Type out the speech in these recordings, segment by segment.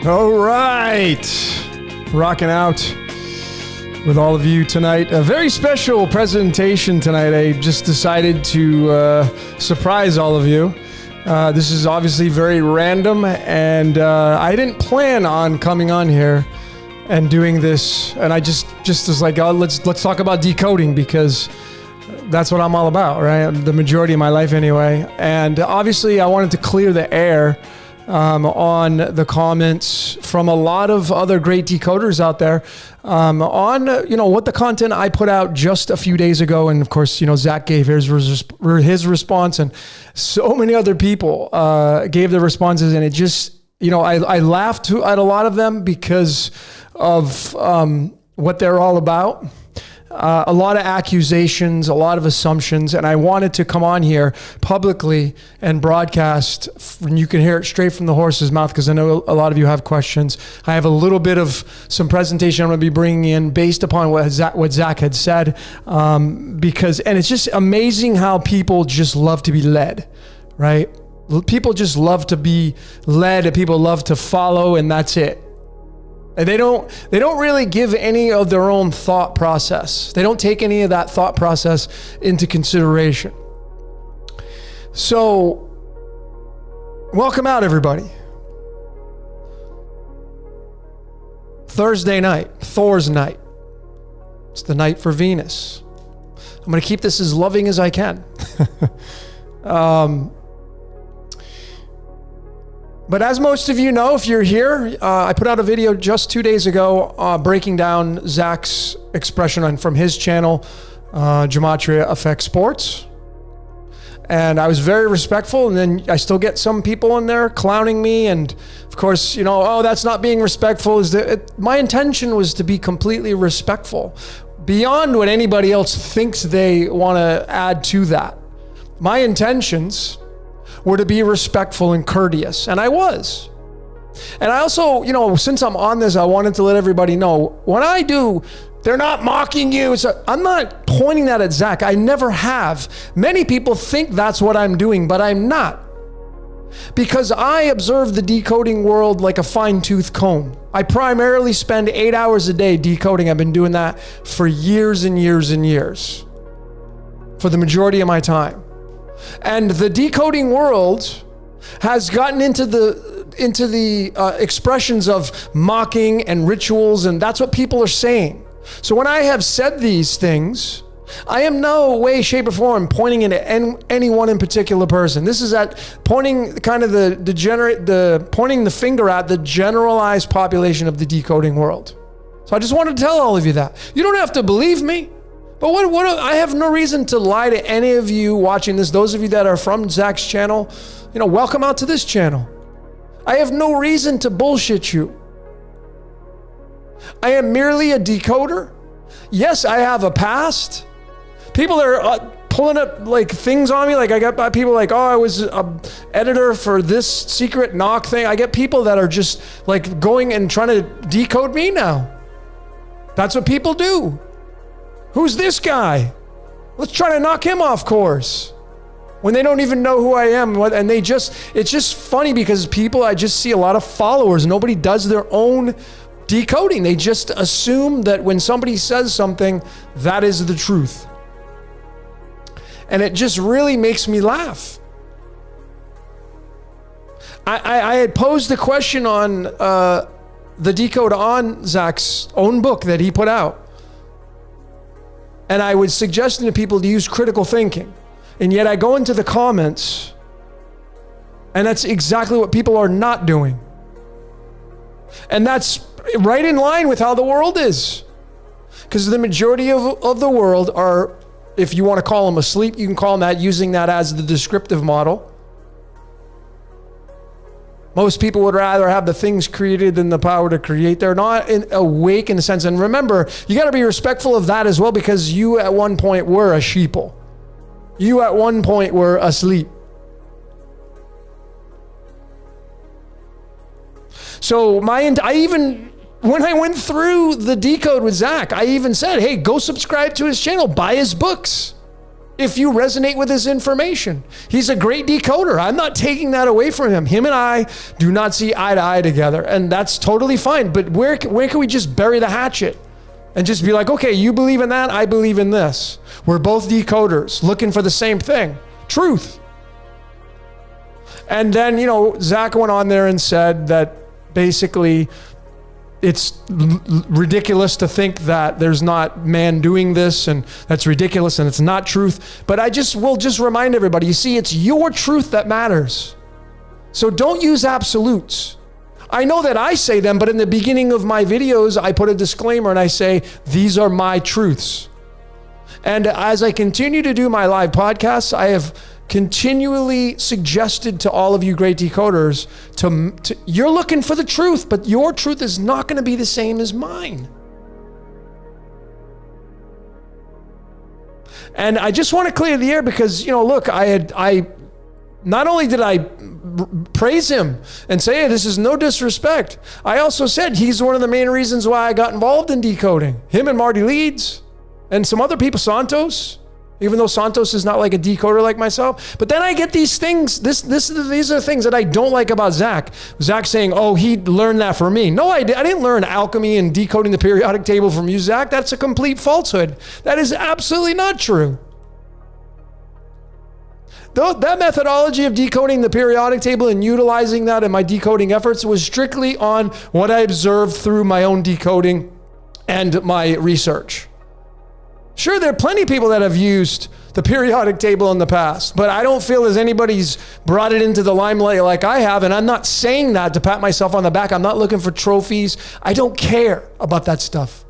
All right. Rocking out with all of you tonight. A very special presentation tonight. I just decided to surprise all of you. This is obviously very random, and I didn't plan on coming on here and doing this. And I just was like, oh, let's talk about decoding, because that's what I'm all about, right? The majority of my life anyway. And obviously I wanted to clear the air on the comments from a lot of other great decoders out there on what the content I put out just a few days ago. And of course, Zach gave his response, and so many other people gave their responses, and it just, I laughed at a lot of them because of what they're all about. A lot of accusations, a lot of assumptions, and I wanted to come on here publicly and broadcast, and you can hear it straight from the horse's mouth, because I know a lot of you have questions. I have a little bit of some presentation I'm going to be bringing in based upon what Zach had said, and it's just amazing how people just love to be led, right? People just love to be led, and people love to follow, and that's it. And they don't really give any of their own thought process. They don't take any of that thought process into consideration. So, welcome out, everybody. Thursday night, Thor's night. It's the night for Venus. I'm going to keep this as loving as I can. But as most of you know, if you're here, I put out a video just 2 days ago breaking down Zach's expression from his channel, Gematria Effect Sports. And I was very respectful, and then I still get some people in there clowning me. And of course, that's not being respectful. My intention was to be completely respectful, beyond what anybody else thinks they want to add to that. My intentions were to be respectful and courteous, and I was. And I also, since I'm on this, I wanted to let everybody know, when I do, they're not mocking you. I'm not pointing that at Zach. I never have. Many people think that's what I'm doing, but I'm not. Because I observe the decoding world like a fine-tooth comb. I primarily spend 8 hours a day decoding. I've been doing that for years and years and years, for the majority of my time. And the decoding world has gotten into the expressions of mocking and rituals, and that's what people are saying. So when I have said these things, I am no way, shape, or form pointing at any one in particular person. This is at pointing kind of pointing the finger at the generalized population of the decoding world. So I just wanted to tell all of you that. You don't have to believe me. But what I have no reason to lie to any of you watching this. Those of you that are from Zach's channel, welcome out to this channel. I have no reason to bullshit you. I am merely a decoder. Yes, I have a past. People are pulling up things on me. I got people I was an editor for this secret knock thing. I get people that are just going and trying to decode me now. That's what people do. Who's this guy? Let's try to knock him off course. When they don't even know who I am. And it's just funny because I just see a lot of followers. Nobody does their own decoding. They just assume that when somebody says something, that is the truth. And it just really makes me laugh. I had posed the question on the Decode on Zach's own book that he put out. And I was suggesting to people to use critical thinking. And yet I go into the comments, and that's exactly what people are not doing. And that's right in line with how the world is. Because the majority of the world are, if you want to call them asleep, you can call them that, using that as the descriptive model. Most people would rather have the things created than the power to create. They're not awake in a sense. And remember, you got to be respectful of that as well, because you at one point were a sheeple. You at one point were asleep. So when I went through the decode with Zach, I even said, hey, go subscribe to his channel, buy his books. if you resonate with his information. He's a great decoder. I'm not taking that away from him. Him and I do not see eye to eye together, and that's totally fine. But where can we just bury the hatchet and just be like, okay, you believe in that, I believe in this. We're both decoders looking for the same thing, truth. And then, Zach went on there and said that basically it's ridiculous to think that there's not man doing this, and that's ridiculous and it's not truth. But will just remind everybody, you see, it's your truth that matters. So don't use absolutes. I know that I say them, but in the beginning of my videos, I put a disclaimer and I say, these are my truths. And as I continue to do my live podcasts, I have continually suggested to all of you great decoders you're looking for the truth, but your truth is not going to be the same as mine. And I just want to clear the air because, look, I not only did I praise him and say, hey, this is no disrespect, I also said he's one of the main reasons why I got involved in decoding. Him and Marty Leeds and some other people, Santos, even though Santos is not like a decoder like myself. But then I get these things, these are things that I don't like about Zach. Zach saying, oh, he learned that from me. No, I didn't learn alchemy and decoding the periodic table from you, Zach. That's a complete falsehood. That is absolutely not true. That methodology of decoding the periodic table and utilizing that in my decoding efforts was strictly on what I observed through my own decoding and my research. Sure, there are plenty of people that have used the periodic table in the past, but I don't feel as anybody's brought it into the limelight like I have, and I'm not saying that to pat myself on the back. I'm not looking for trophies. I don't care about that stuff.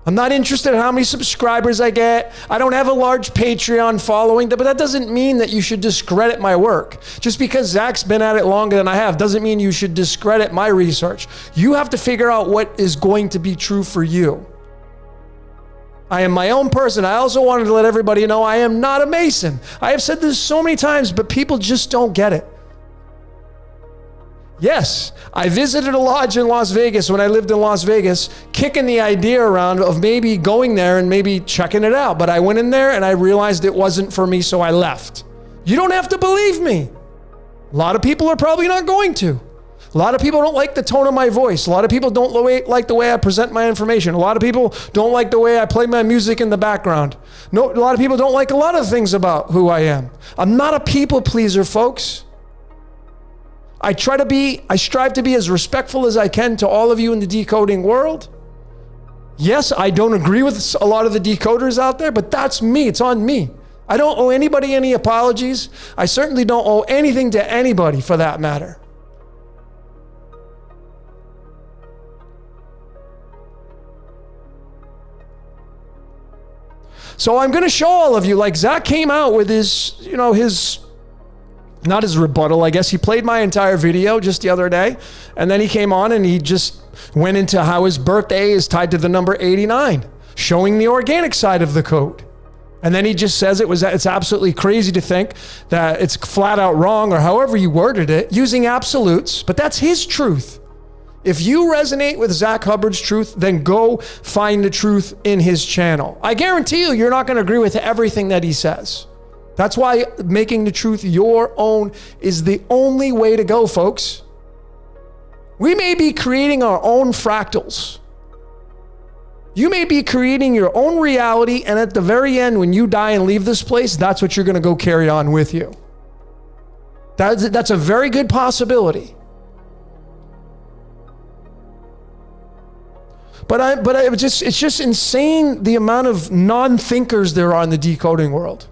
I'm not interested in how many subscribers I get. I don't have a large Patreon following, but that doesn't mean that you should discredit my work. Just because Zach's been at it longer than I have doesn't mean you should discredit my research. You have to figure out what is going to be true for you. I am my own person. I also wanted to let everybody know I am not a Mason. I have said this so many times, but people just don't get it. Yes, I visited a lodge in Las Vegas when I lived in Las Vegas, kicking the idea around of maybe going there and maybe checking it out. But I went in there and I realized it wasn't for me, so I left. You don't have to believe me. A lot of people are probably not going to. A lot of people don't like the tone of my voice. A lot of people don't like the way I present my information. A lot of people don't like the way I play my music in the background. No, a lot of people don't like a lot of things about who I am. I'm not a people pleaser, folks. I strive to be as respectful as I can to all of you in the decoding world. Yes, I don't agree with a lot of the decoders out there, but that's me. It's on me. I don't owe anybody any apologies. I certainly don't owe anything to anybody for that matter. So I'm going to show all of you, like Zach came out with not his rebuttal, I guess. He played my entire video just the other day, and then he came on and he just went into how his birthday is tied to the number 89, showing the organic side of the code. And then he just says it's absolutely crazy to think that it's flat out wrong, or however you worded it, using absolutes, but that's his truth. If you resonate with Zach Hubbard's truth, then go find the truth in his channel. I guarantee you're not going to agree with everything that he says. That's why making the truth your own is the only way to go, folks. We may be creating our own fractals. You may be creating your own reality, and at the very end, when you die and leave this place, that's what you're going to go carry on with you. That's a very good possibility. But it's just insane the amount of non-thinkers there are in the decoding world.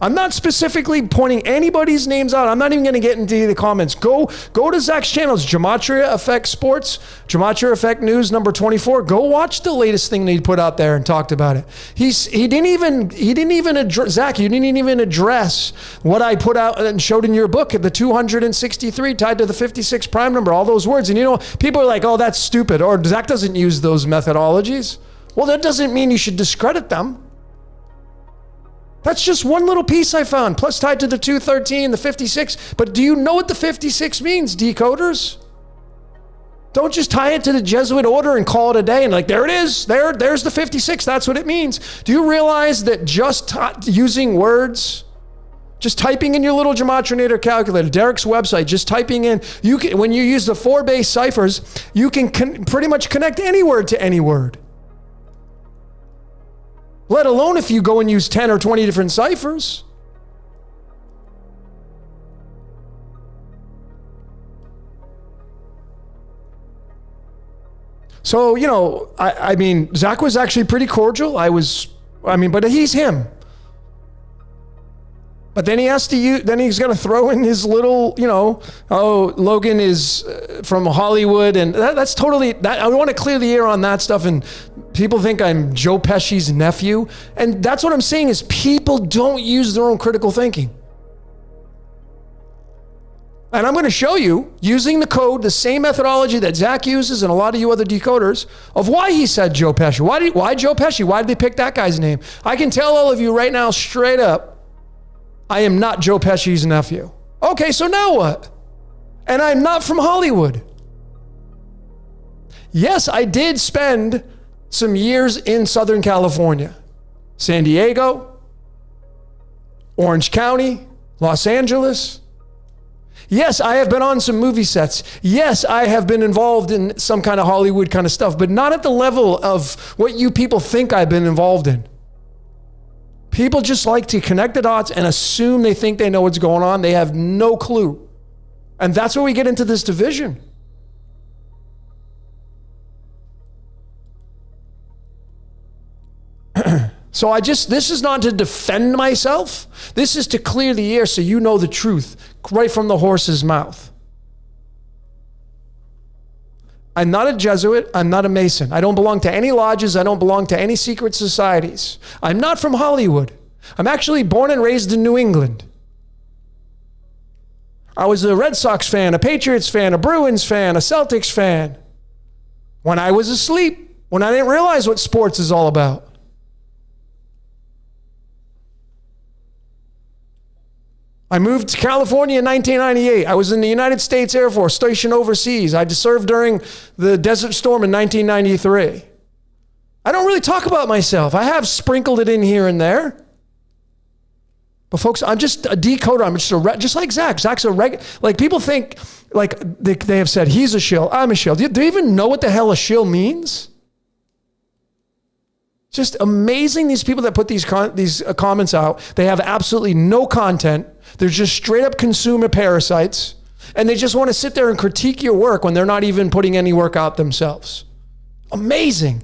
I'm not specifically pointing anybody's names out. I'm not even going to get into the comments. Go to Zach's channels, Gematria Effect Sports, Gematria Effect News number 24. Go watch the latest thing that he put out there and talked about it. He didn't even address, Zach, you didn't even address what I put out and showed in your book, the 263 tied to the 56 prime number, all those words. And people are like, oh, that's stupid. Or Zach doesn't use those methodologies. Well, that doesn't mean you should discredit them. That's just one little piece I found, plus tied to the 213, the 56. But do you know what the 56 means, decoders? Don't just tie it to the Jesuit order and call it a day and like, there it is. There's the 56. That's what it means. Do you realize that just using words, just typing in your little Gematrinator calculator, Derek's website, just typing in, when you use the 4 base ciphers, you can pretty much connect any word to any word. Let alone if you go and use 10 or 20 different ciphers. So, I mean, Zach was actually pretty cordial. But he's him. But then he has to then he's going to throw in his little, Logan is from Hollywood. And that's totally, I want to clear the air on that stuff. And people think I'm Joe Pesci's nephew. And that's what I'm saying is people don't use their own critical thinking. And I'm going to show you, using the code, the same methodology that Zach uses and a lot of you other decoders, of why he said Joe Pesci. Why Joe Pesci? Why did they pick that guy's name? I can tell all of you right now, straight up, I am not Joe Pesci's nephew. Okay, so now what? And I'm not from Hollywood. Yes, I did spend some years in Southern California. San Diego, Orange County, Los Angeles. Yes, I have been on some movie sets. Yes, I have been involved in some kind of Hollywood kind of stuff, but not at the level of what you people think I've been involved in. People just like to connect the dots and assume they think they know what's going on. They have no clue. And that's where we get into this division. So this is not to defend myself. This is to clear the air so you know the truth right from the horse's mouth. I'm not a Jesuit. I'm not a Mason. I don't belong to any lodges. I don't belong to any secret societies. I'm not from Hollywood. I'm actually born and raised in New England. I was a Red Sox fan, a Patriots fan, a Bruins fan, a Celtics fan. When I was asleep, when I didn't realize what sports is all about. I moved to California in 1998. I was in the United States Air Force, stationed overseas. I served during the Desert Storm in 1993. I don't really talk about myself. I have sprinkled it in here and there. But folks, I'm just a decoder. I'm just like Zach. Zach's like people think, like they have said, he's a shill, I'm a shill. Do you even know what the hell a shill means? Just amazing, these people that put these comments out. They have absolutely no content. They're just straight up consumer parasites. And they just want to sit there and critique your work when they're not even putting any work out themselves. Amazing.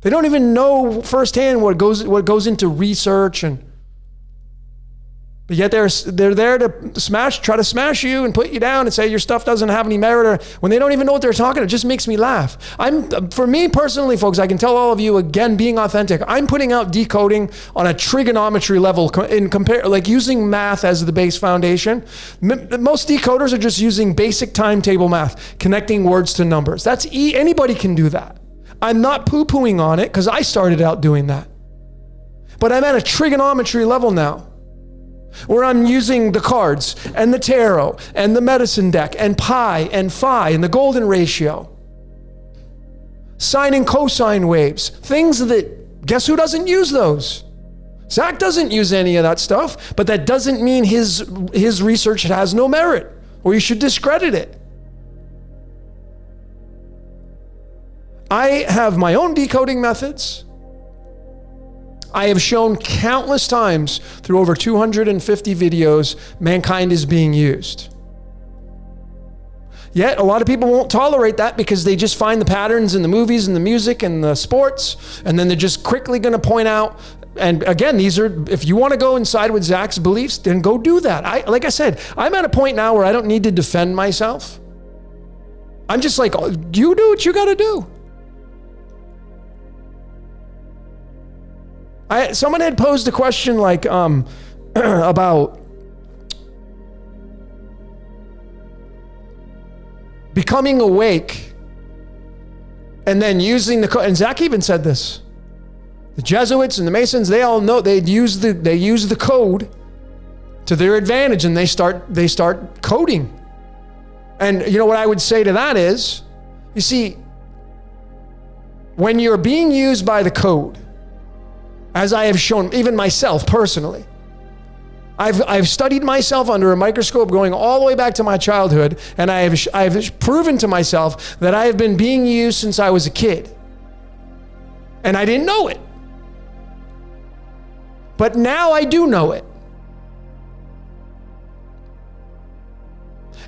They don't even know firsthand what goes into research, but yet they're there to try to smash you and put you down and say your stuff doesn't have any merit, or when they don't even know what they're talking about. It just makes me laugh. For me personally, folks, I can tell all of you, again, being authentic, I'm putting out decoding on a trigonometry level like using math as the base foundation. Most decoders are just using basic timetable math, connecting words to numbers. Anybody can do that. I'm not poo-pooing on it because I started out doing that. But I'm at a trigonometry level now, where I'm using the cards and the tarot and the medicine deck and pi and phi and the golden ratio, sine and cosine waves, things that, guess who doesn't use those? Zach doesn't use any of that stuff, but that doesn't mean his research has no merit or you should discredit it. I have my own decoding methods. I have shown countless times through over 250 videos, mankind is being used. Yet a lot of people won't tolerate that because they just find the patterns in the movies and the music and the sports, and then they're just quickly going to point out. And again, if you want to go inside with Zach's beliefs, then go do that. Like I said, I'm at a point now where I don't need to defend myself. I'm just like, you do what you got to do. Someone had posed a question like about becoming awake and then using and Zach even said this. The Jesuits and the Masons, they all know they use the code to their advantage, and they start coding. And you know what I would say to that is, You see, when you're being used by the code, as I have shown, even myself personally, I've studied myself under a microscope going all the way back to my childhood, and I've proven to myself that I have been being used since I was a kid. And I didn't know it. But now I do know it.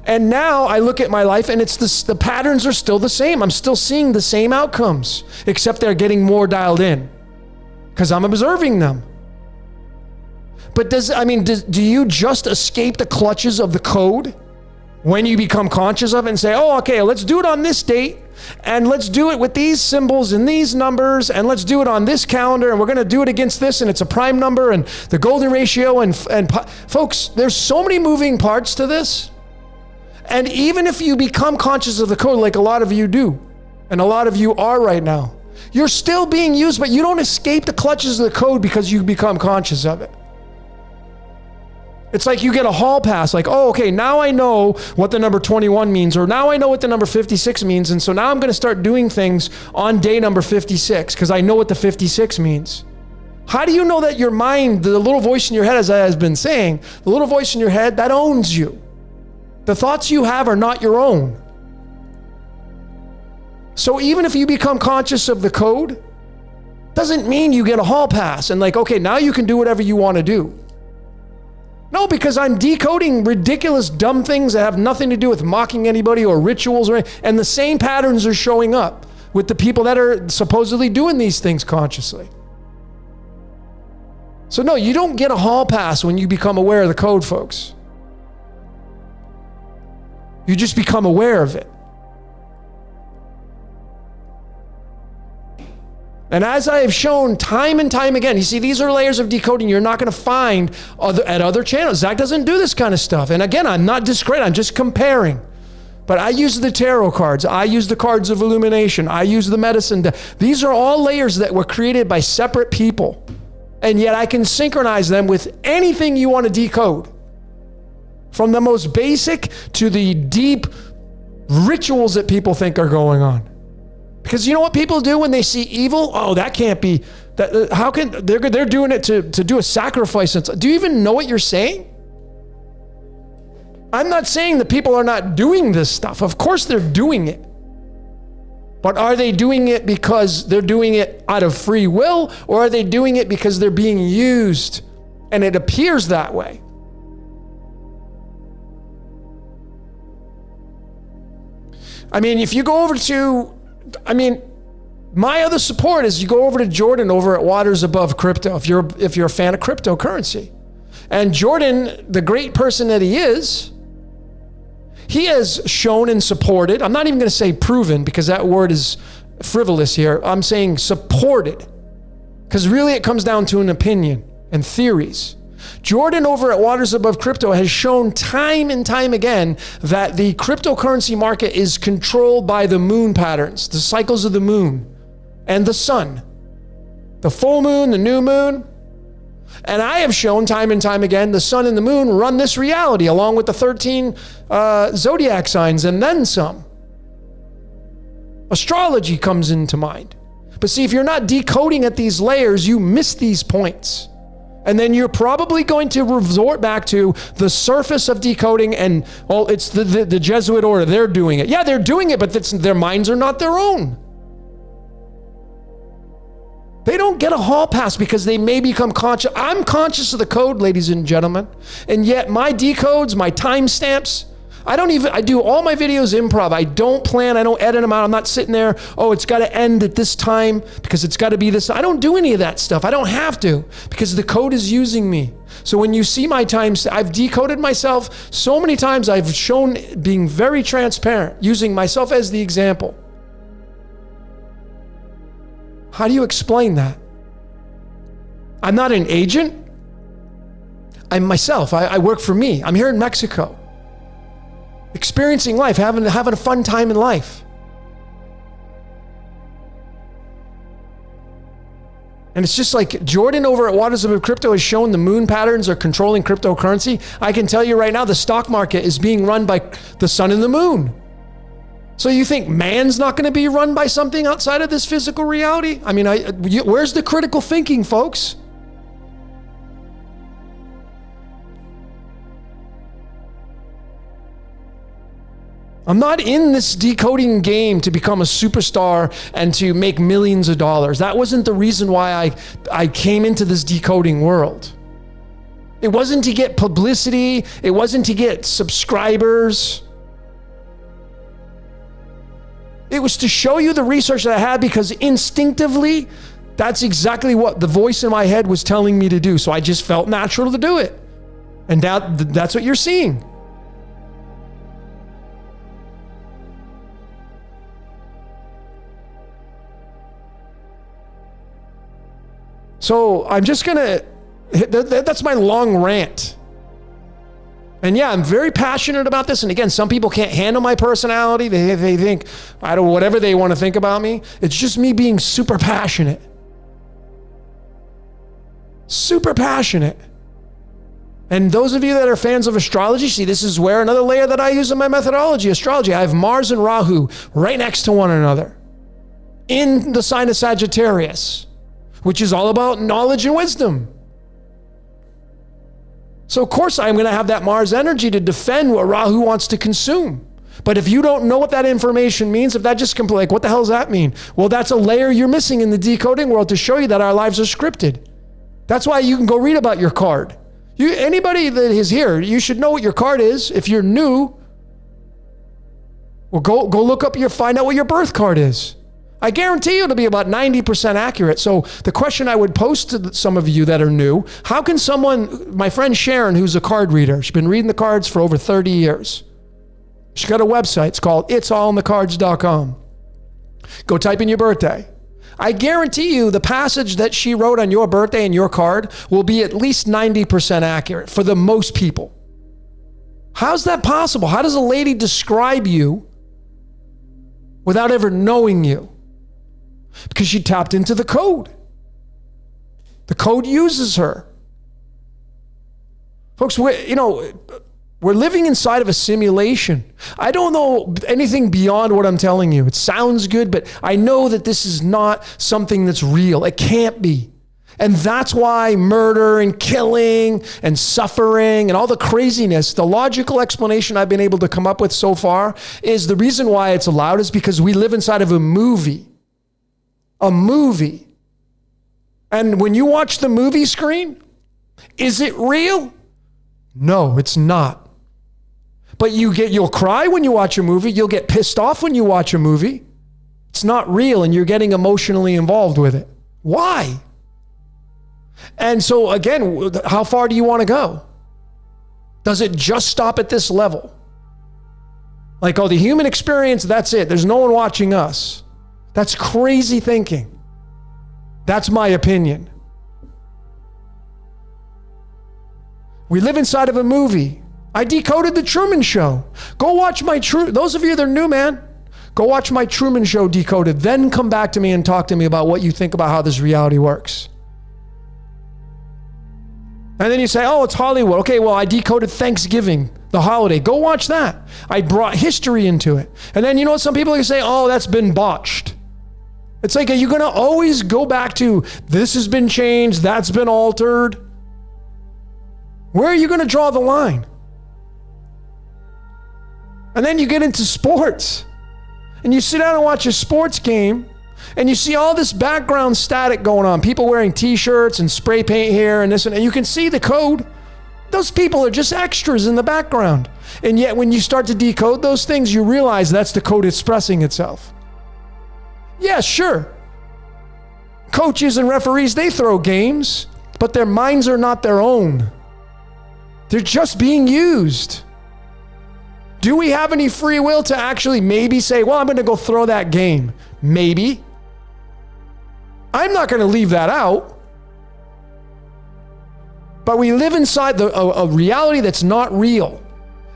And now I look at my life and the patterns are still the same. I'm still seeing the same outcomes, except they're getting more dialed in because I'm observing them. But do you just escape the clutches of the code when you become conscious of it and say, oh, okay, let's do it on this date, and let's do it with these symbols and these numbers, and let's do it on this calendar, and we're going to do it against this, and it's a prime number and the golden ratio, and folks, there's so many moving parts to this. And even if you become conscious of the code, like a lot of you do, and a lot of you are right now, you're still being used, but you don't escape the clutches of the code because you become conscious of it. It's like you get a hall pass, like, oh, okay, now I know what the number 21 means, or now I know what the number 56 means, and so now I'm going to start doing things on day number 56 because I know what the 56 means. How do you know that your mind, the little voice in your head, as I have been saying, the little voice in your head, that owns you? The thoughts you have are not your own. So even if you become conscious of the code, doesn't mean you get a hall pass and like, okay, now you can do whatever you want to do. No, because I'm decoding ridiculous, dumb things that have nothing to do with mocking anybody or rituals or anything. And the same patterns are showing up with the people that are supposedly doing these things consciously. So no, you don't get a hall pass when you become aware of the code, folks. You just become aware of it. And as I have shown time and time again, you see, these are layers of decoding you're not going to find at other channels. Zach doesn't do this kind of stuff. And again, I'm not discrediting, I'm just comparing. But I use the tarot cards. I use the cards of illumination. I use the medicine. These are all layers that were created by separate people. And yet I can synchronize them with anything you want to decode. From the most basic to the deep rituals that people think are going on. Because you know what people do when they see evil? Oh, that can't be. How can they're doing it to do a sacrifice? Do you even know what you're saying? I'm not saying that people are not doing this stuff. Of course they're doing it. But are they doing it because they're doing it out of free will, or are they doing it because they're being used and it appears that way? I mean, if you go over to, my other support is you go over to Jordan over at Waters Above Crypto if you're a fan of cryptocurrency. And Jordan, the great person that he is, he has shown and supported, I'm not even going to say proven because that word is frivolous here. I'm saying supported, because really it comes down to an opinion and theories. Jordan over at Waters Above Crypto has shown time and time again that the cryptocurrency market is controlled by the moon patterns, the cycles of the moon and the sun, the full moon, the new moon. And I have shown time and time again, the sun and the moon run this reality along with the 13 zodiac signs and then some. Astrology comes into mind. But see, if you're not decoding at these layers, you miss these points. And then you're probably going to resort back to the surface of decoding and, well, it's the Jesuit order. They're doing it. Yeah, they're doing it, but their minds are not their own. They don't get a hall pass because they may become conscious. I'm conscious of the code, ladies and gentlemen. And yet my decodes, my timestamps, I do all my videos improv. I don't plan, I don't edit them out. I'm not sitting there, oh, it's got to end at this time because it's got to be this. I don't do any of that stuff. I don't have to because the code is using me. So when you see my times, I've decoded myself so many times. I've shown being very transparent, using myself as the example. How do you explain that? I'm not an agent. I'm myself. I work for me. I'm here in Mexico. Experiencing life, having a fun time in life. And it's just like Jordan over at Waters Above Crypto has shown the moon patterns are controlling cryptocurrency. I can tell you right now, the stock market is being run by the sun and the moon. So you think man's not going to be run by something outside of this physical reality? I mean, where's the critical thinking, folks? I'm not in this decoding game to become a superstar and to make millions of dollars. That wasn't the reason why I came into this decoding world. It wasn't to get publicity. It wasn't to get subscribers. It was to show you the research that I had, because instinctively, that's exactly what the voice in my head was telling me to do. So I just felt natural to do it. And that's what you're seeing. So I'm just gonna, that's my long rant. And yeah, I'm very passionate about this. And again, some people can't handle my personality. They think, I don't, whatever they want to think about me. It's just me being super passionate. Super passionate. And those of you that are fans of astrology, see, this is where another layer that I use in my methodology, astrology. I have Mars and Rahu right next to one another in the sign of Sagittarius, which is all about knowledge and wisdom. So of course I'm going to have that Mars energy to defend what Rahu wants to consume. But if you don't know what that information means, if that just comes like, what the hell does that mean? Well, that's a layer you're missing in the decoding world to show you that our lives are scripted. That's why you can go read about your card. Anybody that is here, you should know what your card is. If you're new, well, go look up find out what your birth card is. I guarantee you it'll be about 90% accurate. So the question I would pose to some of you that are new, how can someone, my friend Sharon, who's a card reader, she's been reading the cards for over 30 years. She's got a website. It's called itsallinthecards.com. Go type in your birthday. I guarantee you the passage that she wrote on your birthday and your card will be at least 90% accurate for the most people. How's that possible? How does a lady describe you without ever knowing you? Because she tapped into the code. The code uses her. Folks, we're living inside of a simulation. I don't know anything beyond what I'm telling you. It sounds good, but I know that this is not something that's real. It can't be. And that's why murder and killing and suffering and all the craziness, the logical explanation I've been able to come up with so far is the reason why it's allowed is because we live inside of a movie. A movie. And when you watch the movie screen, is it real? No, it's not. But you'll cry when you watch a movie. You'll get pissed off when you watch a movie. It's not real and you're getting emotionally involved with it. Why? And so again, how far do you want to go? Does it just stop at this level? Like, the human experience, that's it. There's no one watching us. That's crazy thinking. That's my opinion. We live inside of a movie. I decoded the Truman Show. Go watch those of you that are new, man, go watch my Truman Show decoded. Then come back to me and talk to me about what you think about how this reality works. And then you say, oh, it's Hollywood. Okay, well, I decoded Thanksgiving, the holiday. Go watch that. I brought history into it. And then, some people can say, oh, that's been botched. It's like, are you going to always go back to this has been changed, that's been altered? Where are you going to draw the line? And then you get into sports and you sit down and watch a sports game and you see all this background static going on. People wearing t-shirts and spray paint here and this and you can see the code. Those people are just extras in the background. And yet when you start to decode those things, you realize that's the code expressing itself. Yeah, sure. Coaches and referees, they throw games, but their minds are not their own. They're just being used. Do we have any free will to actually maybe say, well, I'm going to go throw that game? Maybe. I'm not going to leave that out. But we live inside a reality that's not real.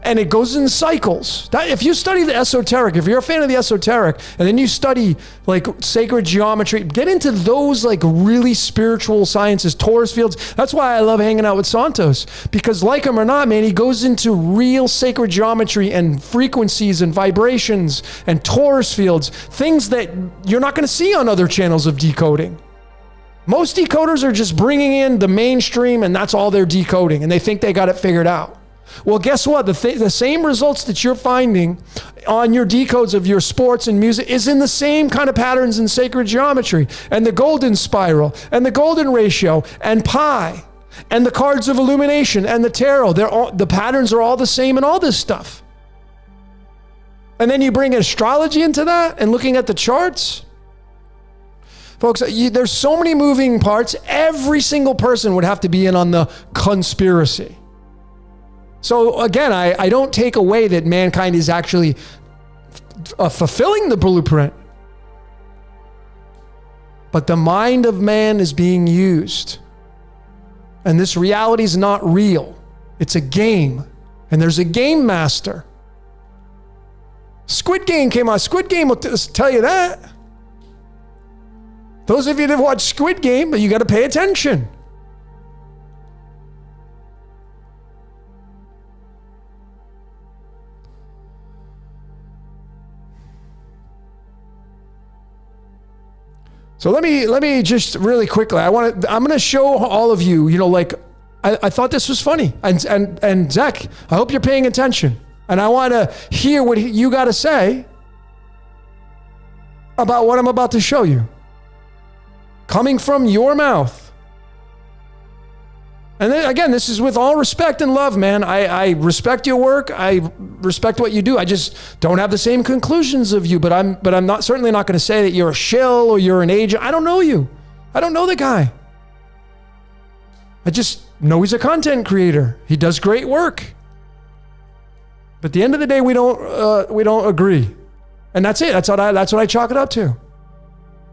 and it goes in cycles. If you study the esoteric, if you're a fan of the esoteric, and then you study like sacred geometry, get into those like really spiritual sciences, torus fields. That's why I love hanging out with Santos, because like him or not, man, he goes into real sacred geometry and frequencies and vibrations and torus fields, things that you're not going to see on other channels of decoding. Most decoders are just bringing in the mainstream and that's all they're decoding, and they think they got it figured out. Well, guess what? The same results that you're finding on your decodes of your sports and music is in the same kind of patterns in sacred geometry and the golden spiral and the golden ratio and pi and the cards of illumination and the tarot. The patterns are all the same in all this stuff. And then you bring astrology into that and looking at the charts. Folks, there's so many moving parts. Every single person would have to be in on the conspiracy. So again, I don't take away that mankind is actually fulfilling the blueprint. But the mind of man is being used. And this reality is not real. It's a game. And there's a game master. Squid Game came out. Squid Game will tell you that. Those of you that watch Squid Game, you got to pay attention. So let me just really quickly, I'm going to show all of you, like, I thought this was funny. And Zach, I hope you're paying attention. And I want to hear what you got to say about what I'm about to show you. Coming from your mouth. And then again, this is with all respect and love, man. I respect your work. I respect what you do. I just don't have the same conclusions of you, but I'm certainly not going to say that you're a shill or you're an agent. I don't know you. I don't know the guy. I just know he's a content creator. He does great work. But at the end of the day, we don't agree. And that's it. That's what I chalk it up to.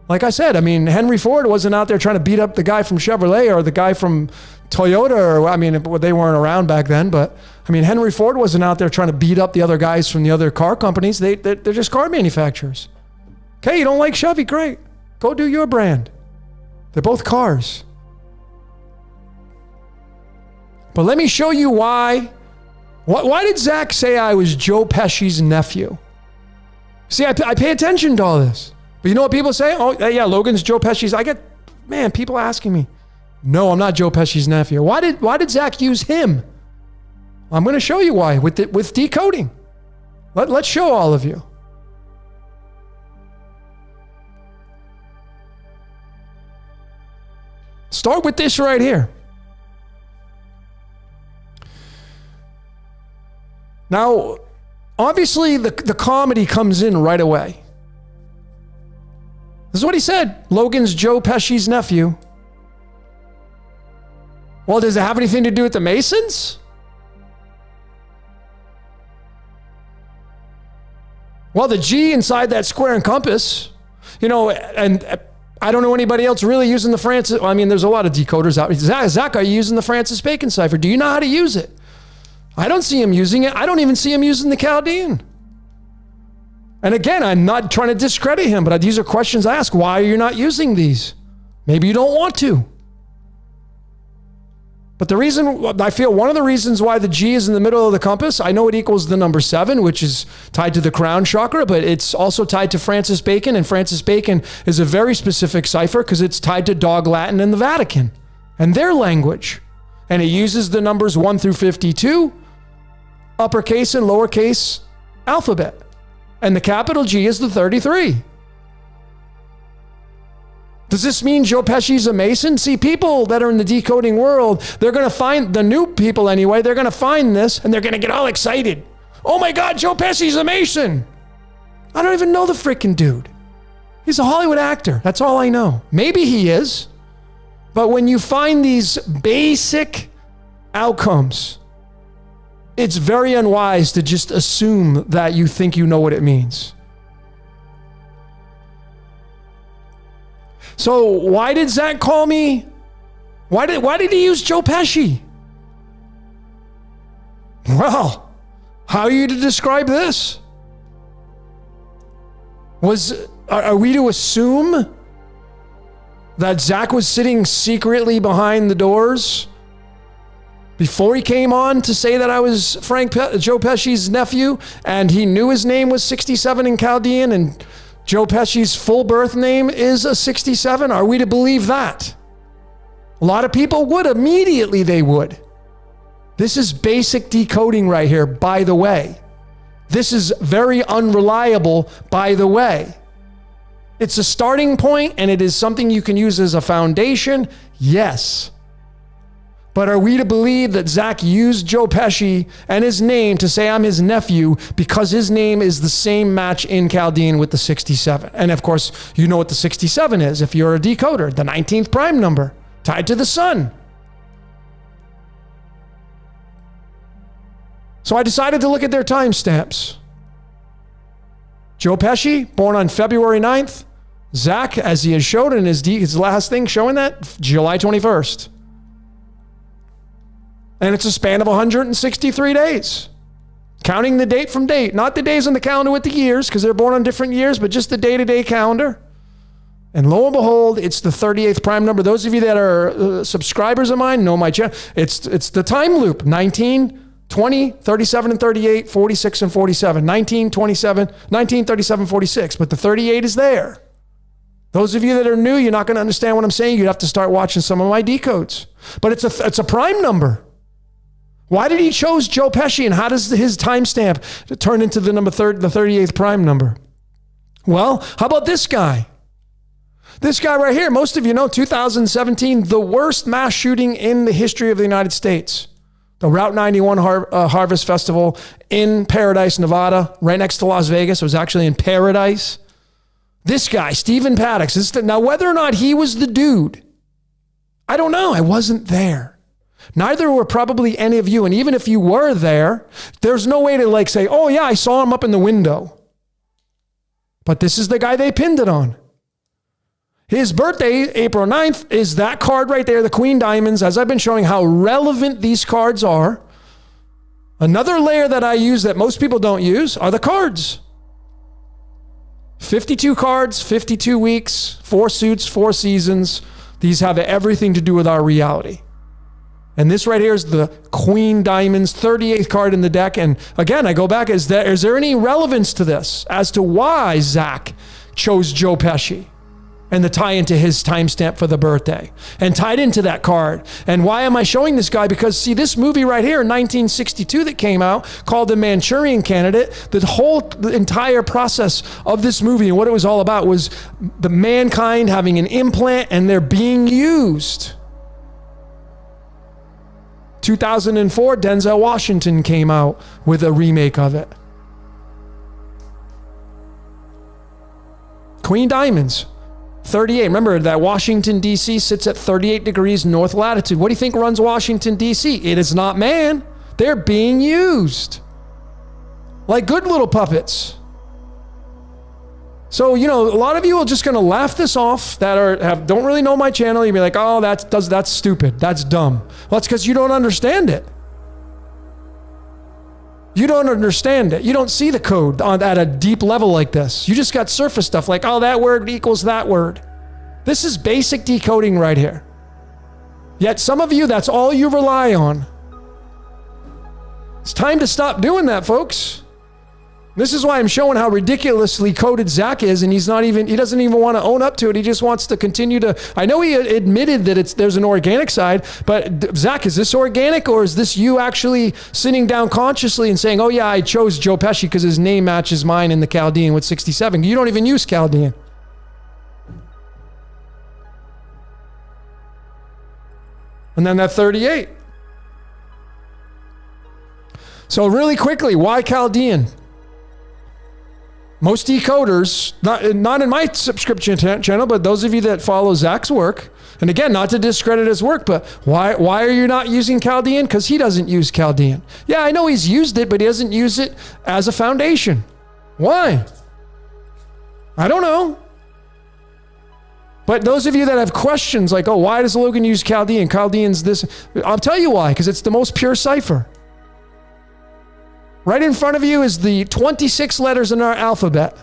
Like I said, I mean, Henry Ford wasn't out there trying to beat up the guy from Chevrolet or the guy from Toyota, they weren't around back then, but Henry Ford wasn't out there trying to beat up the other guys from the other car companies. They're just car manufacturers. Okay, you don't like Chevy? Great. Go do your brand. They're both cars. But let me show you why. Why did Zach say I was Joe Pesci's nephew? See, I pay attention to all this. But you know what people say? Oh, yeah, Logan's Joe Pesci's. I get, people asking me. No, I'm not Joe Pesci's nephew. Why did Zach use him? I'm going to show you why with decoding. Let's show all of you. Start with this right here. Now, obviously, the comedy comes in right away. This is what he said. Logan's Joe Pesci's nephew. Well, does it have anything to do with the Masons? Well, the G inside that square and compass, and I don't know anybody else really using the Francis. There's a lot of decoders out. Zach, are you using the Francis Bacon cipher? Do you know how to use it? I don't see him using it. I don't even see him using the Chaldean. And again, I'm not trying to discredit him, but these are questions I ask. Why are you not using these? Maybe you don't want to. But the reason, I feel one of the reasons why the G is in the middle of the compass, I know it equals the number 7, which is tied to the crown chakra, but it's also tied to Francis Bacon, and Francis Bacon is a very specific cipher because it's tied to Dog Latin and the Vatican and their language. And it uses the numbers 1 through 52, uppercase and lowercase alphabet. And the capital G is the 33. Does this mean Joe Pesci's a Mason? See, people that are in the decoding world, they're going to find, the new people anyway, they're going to find this and they're going to get all excited. Oh my God, Joe Pesci's a Mason. I don't even know the freaking dude. He's a Hollywood actor. That's all I know. Maybe he is. But when you find these basic outcomes, it's very unwise to just assume that you think you know what it means. So why did Zach call me? Why did he use Joe Pesci? Well, How are you to describe this? Are we to assume that Zach was sitting secretly behind the doors before he came on to say that I was Joe Pesci's nephew, and he knew his name was 67 in Chaldean, and Joe Pesci's full birth name is a 67? Are we to believe that? A lot of people would. Immediately they would. This is basic decoding right here, by the way. This is very unreliable, by the way. It's a starting point, and it is something you can use as a foundation, yes. But are we to believe that Zach used Joe Pesci and his name to say I'm his nephew because his name is the same match in Chaldean with the 67? And of course, you know what the 67 is if you're a decoder, the 19th prime number tied to the sun. So I decided to look at their timestamps. Joe Pesci, born on February 9th. Zach, as he has showed in his last thing showing that, July 21st. And it's a span of 163 days. Counting the date from date. Not the days on the calendar with the years, because they're born on different years, but just the day-to-day calendar. And lo and behold, it's the 38th prime number. Those of you that are subscribers of mine know my channel. It's the time loop. 19, 20, 37 and 38, 46 and 47. 19, 27, 19, 37, 46. But the 38 is there. Those of you that are new, you're not going to understand what I'm saying. You'd have to start watching some of my decodes. But it's a prime number. Why did he choose Joe Pesci, and how does his timestamp turn into the 38th prime number? Well, how about this guy? This guy right here, most of you know, 2017, the worst mass shooting in the history of the United States. The Route 91 Harvest Festival in Paradise, Nevada, right next to Las Vegas. It was actually in Paradise. This guy, Stephen Paddock. Now, whether or not he was the dude, I don't know. I wasn't there. Neither were probably any of you. And even if you were there, there's no way to say, oh yeah, I saw him up in the window. But this is the guy they pinned it on. His birthday, April 9th, is that card right there, the Queen Diamonds, as I've been showing how relevant these cards are. Another layer that I use that most people don't use are the cards. 52 cards, 52 weeks, 4 suits, 4 seasons. These have everything to do with our reality. And this right here is the Queen Diamonds, 38th card in the deck. And again, I go back, is there any relevance to this as to why Zach chose Joe Pesci? And the tie into his timestamp for the birthday and tied into that card. And why am I showing this guy? Because see, this movie right here in 1962 that came out called The Manchurian Candidate, the entire process of this movie and what it was all about was the mankind having an implant and they're being used. 2004, Denzel Washington came out with a remake of it. Queen Diamonds. 38. Remember that Washington, D.C. sits at 38 degrees north latitude. What do you think runs Washington, D.C.? It is not man. They're being used. Like good little puppets. So, a lot of you are just going to laugh this off that don't really know my channel. You'll be like, oh, that's stupid. That's dumb. Well, it's because you don't understand it. You don't understand it. You don't see the code at a deep level like this. You just got surface stuff like, oh, that word equals that word. This is basic decoding right here. Yet some of you, that's all you rely on. It's time to stop doing that, folks. This is why I'm showing how ridiculously coded Zach is, and he doesn't even want to own up to it. He just wants to continue to, I know he admitted that there's an organic side, but Zach, is this organic, or is this you actually sitting down consciously and saying, oh yeah, I chose Joe Pesci because his name matches mine in the Chaldean with 67. You don't even use Chaldean. And then that 38. So really quickly, why Chaldean? Most decoders, not in my subscription channel, but those of you that follow Zach's work, and again, not to discredit his work, but why are you not using Chaldean? Because he doesn't use Chaldean. Yeah, I know he's used it, but he doesn't use it as a foundation. Why? I don't know. But those of you that have questions like, oh, why does Logan use Chaldean? Chaldean's this. I'll tell you why, because it's the most pure cipher. Right in front of you is the 26 letters in our alphabet.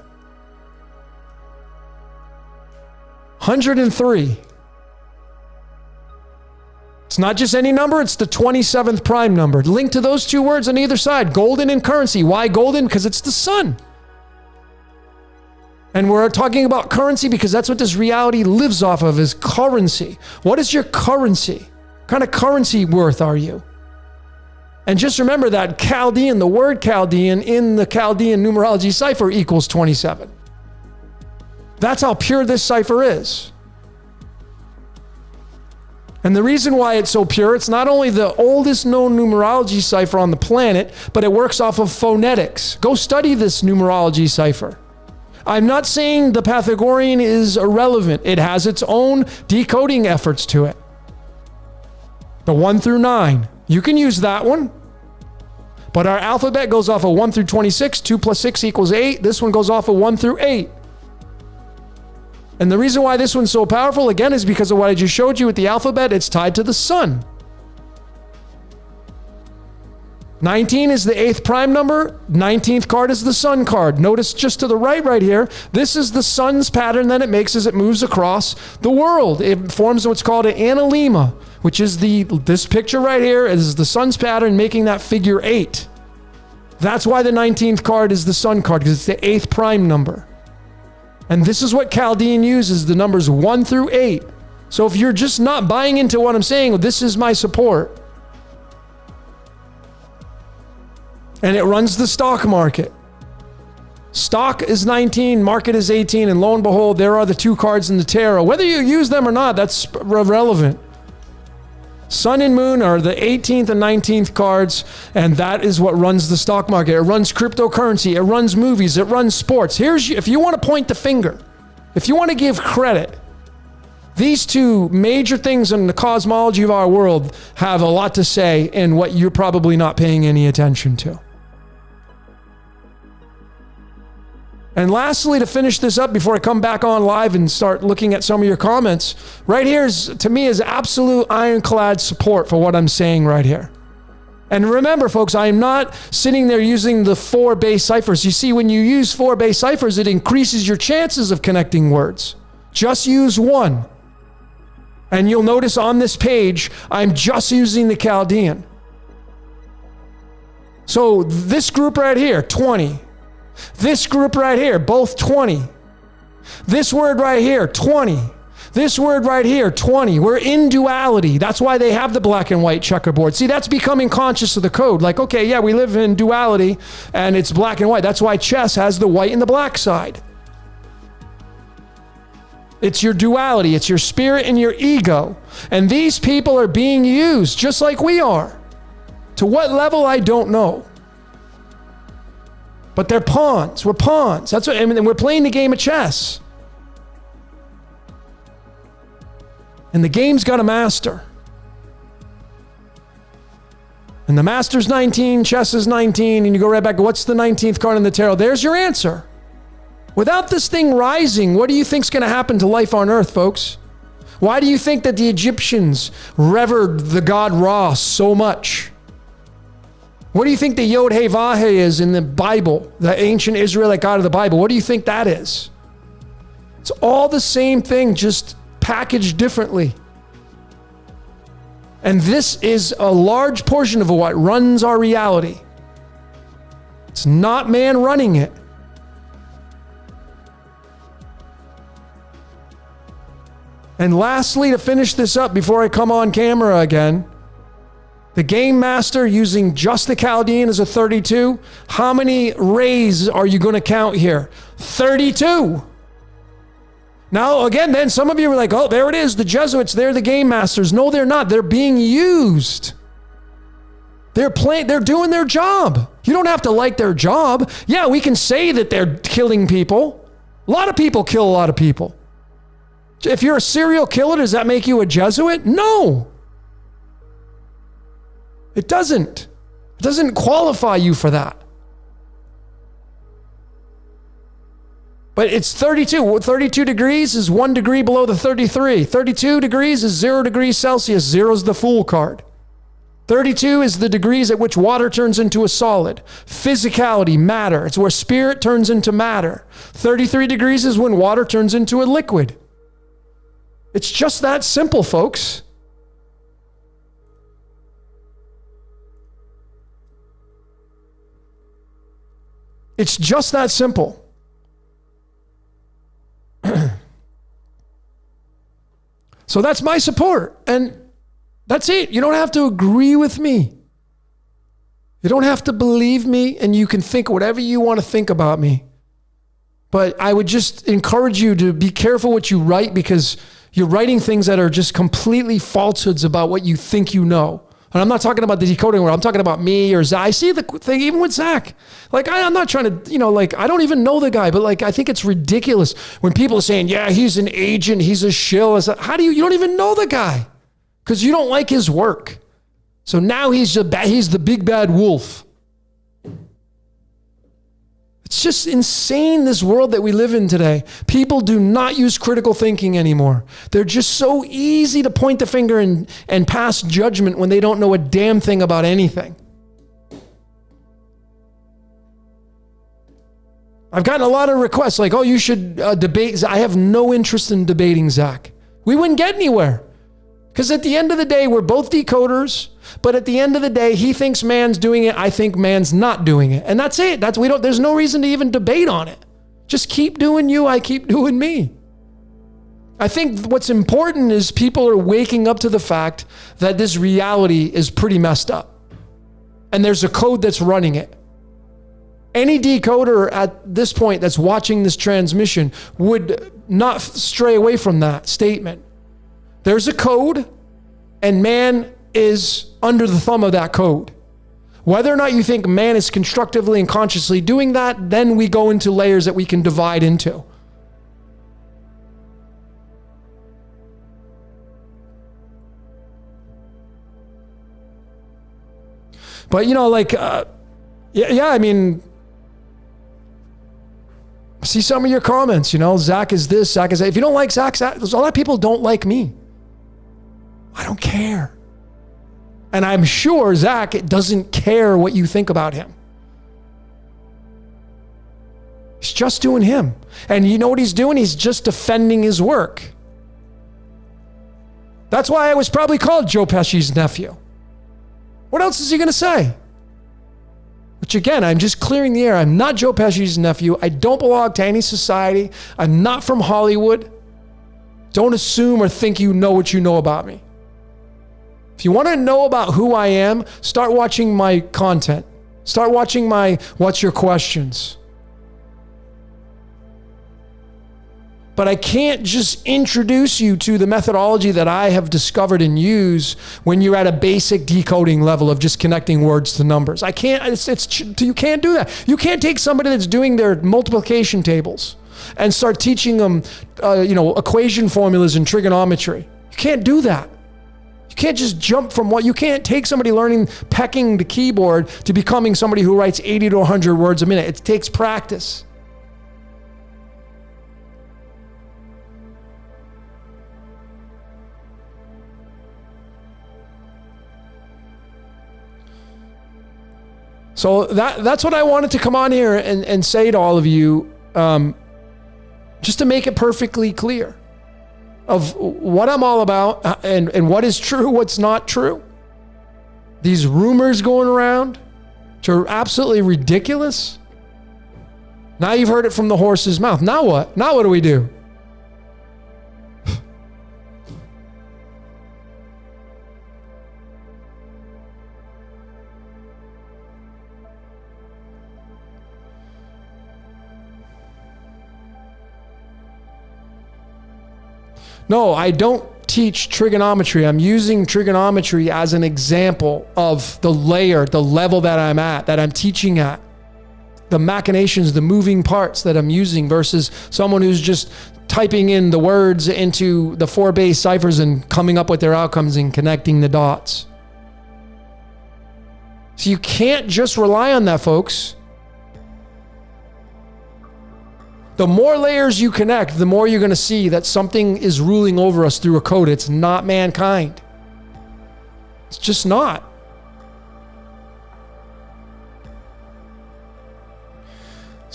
103. It's not just any number, it's the 27th prime number. Linked to those two words on either side, golden and currency. Why golden? Because it's the sun. And we're talking about currency because that's what this reality lives off of, is currency. What is your currency? What kind of currency worth are you? And just remember that Chaldean, the word Chaldean in the Chaldean numerology cipher equals 27. That's how pure this cipher is. And the reason why it's so pure, it's not only the oldest known numerology cipher on the planet, but it works off of phonetics. Go study this numerology cipher. I'm not saying the Pythagorean is irrelevant. It has its own decoding efforts to it. The 1 through 9. You can use that one. But our alphabet goes off of 1 through 26. 2 plus 6 equals 8. This one goes off of 1 through 8. And the reason why this one's so powerful, again, is because of what I just showed you with the alphabet. It's tied to the sun. 19 is the 8th prime number. 19th card is the sun card. Notice just to the right here, this is the sun's pattern that it makes as it moves across the world. It forms what's called an analemma, which is this picture right here is the sun's pattern making that figure 8. That's why the 19th card is the sun card, because it's the 8th prime number. And this is what Chaldean uses, the numbers 1 through 8. So if you're just not buying into what I'm saying, this is my support. And it runs the stock market. Stock is 19, market is 18, and lo and behold, there are the two cards in the tarot. Whether you use them or not, that's irrelevant. Sun and moon are the 18th and 19th cards, and that is what runs the stock market. It runs cryptocurrency, it runs movies, it runs sports. If you want to point the finger, if you want to give credit, these two major things in the cosmology of our world have a lot to say in what you're probably not paying any attention to. And lastly, to finish this up before I come back on live and start looking at some of your comments, right here is, to me, is absolute ironclad support for what I'm saying right here. And remember, folks, I am not sitting there using the 4 base ciphers. You see, when you use 4 base ciphers, it increases your chances of connecting words. Just use one. And you'll notice on this page, I'm just using the Chaldean. So this group right here, 20. This group right here, both 20. This word right here, 20. This word right here, 20. We're in duality. That's why they have the black and white checkerboard. See, that's becoming conscious of the code. Like, okay, yeah, we live in duality and it's black and white. That's why chess has the white and the black side. It's your duality. It's your spirit and your ego. And these people are being used just like we are. To what level, I don't know. But they're pawns. We're pawns. That's what I mean. We're playing the game of chess. And the game's got a master. And the master's 19, chess is 19, and you go right back, what's the 19th card in the tarot? There's your answer. Without this thing rising, what do you think's going to happen to life on earth, folks? Why do you think that the Egyptians revered the god Ra so much? What do you think the Yod He Vah He is in the Bible, the ancient Israelite God of the Bible? What do you think that is? It's all the same thing, just packaged differently. And this is a large portion of what runs our reality. It's not man running it. And lastly, to finish this up before I come on camera again, the game master using just the Chaldean as a 32. How many rays are you going to count here? 32. Now, again, then some of you are like, oh, there it is. The Jesuits, they're the game masters. No, they're not. They're being used. They're doing their job. You don't have to like their job. Yeah, we can say that they're killing people. A lot of people kill a lot of people. If you're a serial killer, does that make you a Jesuit? No. It doesn't. It doesn't qualify you for that. But it's 32. 32 degrees is 1 degree below the 33. 32 degrees is 0 degrees Celsius. 0 is the Fool card. 32 is the degrees at which water turns into a solid. Physicality, matter. It's where spirit turns into matter. 33 degrees is when water turns into a liquid. It's just that simple, folks. It's just that simple. So that's my support. And that's it. You don't have to agree with me. You don't have to believe me, and you can think whatever you want to think about me. But I would just encourage you to be careful what you write, because you're writing things that are just completely falsehoods about what you think you know. And I'm not talking about the decoding world. I'm talking about me or Zach. I see the thing even with Zach. Like, I'm not trying to, I don't even know the guy, but I think it's ridiculous when people are saying, yeah, he's an agent, he's a shill. How do you don't even know the guy because you don't like his work. So now he's the big bad wolf. It's just insane, this world that we live in today. People do not use critical thinking anymore. They're just so easy to point the finger and pass judgment when they don't know a damn thing about anything. I've gotten a lot of requests like, oh, you should debate. I have no interest in debating Zach. We wouldn't get anywhere. Because at the end of the day, we're both decoders, but at the end of the day, he thinks man's doing it, I think man's not doing it. And that's it. There's no reason to even debate on it. Just keep doing you, I keep doing me. I think what's important is people are waking up to the fact that this reality is pretty messed up. And there's a code that's running it. Any decoder at this point that's watching this transmission would not stray away from that statement. There's a code, and man is under the thumb of that code. Whether or not you think man is constructively and consciously doing that, then we go into layers that we can divide into. But, I mean, see some of your comments, Zach is this, Zach is that. If you don't like Zach, a lot of people don't like me. I don't care. And I'm sure Zach doesn't care what you think about him. He's just doing him. And you know what he's doing? He's just defending his work. That's why I was probably called Joe Pesci's nephew. What else is he going to say? Which again, I'm just clearing the air. I'm not Joe Pesci's nephew. I don't belong to any society. I'm not from Hollywood. Don't assume or think you know what you know about me. If you want to know about who I am, start watching my content. Start watching my What's Your Questions. But I can't just introduce you to the methodology that I have discovered and use when you're at a basic decoding level of just connecting words to numbers. I can't, you can't do that. You can't take somebody that's doing their multiplication tables and start teaching them, equation formulas and trigonometry. You can't do that. You can't just jump from you can't take somebody learning pecking the keyboard to becoming somebody who writes 80 to 100 words a minute. It takes practice. So that's what I wanted to come on here and say to all of you, just to make it perfectly clear of what I'm all about and what is true, what's not true. These rumors going around, which are absolutely ridiculous. Now you've heard it from the horse's mouth. Now what? Now what do we do? No, I don't teach trigonometry. I'm using trigonometry as an example of the level that I'm at, that I'm teaching at. The machinations, the moving parts that I'm using versus someone who's just typing in the words into the 4-base ciphers and coming up with their outcomes and connecting the dots. So you can't just rely on that, folks. The more layers you connect, the more you're going to see that something is ruling over us through a code. It's not mankind. It's just not.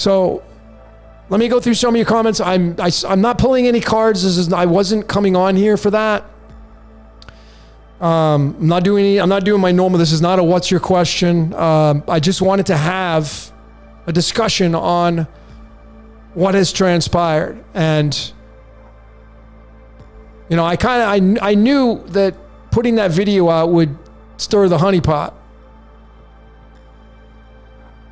So let me go through some of your comments. I'm not pulling any cards. I wasn't coming on here for that. I'm not doing my normal. This is not a what's your question. I just wanted to have a discussion on what has transpired. And, you know, I knew that putting that video out would stir the honeypot.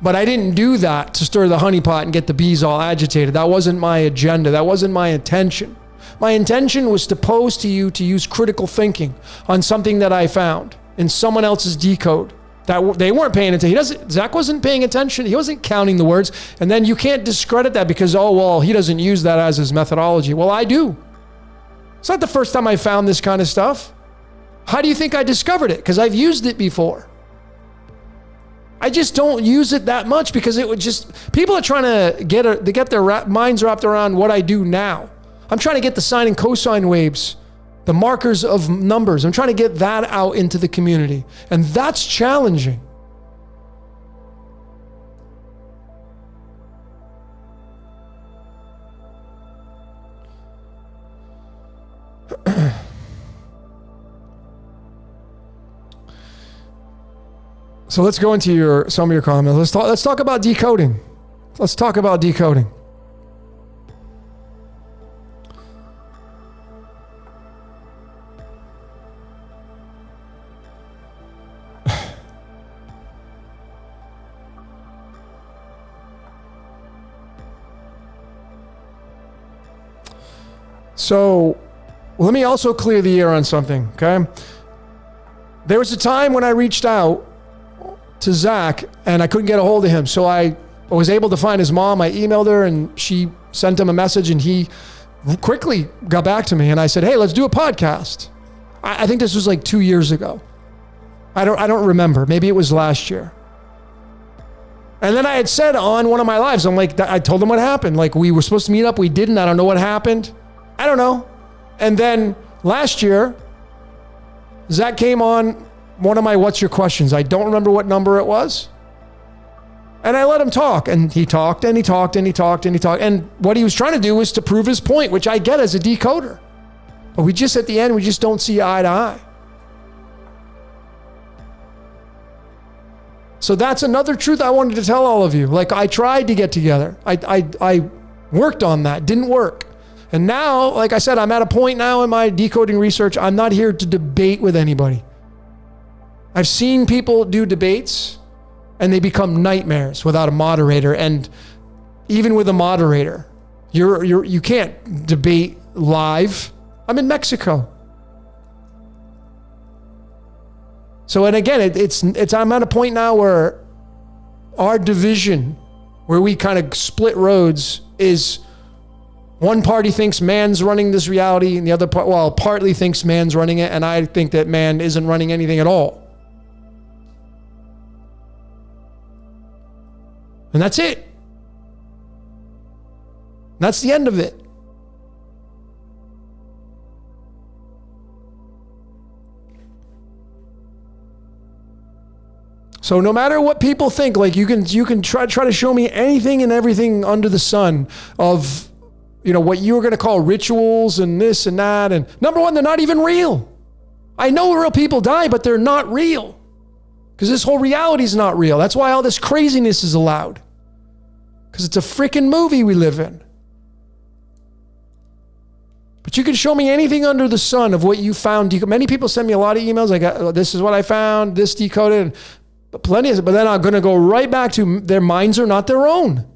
But I didn't do that to stir the honeypot and get the bees all agitated. That wasn't my agenda. That wasn't my intention. My intention was to pose to you to use critical thinking on something that I found in someone else's decode. That they weren't paying attention. Zach wasn't paying attention. He wasn't counting the words. And then you can't discredit that because, oh, well, he doesn't use that as his methodology. Well, I do. It's not the first time I found this kind of stuff. How do you think I discovered it? Because I've used it before. I just don't use it that much because it would just, people are trying to get their minds wrapped around what I do now. I'm trying to get the sine and cosine waves, the markers of numbers. I'm trying to get that out into the community. And that's challenging. So let's go into some of your comments. Let's talk about decoding. Let's talk about decoding. So let me also clear the air on something, okay? There was a time when I reached out to Zach and I couldn't get a hold of him. So I was able to find his mom. I emailed her and she sent him a message and he quickly got back to me and I said, hey, let's do a podcast. I think this was like 2 years ago. I don't remember. Maybe it was last year. And then I had said on one of my lives, I'm like, I told him what happened. Like we were supposed to meet up. We didn't. I don't know what happened. I don't know. And then last year, Zach came on one of my What's Your Questions. I don't remember what number it was. And I let him talk. And he talked and he talked and he talked and he talked. And what he was trying to do was to prove his point, which I get as a decoder. But we just, at the end, we just don't see eye to eye. So that's another truth I wanted to tell all of you. Like I tried to get together. I worked on that. Didn't work. And now, like I said, I'm at a point now in my decoding research. I'm not here to debate with anybody. I've seen people do debates and they become nightmares without a moderator. And even with a moderator, you can't debate live. I'm in Mexico. So, and again, I'm at a point now where our division, where we kind of split roads, is one party thinks man's running this reality and the other part, well, partly thinks man's running it. And I think that man isn't running anything at all. And that's it. That's the end of it. So no matter what people think, like you can try to show me anything and everything under the sun of, you know, what you were going to call rituals and this and that. And number one, they're not even real. I know real people die, but they're not real. Because this whole reality is not real. That's why all this craziness is allowed. Because it's a freaking movie we live in. But you can show me anything under the sun of what you found. Many people send me a lot of emails. Like, this is what I found, this decoded. But plenty of it. But then I'm going to go right back to their minds are not their own.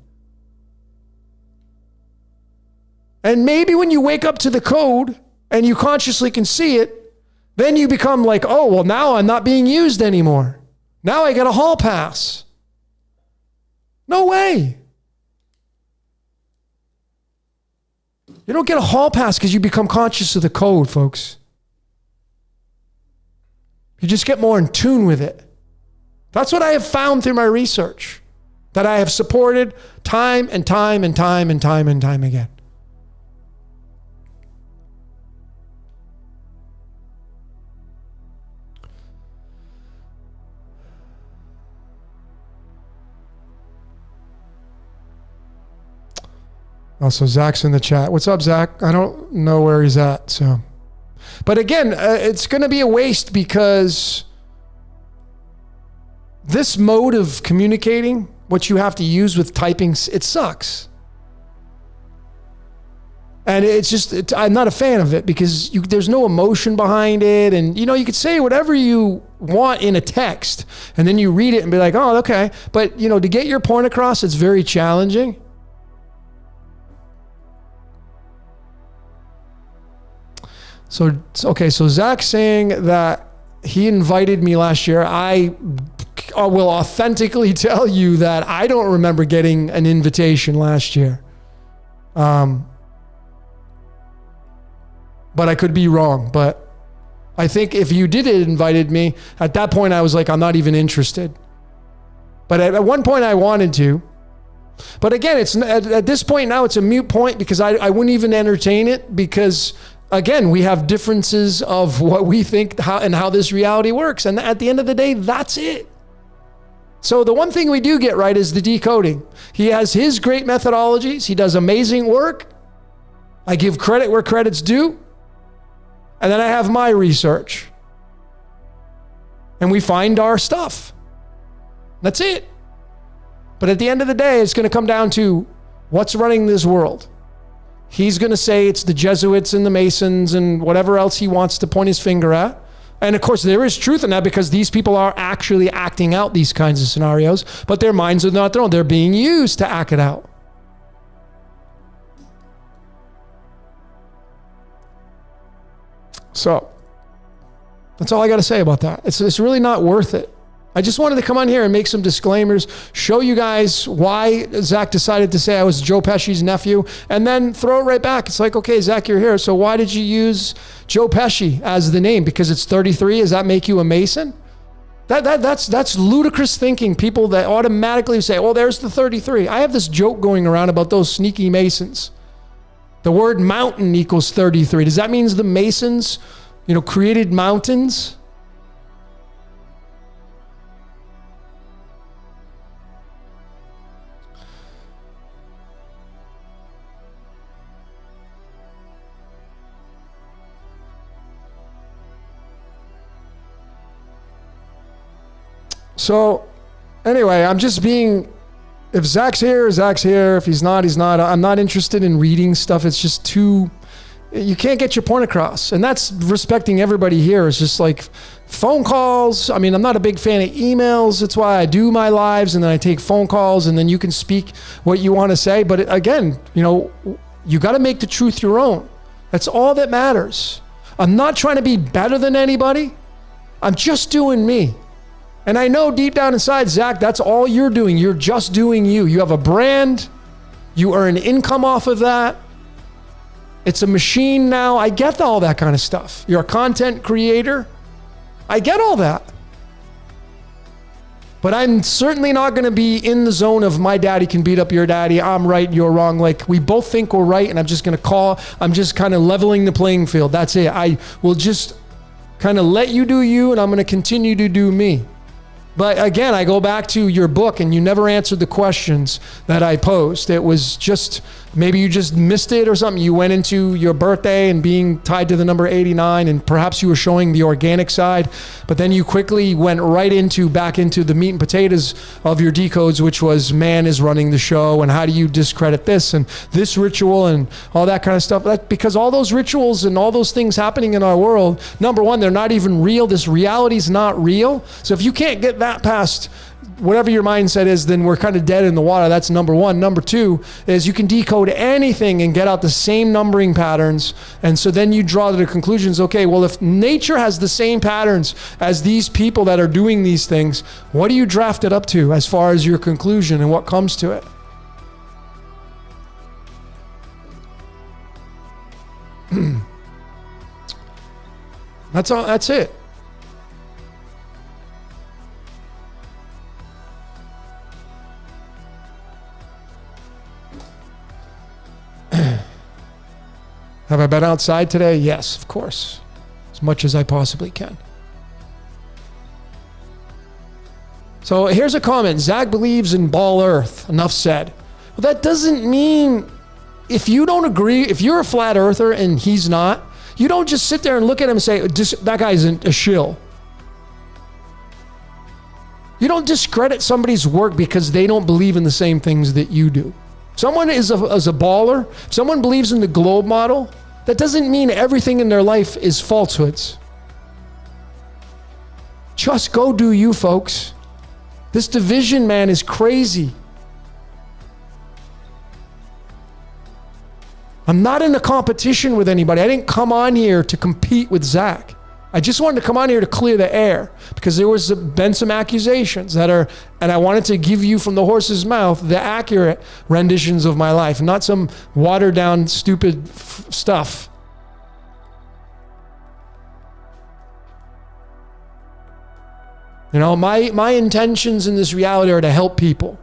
And maybe when you wake up to the code and you consciously can see it, then you become like, oh, well, now I'm not being used anymore. Now I get a hall pass. No way. You don't get a hall pass because you become conscious of the code, folks. You just get more in tune with it. That's what I have found through my research, that I have supported time and time and time and time and time again. Also, Zach's in the chat. What's up, Zach? I don't know where he's at. So, but again, it's going to be a waste because this mode of communicating, what you have to use with typing, it sucks. And I'm not a fan of it because there's no emotion behind it. And, you could say whatever you want in a text and then you read it and be like, oh, okay. But, to get your point across, it's very challenging. So Zach's saying that he invited me last year. I will authentically tell you that I don't remember getting an invitation last year. But I could be wrong. But I think if you did invited me, at that point I was like, I'm not even interested. But at one point I wanted to. But again, it's at this point now it's a moot point because I wouldn't even entertain it because, again, we have differences of what we think how this reality works. And at the end of the day, that's it. So the one thing we do get right is the decoding. He has his great methodologies. He does amazing work. I give credit where credit's due. And then I have my research. And we find our stuff. That's it. But at the end of the day, it's going to come down to what's running this world. He's going to say it's the Jesuits and the Masons and whatever else he wants to point his finger at. And of course, there is truth in that because these people are actually acting out these kinds of scenarios, but their minds are not their own. They're being used to act it out. So that's all I got to say about that. It's really not worth it. I just wanted to come on here and make some disclaimers, show you guys why Zach decided to say I was Joe Pesci's nephew, and then throw it right back. It's like, okay, Zach, you're here. So why did you use Joe Pesci as the name? Because it's 33. Does that make you a Mason? That's ludicrous thinking. People that automatically say, oh, there's the 33. I have this joke going around about those sneaky Masons. The word mountain equals 33. Does that mean the Masons, created mountains? So anyway, if Zach's here, Zach's here. If he's not, he's not. I'm not interested in reading stuff. It's just you can't get your point across. And that's respecting everybody here. It's just like phone calls. I mean, I'm not a big fan of emails. That's why I do my lives and then I take phone calls and then you can speak what you want to say. But again, you got to make the truth your own. That's all that matters. I'm not trying to be better than anybody. I'm just doing me. And I know deep down inside, Zach, that's all you're doing. You're just doing you. You have a brand. You earn income off of that. It's a machine now. I get all that kind of stuff. You're a content creator. I get all that. But I'm certainly not going to be in the zone of my daddy can beat up your daddy. I'm right, you're wrong. Like we both think we're right. And I'm just kind of leveling the playing field. That's it. I will just kind of let you do you and I'm going to continue to do me. But again, I go back to your book and you never answered the questions that I posed. It was just, maybe you just missed it or something. You went into your birthday and being tied to the number 89 and perhaps you were showing the organic side, but then you quickly went right back into the meat and potatoes of your decodes, which was man is running the show and how do you discredit this and this ritual and all that kind of stuff. Because all those rituals and all those things happening in our world, number one, they're not even real. This reality is not real. So if you can't get that past whatever your mindset is, then we're kind of dead in the water. That's number one. Number two is you can decode anything and get out the same numbering patterns. And so then you draw the conclusions, okay, well, if nature has the same patterns as these people that are doing these things, what do you draft it up to as far as your conclusion and what comes to it? That's all. That's it. Have I been outside today? Yes, of course. As much as I possibly can. So here's a comment. Zach believes in Ball Earth. Enough said. Well, that doesn't mean if you don't agree, if you're a flat earther and he's not, you don't just sit there and look at him and say, that guy's a shill. You don't discredit somebody's work because they don't believe in the same things that you do. Someone is a baller. If someone believes in the globe model, that doesn't mean everything in their life is falsehoods. Just go do you, folks. This division, man, is crazy. I'm not in a competition with anybody. I didn't come on here to compete with Zach. I just wanted to come on here to clear the air because there was been some accusations that are, and I wanted to give you from the horse's mouth the accurate renditions of my life, not some watered down, stupid stuff. You know, my intentions in this reality are to help people.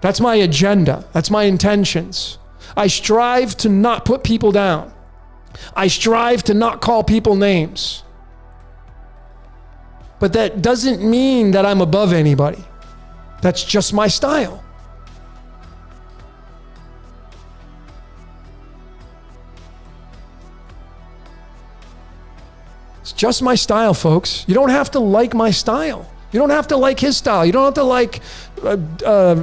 That's my agenda. That's my intentions. I strive to not put people down. I strive to not call people names. But that doesn't mean that I'm above anybody. That's just my style. It's just my style, folks. You don't have to like my style. You don't have to like his style. You don't have to like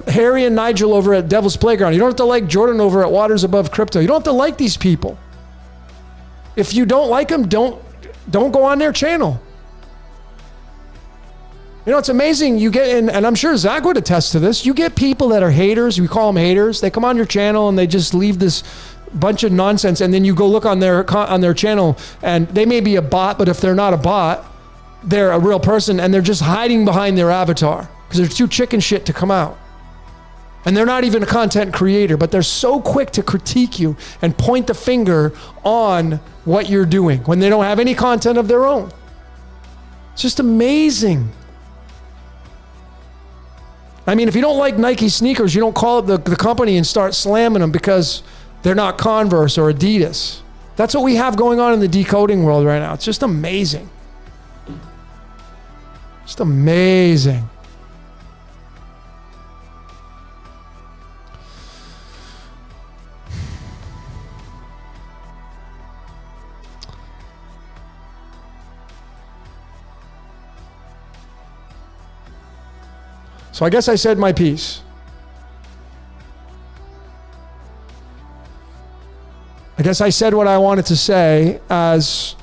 Harry and Nigel over at Devil's Playground. You don't have to like Jordan over at Waters Above Crypto. You don't have to like these people. If you don't like them, don't go on their channel. You know, it's amazing. You get in, and I'm sure Zach would attest to this. You get people that are haters. We call them haters. They come on your channel and they just leave this bunch of nonsense. And then you go look on their channel and they may be a bot, but if they're not a bot, they're a real person and they're just hiding behind their avatar because they're too chicken shit to come out. And they're not even a content creator, but they're so quick to critique you and point the finger on what you're doing when they don't have any content of their own. It's just amazing. I mean, if you don't like Nike sneakers, you don't call it the company and start slamming them because they're not Converse or Adidas. That's what we have going on in the decoding world right now. It's just amazing. Just amazing. So I guess I said my piece. I guess I said what I wanted to say as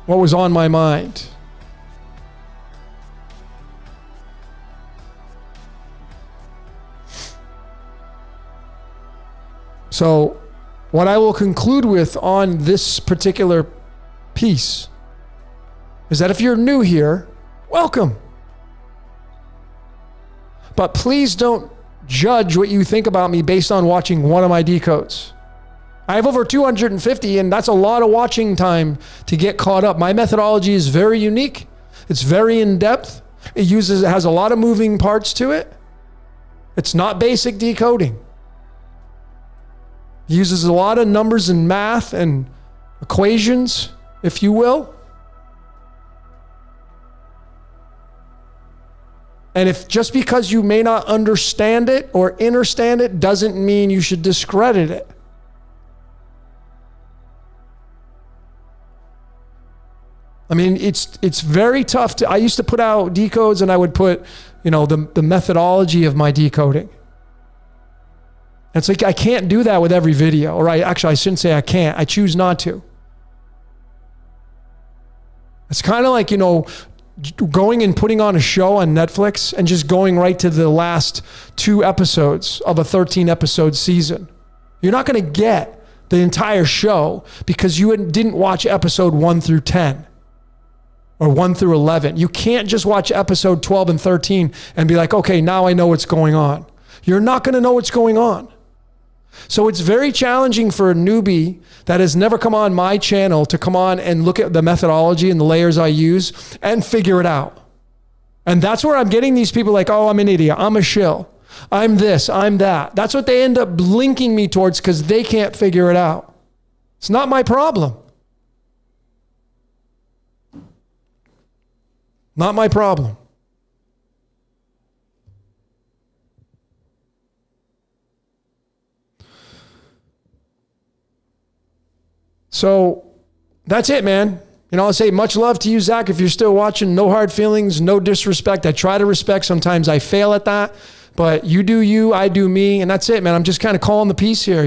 what was on my mind. So what I will conclude with on this particular piece is that if you're new here, welcome. But please don't judge what you think about me based on watching one of my decodes. I have over 250, and that's a lot of watching time to get caught up. My methodology is very unique. It's very in-depth. It has a lot of moving parts to it. It's not basic decoding. It uses a lot of numbers and math and equations, if you will. And if just because you may not understand it or understand it doesn't mean you should discredit it. I mean, it's very tough I used to put out decodes and I would put, the methodology of my decoding. And it's like, I can't do that with every video. Or I shouldn't say I can't. I choose not to. It's kind of like, going and putting on a show on Netflix and just going right to the last 2 episodes of a 13-episode season. You're not going to get the entire show because you didn't watch episode 1 through 10 or 1 through 11. You can't just watch episode 12 and 13 and be like, okay, now I know what's going on. You're not going to know what's going on. So it's very challenging for a newbie that has never come on my channel to come on and look at the methodology and the layers I use and figure it out. And that's where I'm getting these people like, oh, I'm an idiot. I'm a shill. I'm this, I'm that. That's what they end up linking me towards because they can't figure it out. It's not my problem. Not my problem. So that's it, man. I'll say much love to you, Zach. If you're still watching, no hard feelings, no disrespect. I try to respect. Sometimes I fail at that, but you do you, I do me. And that's it, man. I'm just kind of calling the piece here,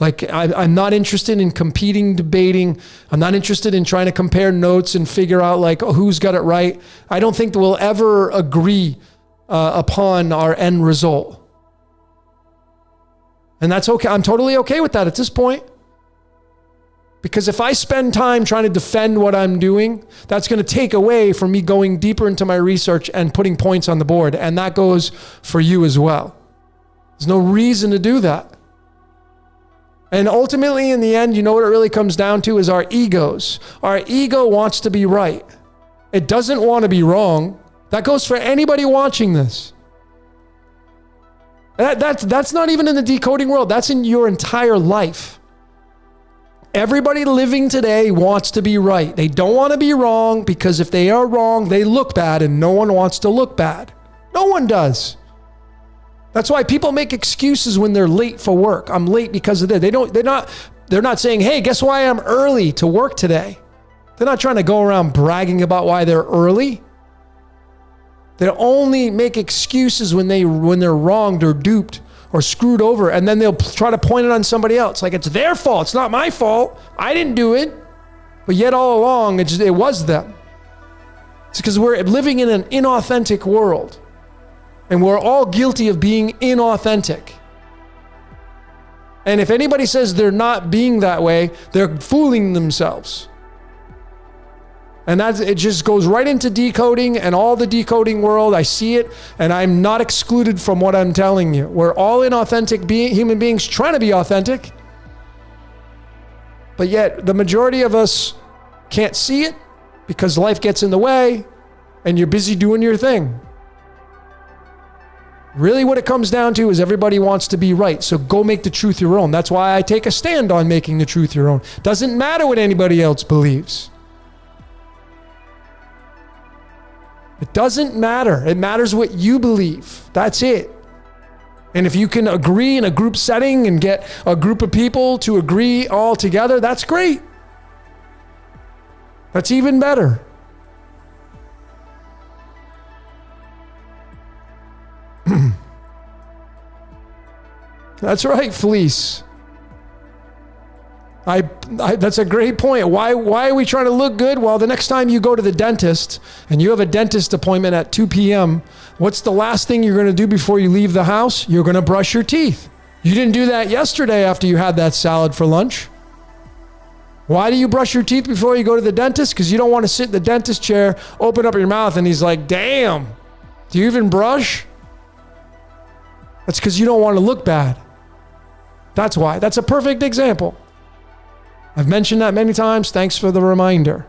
Like I'm not interested in competing, debating. I'm not interested in trying to compare notes and figure out who's got it right. I don't think that we'll ever agree upon our end result. And that's okay. I'm totally okay with that at this point. Because if I spend time trying to defend what I'm doing, that's going to take away from me going deeper into my research and putting points on the board. And that goes for you as well. There's no reason to do that. And ultimately, in the end, you know what it really comes down to is our egos. Our ego wants to be right. It doesn't want to be wrong. That goes for anybody watching this. That's not even in the decoding world. That's in your entire life. Everybody living today wants to be right. They don't want to be wrong because if they are wrong, they look bad and no one wants to look bad. No one does. That's why people make excuses when they're late for work. I'm late because of that. They're not saying, hey, guess why I'm early to work today? They're not trying to go around bragging about why they're early. They only make excuses when they're wronged or duped or screwed over, and then they'll try to point it on somebody else. Like it's their fault. It's not my fault. I didn't do it. But yet all along, it was them. It's because we're living in an inauthentic world. And we're all guilty of being inauthentic. And if anybody says they're not being that way, they're fooling themselves. And it just goes right into decoding and all the decoding world. I see it, and I'm not excluded from what I'm telling you. We're all inauthentic human beings trying to be authentic. But yet the majority of us can't see it because life gets in the way and you're busy doing your thing. Really what it comes down to is everybody wants to be right. So go make the truth your own. That's why I take a stand on making the truth your own. Doesn't matter what anybody else believes. It doesn't matter. It matters what you believe. That's it. And if you can agree in a group setting and get a group of people to agree all together, that's great. That's even better. That's right, Fleece. That's a great point. Why are we trying to look good? Well, the next time you go to the dentist and you have a dentist appointment at 2 p.m., what's the last thing you're going to do before you leave the house? You're going to brush your teeth. You didn't do that yesterday after you had that salad for lunch. Why do you brush your teeth before you go to the dentist? Because you don't want to sit in the dentist chair, open up your mouth, and he's like, damn, do you even brush? That's because you don't want to look bad. That's why. That's a perfect example. I've mentioned that many times. Thanks for the reminder.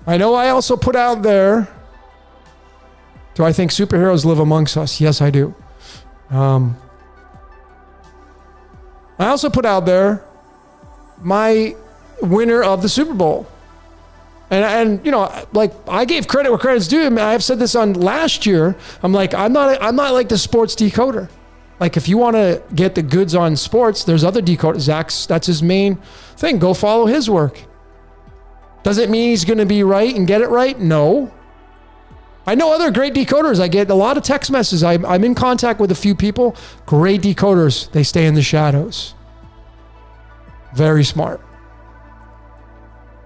I know I also put out there, do I think superheroes live amongst us? Yes, I do. I also put out there my winner of the Super Bowl. And I gave credit where credit's due. I mean, I've said this on last year. I'm not like the sports decoder. Like if you want to get the goods on sports, there's other decoders. Zach's, that's his main thing. Go follow his work. Does it mean he's going to be right and get it right? No. I know other great decoders. I get a lot of text messages. I'm in contact with a few people. Great decoders. They stay in the shadows. Very smart.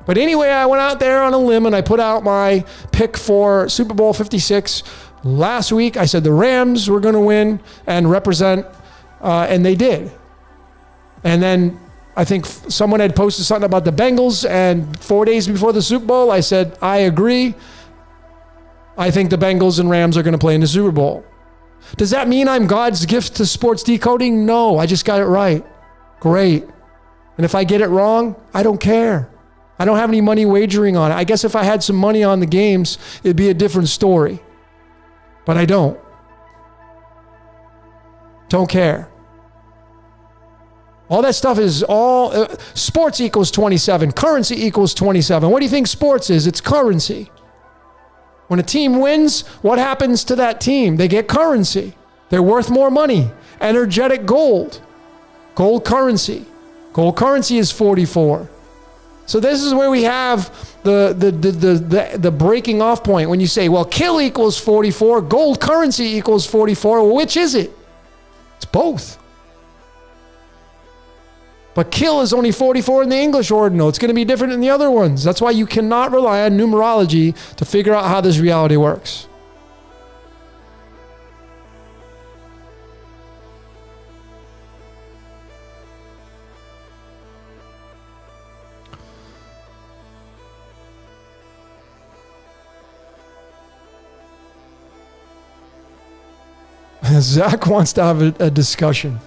But anyway, I went out there on a limb and I put out my pick for Super Bowl 56. Last week, I said the Rams were going to win and represent, and they did. And then I think someone had posted something about the Bengals, and 4 days before the Super Bowl, I said, I agree. I think the Bengals and Rams are going to play in the Super Bowl. Does that mean I'm God's gift to sports decoding? No, I just got it right. Great. And if I get it wrong, I don't care. I don't have any money wagering on it. I guess if I had some money on the games, it'd be a different story. But I don't. Don't care. All that stuff is all, sports equals 27. Currency equals 27. What do you think sports is? It's currency. When a team wins, what happens to that team? They get currency. They're worth more money. Energetic gold. Gold currency. Gold currency is 44. So this is where we have the breaking off point. When you say, well, kill equals 44, gold currency equals 44. Well, which is it? It's both. But kill is only 44 in the English ordinal. It's going to be different in the other ones. That's why you cannot rely on numerology to figure out how this reality works. Zach wants to have a discussion.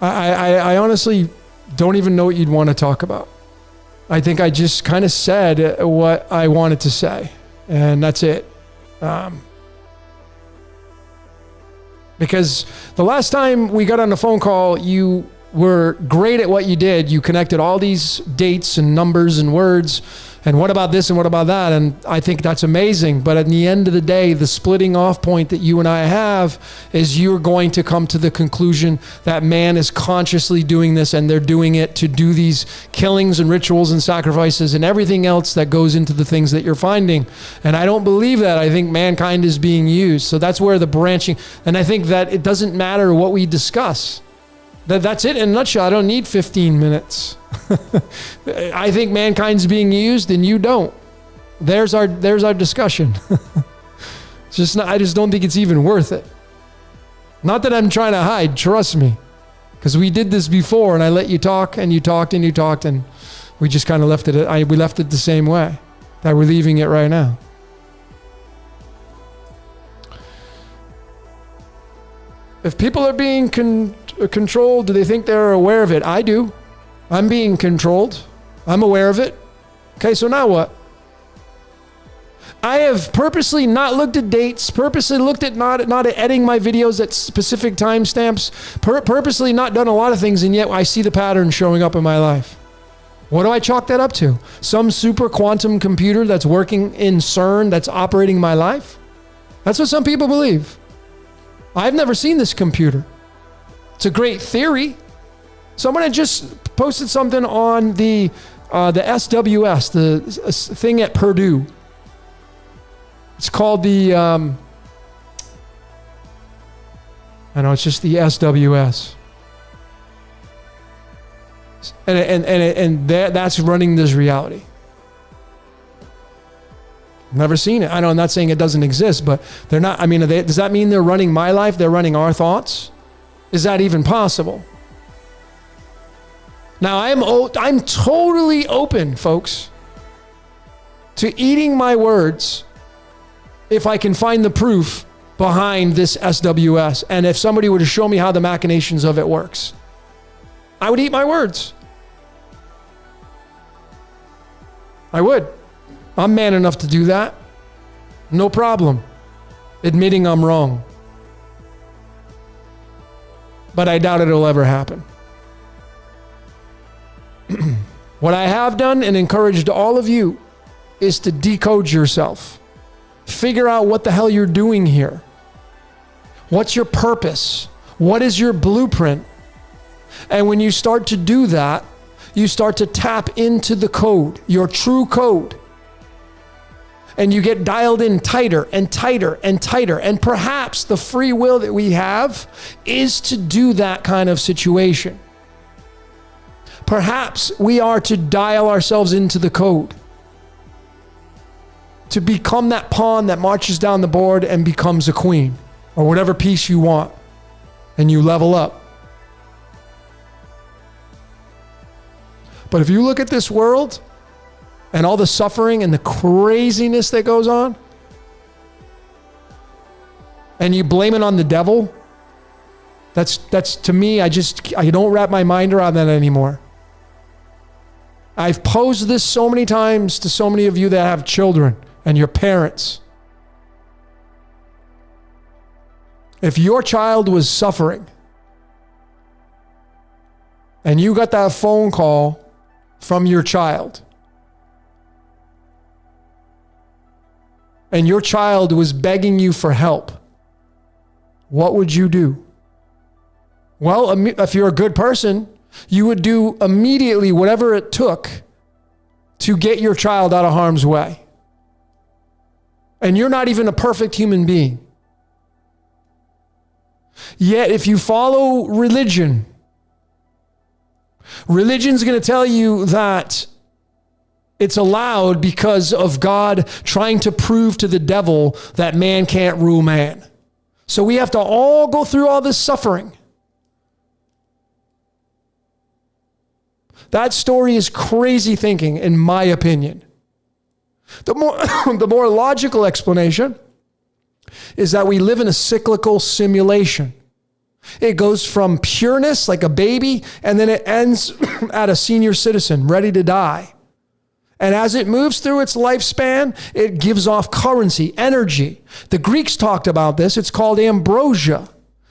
I honestly don't even know what you'd want to talk about. I think I just kind of said what I wanted to say, and that's it. Because the last time we got on the phone call, you were great at what you did. You connected all these dates and numbers and words, and what about this and what about that? And I think that's amazing. But at the end of the day, the splitting off point that you and I have is you're going to come to the conclusion that man is consciously doing this, and they're doing it to do these killings and rituals and sacrifices and everything else that goes into the things that you're finding. And I don't believe that. I think mankind is being used. So that's where the branching, and I think that it doesn't matter what we discuss. That's it in a nutshell. I don't need 15 minutes. I think mankind's being used and you don't. There's our discussion. It's just not, I just don't think it's even worth it. Not that I'm trying to hide, trust me. Because we did this before and I let you talk and you talked and you talked and we just kind of left it. We left it the same way that we're leaving it right now. If people are being controlled, do they think they're aware of it? I do. I'm being controlled. I'm aware of it. Okay, so now what? I have purposely not looked at dates, purposely looked at not editing my videos at specific timestamps, purposely not done a lot of things, and yet I see the pattern showing up in my life. What do I chalk that up to? Some super quantum computer that's working in CERN that's operating my life? That's what some people believe. I've never seen this computer. It's a great theory. Someone had just posted something on the SWS, the thing at Purdue. It's called the, I know it's just the SWS. And that's running this reality. Never seen it. I know I'm not saying it doesn't exist, but they're not, I mean, does that mean they're running my life? They're running our thoughts? Is that even possible? Now, I'm totally open, folks, to eating my words if I can find the proof behind this SWS. And if somebody were to show me how the machinations of it works, I would eat my words. I would. I'm man enough to do that. No problem. Admitting I'm wrong. But I doubt it'll ever happen. What I have done and encouraged all of you is to decode yourself. Figure out what the hell you're doing here. What's your purpose? What is your blueprint? And when you start to do that, you start to tap into the code, your true code. And you get dialed in tighter and tighter and tighter. And perhaps the free will that we have is to do that kind of situation. Perhaps we are to dial ourselves into the code. To become that pawn that marches down the board and becomes a queen. Or whatever piece you want. And you level up. But if you look at this world and all the suffering and the craziness that goes on, and you blame it on the devil, that's to me, I don't wrap my mind around that anymore. I've posed this so many times to so many of you that have children and your parents. If your child was suffering, and you got that phone call from your child, and your child was begging you for help, what would you do? Well, if you're a good person, you would do immediately whatever it took to get your child out of harm's way. And you're not even a perfect human being. Yet, if you follow religion, religion's going to tell you that it's allowed because of God trying to prove to the devil that man can't rule man. So we have to all go through all this suffering. That story is crazy thinking, in my opinion. The more logical explanation is that we live in a cyclical simulation. It goes from pureness, like a baby, and then it ends at a senior citizen, ready to die. And as it moves through its lifespan, it gives off currency, energy. The Greeks talked about this. It's called ambrosia.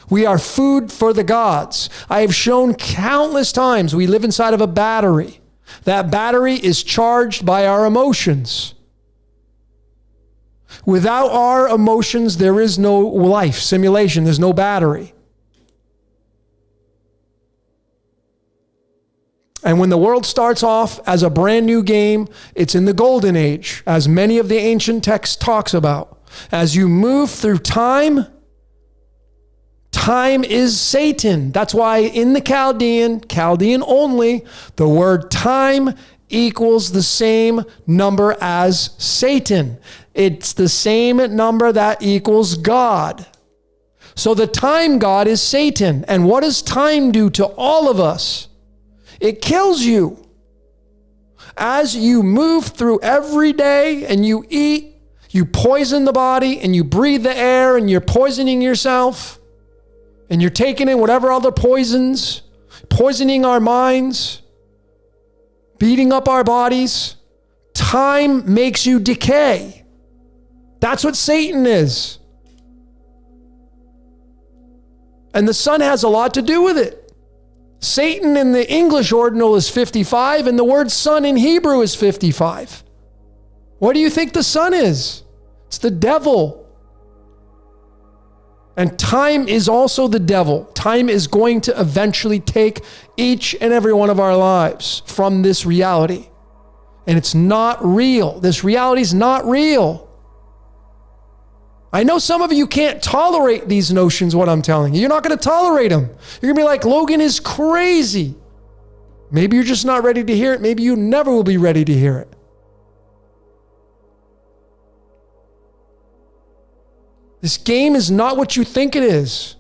We are food for the gods. I have shown countless times we live inside of a battery. That battery is charged by our emotions. Without our emotions, there is no life, simulation. There's no battery. And when the world starts off as a brand new game, it's in the golden age, as many of the ancient texts talks about. As you move through time, time is Satan. That's why in the Chaldean only, the word time equals the same number as Satan. It's the same number that equals God. So the time God is Satan. And what does time do to all of us? It kills you. As you move through every day and you eat, you poison the body and you breathe the air and you're poisoning yourself and you're taking in whatever other poisons, poisoning our minds, beating up our bodies. Time makes you decay. That's what Satan is. And the sun has a lot to do with it. Satan in the English ordinal is 55, and the word son in Hebrew is 55. What do you think the sun is? It's the devil. And time is also the devil. Time is going to eventually take each and every one of our lives from this reality. And it's not real. This reality is not real. I know some of you can't tolerate these notions, what I'm telling you. You're not going to tolerate them. You're going to be like, Logan is crazy. Maybe you're just not ready to hear it. Maybe you never will be ready to hear it. This game is not what you think it is.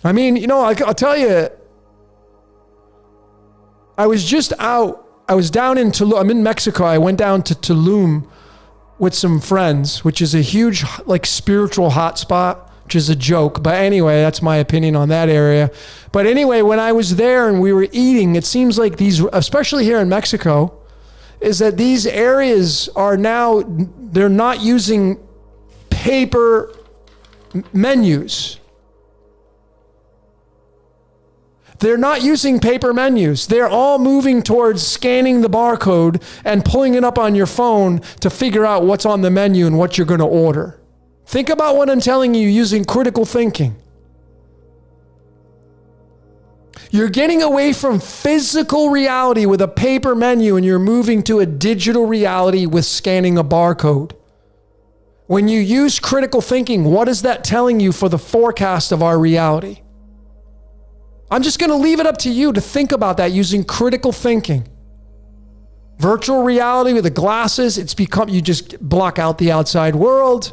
I mean, you know, I'll tell you, I was just out. I was down in Tulum. I'm in Mexico. I went down to Tulum with some friends, which is a huge, like, spiritual hotspot, which is a joke. But anyway, that's my opinion on that area. But anyway, when I was there and we were eating, it seems like these, especially here in Mexico, is that these areas are now, they're not using paper menus. They're not using paper menus. They're all moving towards scanning the barcode and pulling it up on your phone to figure out what's on the menu and what you're going to order. Think about what I'm telling you using critical thinking. You're getting away from physical reality with a paper menu and you're moving to a digital reality with scanning a barcode. When you use critical thinking, what is that telling you for the forecast of our reality? I'm just going to leave it up to you to think about that using critical thinking. Virtual reality with the glasses, it's become, you just block out the outside world.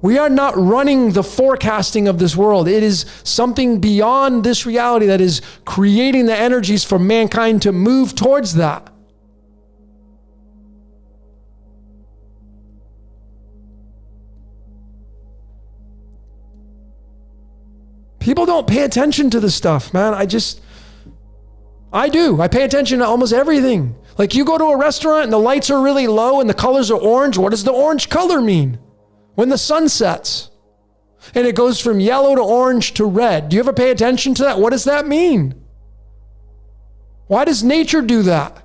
We are not running the forecasting of this world. It is something beyond this reality that is creating the energies for mankind to move towards that. People don't pay attention to this stuff, man. I do. I pay attention to almost everything. Like you go to a restaurant and the lights are really low and the colors are orange. What does the orange color mean? When the sun sets and it goes from yellow to orange to red. Do you ever pay attention to that? What does that mean? Why does nature do that?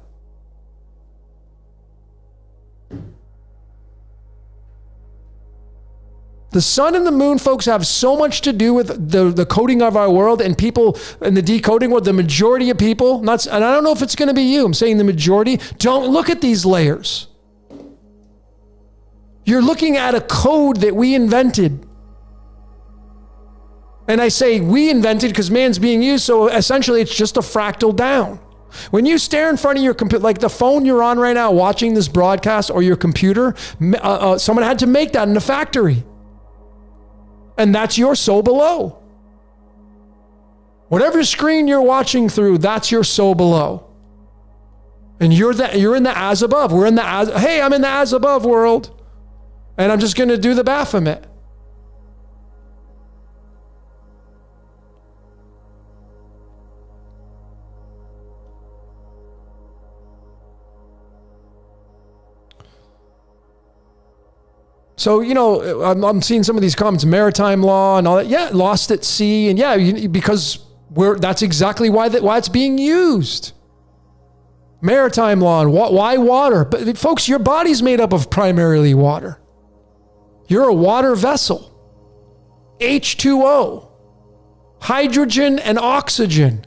The sun and the moon, folks, have so much to do with the coding of our world, and people in the decoding world, the majority of people, and I don't know if it's going to be you, I'm saying the majority, don't look at these layers. You're looking at a code that we invented. And I say we invented because man's being used, so essentially it's just a fractal down. When you stare in front of your computer, like the phone you're on right now watching this broadcast or your computer, someone had to make that in a factory. And that's your soul below. Whatever screen you're watching through, that's your soul below. And you're in the as above. We're in the hey, I'm in the as above world. And I'm just going to do the Baphomet. So, I'm seeing some of these comments, maritime law and all that. Yeah, lost at sea. And yeah, because that's exactly why it's being used. Maritime law and why water? But folks, your body's made up of primarily water. You're a water vessel. H2O, hydrogen and oxygen.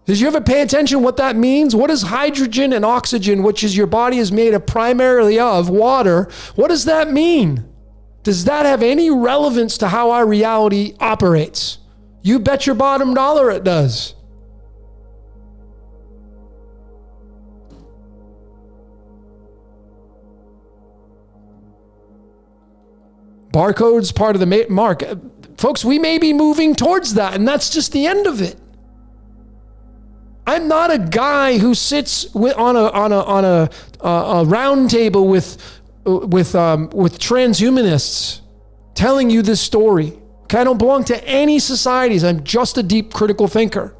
Did you ever pay attention what that means? What is hydrogen and oxygen, which is your body is made of primarily of water? What does that mean? Does that have any relevance to how our reality operates? You bet your bottom dollar it does. Barcode's part of the mark. Folks, we may be moving towards that, and that's just the end of it. I'm not a guy who sits on a round table with transhumanists telling you this story. Okay, I don't belong to any societies. I'm just a deep critical thinker.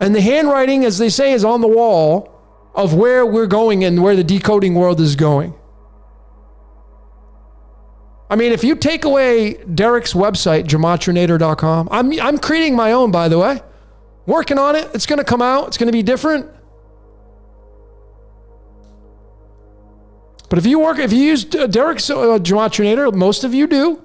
And the handwriting, as they say, is on the wall of where we're going and where the decoding world is going. I mean, if you take away Derek's website, gematrinator.com, I'm creating my own, by the way. Working on it. It's going to come out. It's going to be different. But if you use Derek's Gematrinator, most of you do.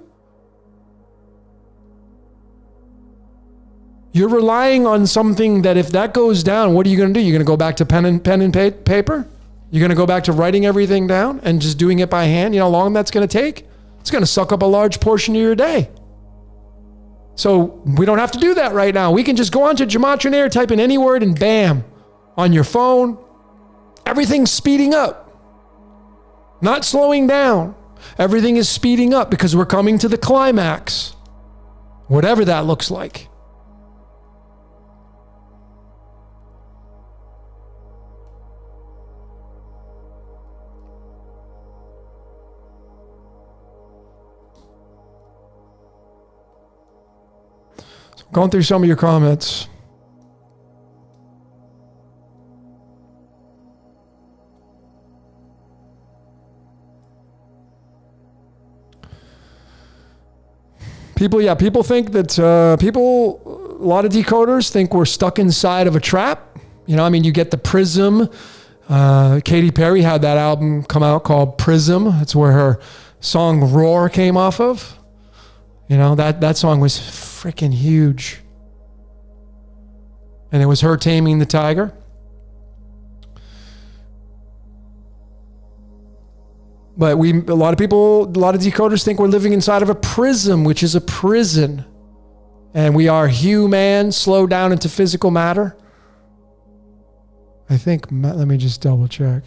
You're relying on something that if that goes down, what are you going to do? You're going to go back to pen and paper? You're going to go back to writing everything down and just doing it by hand? You know how long that's going to take? It's going to suck up a large portion of your day. So we don't have to do that right now. We can just go onto Gematrinator, type in any word, and bam, on your phone, everything's speeding up, not slowing down. Everything is speeding up because we're coming to the climax, whatever that looks like. Going through some of your comments. People think that a lot of decoders think we're stuck inside of a trap. You get the Prism. Katy Perry had that album come out called Prism. It's where her song Roar came off of. That song was freaking huge. And it was her taming the tiger. But a lot of decoders think we're living inside of a prism, which is a prison. And we are human, slowed down into physical matter. I think, let me just double check.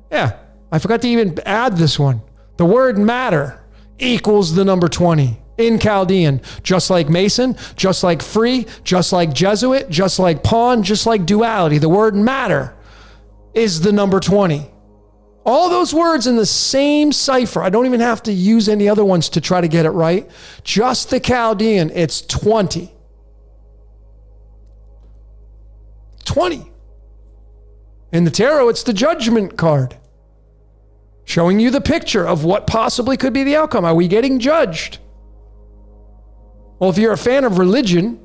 Yeah, I forgot to even add this one. The word matter equals the number 20 in Chaldean, just like Mason, just like free, just like Jesuit, just like pawn, just like duality. The word matter is the number 20. All those words in the same cipher. I don't even have to use any other ones to try to get it right. Just the Chaldean, it's 20. 20. In the tarot, it's the Judgment card, showing you the picture of what possibly could be the outcome. Are we getting judged? Well, if you're a fan of religion,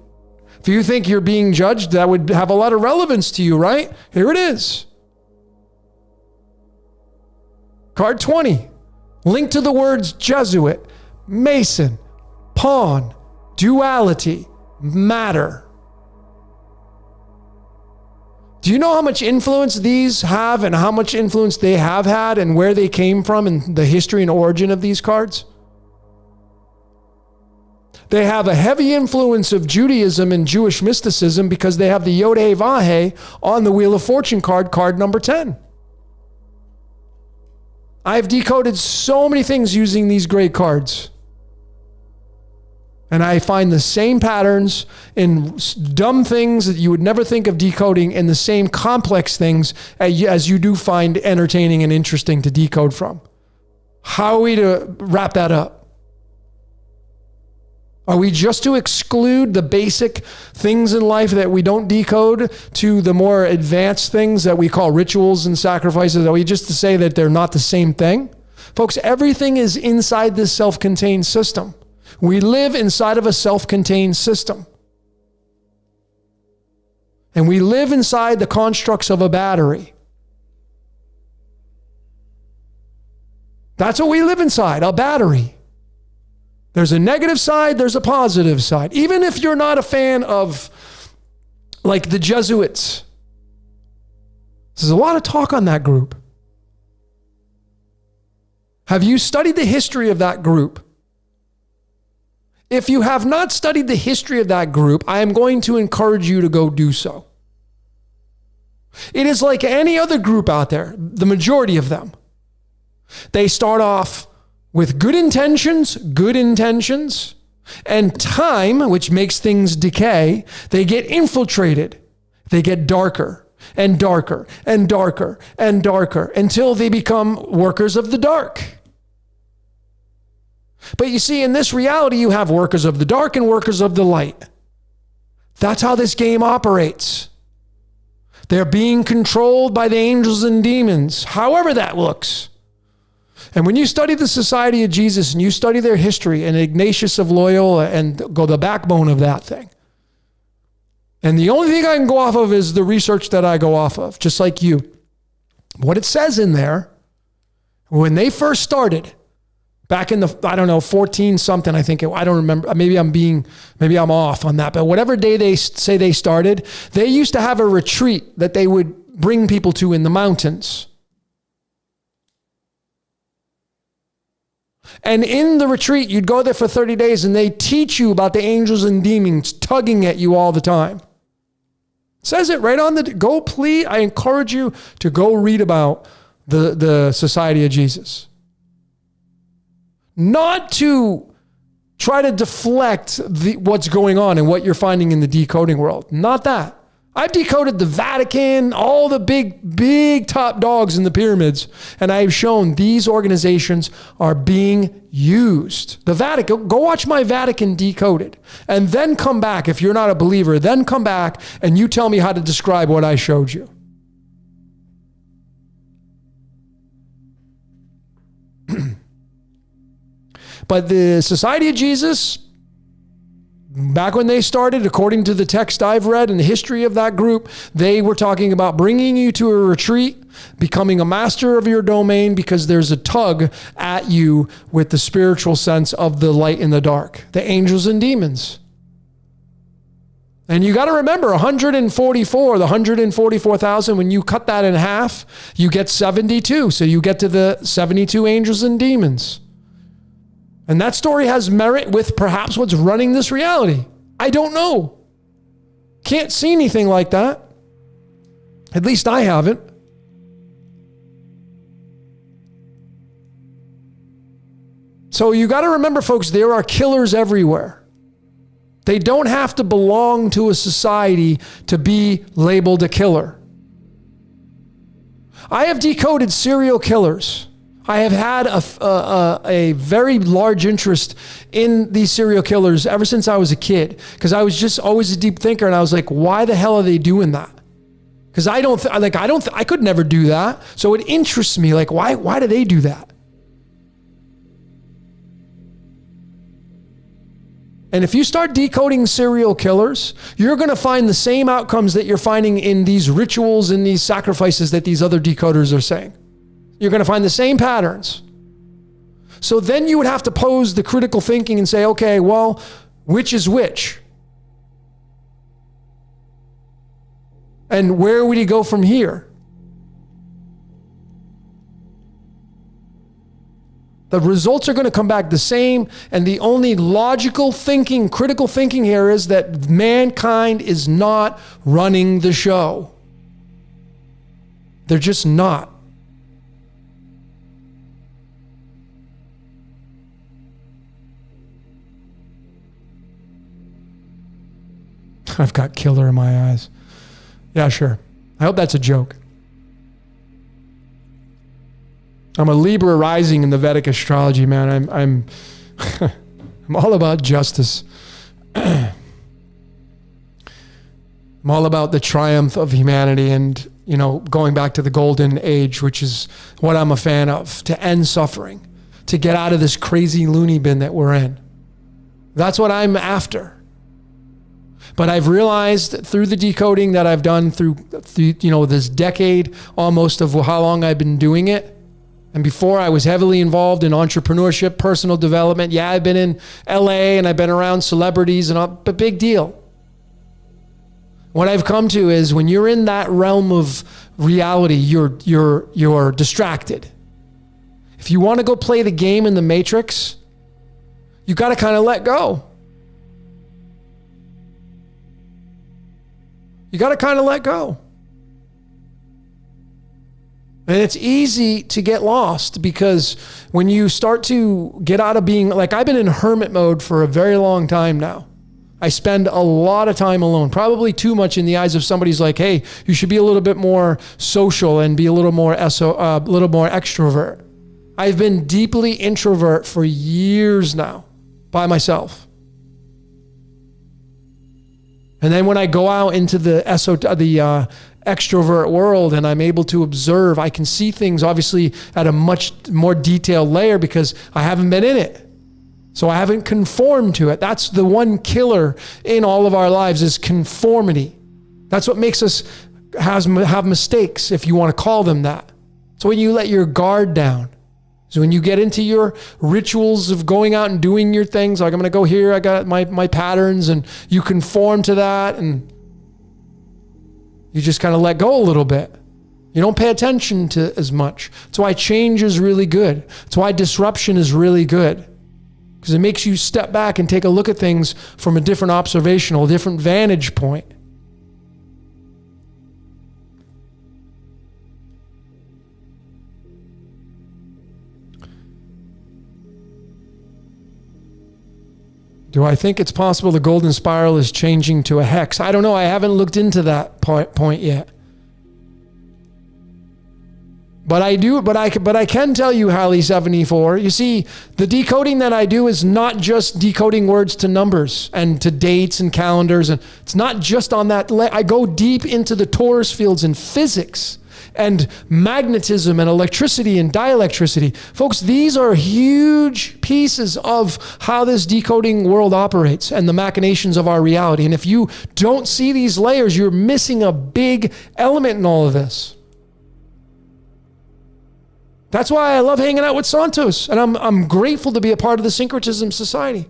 if you think you're being judged, that would have a lot of relevance to you, right? Here it is. Card 20, linked to the words Jesuit, Mason, pawn, duality, matter. Do you know how much influence these have and how much influence they have had and where they came from and the history and origin of these cards? They have a heavy influence of Judaism and Jewish mysticism because they have the Yod-Heh-Vah-Heh on the Wheel of Fortune card, card number 10. I've decoded so many things using these great cards. And I find the same patterns in dumb things that you would never think of decoding and the same complex things as you do find entertaining and interesting to decode from. How are we to wrap that up? Are we just to exclude the basic things in life that we don't decode to the more advanced things that we call rituals and sacrifices? Are we just to say that they're not the same thing? Folks, everything is inside this self-contained system. We live inside of a self-contained system. And we live inside the constructs of a battery. That's what we live inside, a battery. There's a negative side, there's a positive side. Even if you're not a fan of, like, the Jesuits. There's a lot of talk on that group. Have you studied the history of that group? If you have not studied the history of that group, I am going to encourage you to go do so. It is like any other group out there, the majority of them. They start off with good intentions, and time, which makes things decay. They get infiltrated. They get darker and darker and darker and darker until they become workers of the dark. But you see, in this reality, you have workers of the dark and workers of the light. That's how this game operates. They're being controlled by the angels and demons, however that looks. And when you study the Society of Jesus and you study their history and Ignatius of Loyola and go the backbone of that thing, and the only thing I can go off of is the research that I go off of, just like you. What it says in there, when they first started, back in the, 14 something, I think, I don't remember. Maybe I'm off on that. But whatever day they say they started, they used to have a retreat that they would bring people to in the mountains. And in the retreat, you'd go there for 30 days and they teach you about the angels and demons tugging at you all the time. It says it right on please, I encourage you to go read about the Society of Jesus. Not to try to deflect what's going on and what you're finding in the decoding world. Not that. I've decoded the Vatican, all the big top dogs in the pyramids, and I've shown these organizations are being used. The Vatican, go watch my Vatican Decoded, and then come back. If you're not a believer, then come back and you tell me how to describe what I showed you. But the Society of Jesus, back when they started, according to the text I've read and the history of that group, they were talking about bringing you to a retreat, becoming a master of your domain, because there's a tug at you with the spiritual sense of the light and the dark, the angels and demons. And you got to remember, 144, the 144,000, when you cut that in half, you get 72. So you get to the 72 angels and demons. And that story has merit with perhaps what's running this reality. I don't know. Can't see anything like that. At least I haven't. So you got to remember, folks, there are killers everywhere. They don't have to belong to a society to be labeled a killer. I have decoded serial killers. I have had a very large interest in these serial killers ever since I was a kid, because I was just always a deep thinker, and I was like, why the hell are they doing that? Because I could never do that. So it interests me. Like, why do they do that? And if you start decoding serial killers, you're going to find the same outcomes that you're finding in these rituals and these sacrifices that these other decoders are saying. You're going to find the same patterns. So then you would have to pose the critical thinking and say, okay, well, which is which? And where would he go from here? The results are going to come back the same, and the only logical thinking, critical thinking here is that mankind is not running the show. They're just not. I've got killer in my eyes. Yeah, sure. I hope that's a joke. I'm a Libra rising in the Vedic astrology, man. I'm I'm all about justice. I'm all about the triumph of humanity and, going back to the golden age, which is what I'm a fan of, to end suffering, to get out of this crazy loony bin that we're in. That's what I'm after. But I've realized through the decoding that I've done through this decade almost of how long I've been doing it. And before I was heavily involved in entrepreneurship, personal development. Yeah, I've been in LA and I've been around celebrities and all, but big deal. What I've come to is when you're in that realm of reality, you're distracted. If you want to go play the game in the Matrix, you got to kind of let go. You got to kind of let go. And it's easy to get lost because when you start to get out of being, like I've been in hermit mode for a very long time now. I spend a lot of time alone, probably too much in the eyes of somebody who's like, hey, you should be a little bit more social and be a little more extrovert. I've been deeply introvert for years now by myself. And then when I go out into the extrovert world and I'm able to observe, I can see things obviously at a much more detailed layer because I haven't been in it. So I haven't conformed to it. That's the one killer in all of our lives is conformity. That's what makes us have mistakes, if you want to call them that. So when you let your guard down, so when you get into your rituals of going out and doing your things, like I'm going to go here, I got my patterns, and you conform to that, and you just kind of let go a little bit. You don't pay attention to as much. That's why change is really good. That's why disruption is really good. Because it makes you step back and take a look at things from a different observational, different vantage point. Do I think it's possible the golden spiral is changing to a hex? I don't know. I haven't looked into that point yet. But I can tell you, Halley 74, you see, the decoding that I do is not just decoding words to numbers and to dates and calendars. And it's not just on that. I go deep into the torus fields in physics and magnetism and electricity and dielectricity. Folks, these are huge pieces of how this decoding world operates and the machinations of our reality. And if you don't see these layers, you're missing a big element in all of this. That's why I love hanging out with Santos, and I'm grateful to be a part of the Syncretism Society.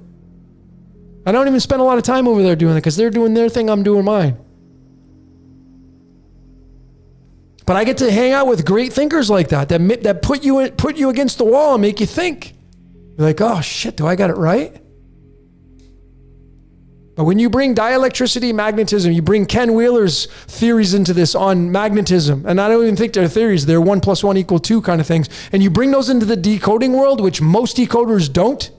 I don't even spend a lot of time over there doing it because they're doing their thing, I'm doing mine. But I get to hang out with great thinkers like that put you against the wall and make you think. You're like, oh shit, do I got it right? But when you bring dielectricity, magnetism, you bring Ken Wheeler's theories into this on magnetism, and I don't even think they're theories, they're 1 + 1 = 2 kind of things, and you bring those into the decoding world, which most decoders don't,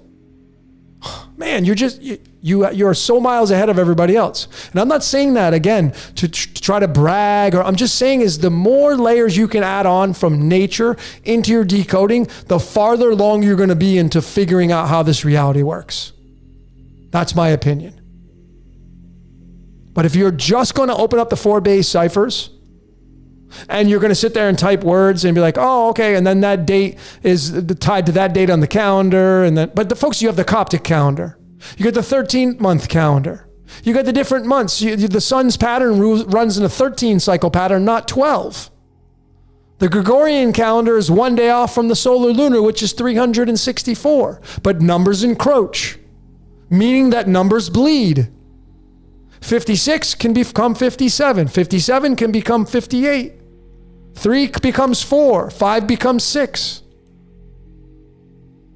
man, you're so miles ahead of everybody else. And I'm not saying that, again, to try to brag, or I'm just saying is the more layers you can add on from nature into your decoding, the farther along you're going to be into figuring out how this reality works. That's my opinion. But if you're just going to open up the 4 base ciphers And you're going to sit there and type words and be like, oh, okay. And then that date is tied to that date on the calendar. But folks, you have the Coptic calendar. You got the 13-month calendar. You got the different months. The sun's pattern runs in a 13 cycle pattern, not 12. The Gregorian calendar is 1 day off from the solar lunar, which is 364. But numbers encroach, meaning that numbers bleed. 56 can become 57. 57 can become 58. 3 becomes 4. 5 becomes 6.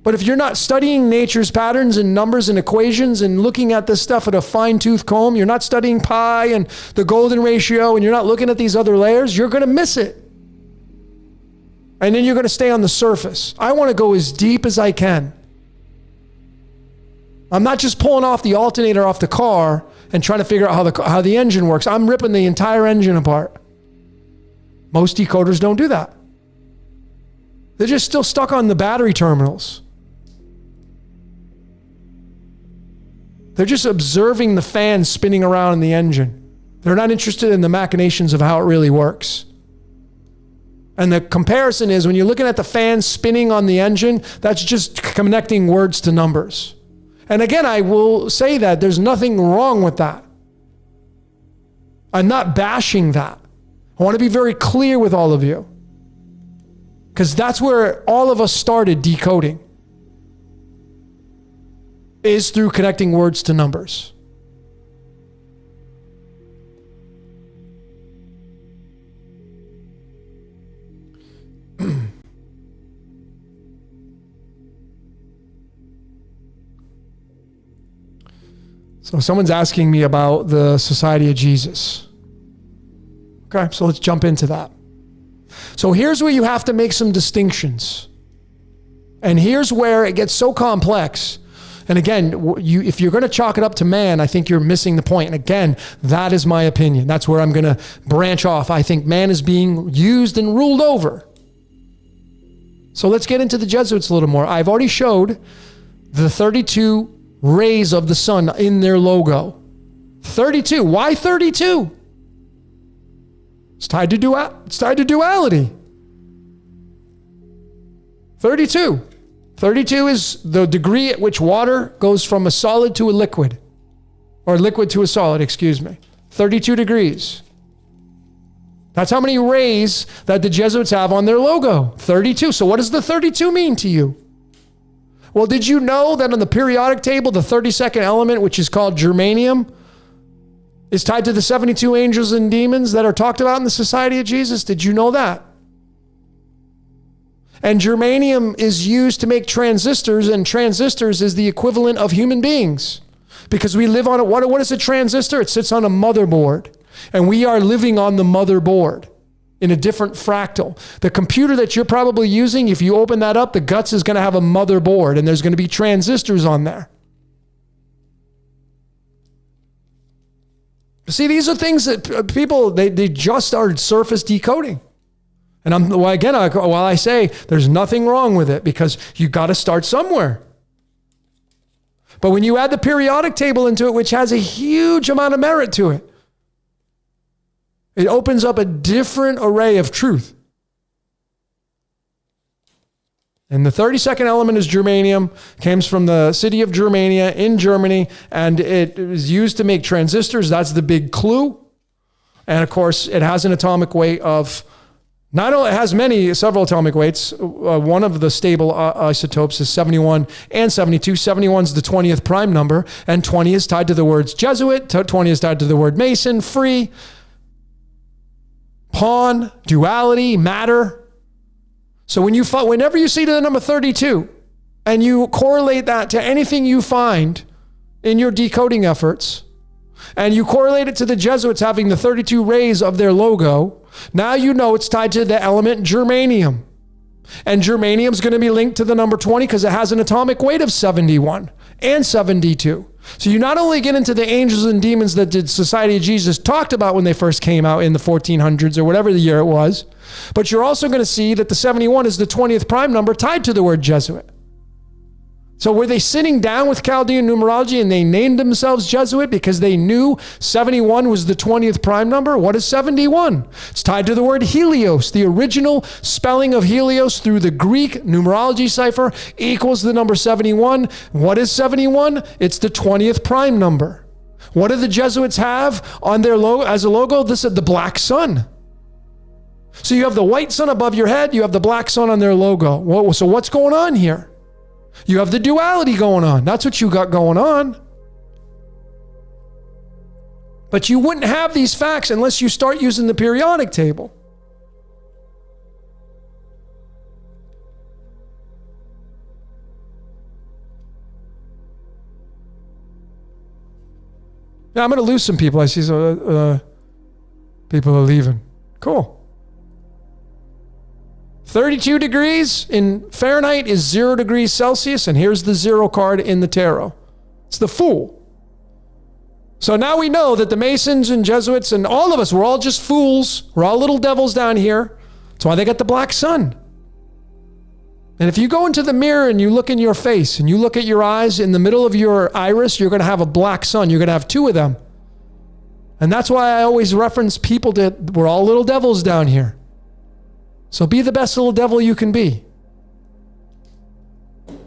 But if you're not studying nature's patterns and numbers and equations and looking at this stuff at a fine-tooth comb, you're not studying pi and the golden ratio, and you're not looking at these other layers, you're going to miss it. And then you're going to stay on the surface. I want to go as deep as I can. I'm not just pulling off the alternator off the car and trying to figure out how the engine works. I'm ripping the entire engine apart. Most decoders don't do that. They're just still stuck on the battery terminals. They're just observing the fan spinning around in the engine. They're not interested in the machinations of how it really works. And the comparison is when you're looking at the fan spinning on the engine, that's just connecting words to numbers. And again, I will say that there's nothing wrong with that. I'm not bashing that. I want to be very clear with all of you, because that's where all of us started decoding, is through connecting words to numbers. So someone's asking me about the Society of Jesus. Okay, so let's jump into that. So here's where you have to make some distinctions. And here's where it gets so complex. And again, if you're going to chalk it up to man, I think you're missing the point. And again, that is my opinion. That's where I'm going to branch off. I think man is being used and ruled over. So let's get into the Jesuits a little more. I've already showed the 32 rays of the sun in their logo. 32. Why 32? It's tied to duality. 32. 32 is the degree at which water goes from a solid to a liquid, or liquid to a solid, 32 degrees. That's how many rays that the Jesuits have on their logo. 32. So what does the 32 mean to you? Well, did you know that on the periodic table, the 32nd element, which is called germanium, is tied to the 72 angels and demons that are talked about in the Society of Jesus? Did you know that? And germanium is used to make transistors, and transistors is the equivalent of human beings, because we live on it. What is a transistor? It sits on a motherboard, and we are living on the motherboard in a different fractal. The computer that you're probably using, if you open that up, the guts is going to have a motherboard, and there's going to be transistors on there. See, these are things that people, they just started surface decoding. And while I say there's nothing wrong with it, because you got to start somewhere. But when you add the periodic table into it, which has a huge amount of merit to it, it opens up a different array of truth. And the 32nd element is germanium, comes from the city of Germania in Germany, and it is used to make transistors. That's the big clue. And of course, it has an atomic weight of, not only, it has several atomic weights. One of the stable isotopes is 71 and 72. 71 is the 20th prime number, and 20 is tied to the words Jesuit, 20 is tied to the word Mason, free, pawn, duality, matter. So whenever you see the number 32 and you correlate that to anything you find in your decoding efforts, and you correlate it to the Jesuits having the 32 rays of their logo, now you know it's tied to the element germanium. And germanium is going to be linked to the number 20 because it has an atomic weight of 71 and 72. So you not only get into the angels and demons that the Society of Jesus talked about when they first came out in the 1400s or whatever the year it was, but you're also going to see that the 71 is the 20th prime number tied to the word Jesuit. So were they sitting down with Chaldean numerology and they named themselves Jesuit because they knew 71 was the 20th prime number? What is 71? It's tied to the word Helios. The original spelling of Helios through the Greek numerology cipher equals the number 71. What is 71? It's the 20th prime number. What do the Jesuits have on their logo as a logo? This is the black sun. So you have the white sun above your head, you have the black sun on their logo. So what's going on here? You have the duality going on. That's what you got going on. But you wouldn't have these facts unless you start using the periodic table. Yeah, I'm going to lose some people. I see some people are leaving. Cool. 32 degrees in Fahrenheit is 0 degrees Celsius, and here's the 0 card in the tarot. It's the Fool. So now we know that the Masons and Jesuits and all of us, we're all just fools. We're all little devils down here. That's why they got the black sun. And if you go into the mirror and you look in your face and you look at your eyes, in the middle of your iris, you're going to have a black sun. You're going to have two of them. And that's why I always reference people that we're all little devils down here. So be the best little devil you can be.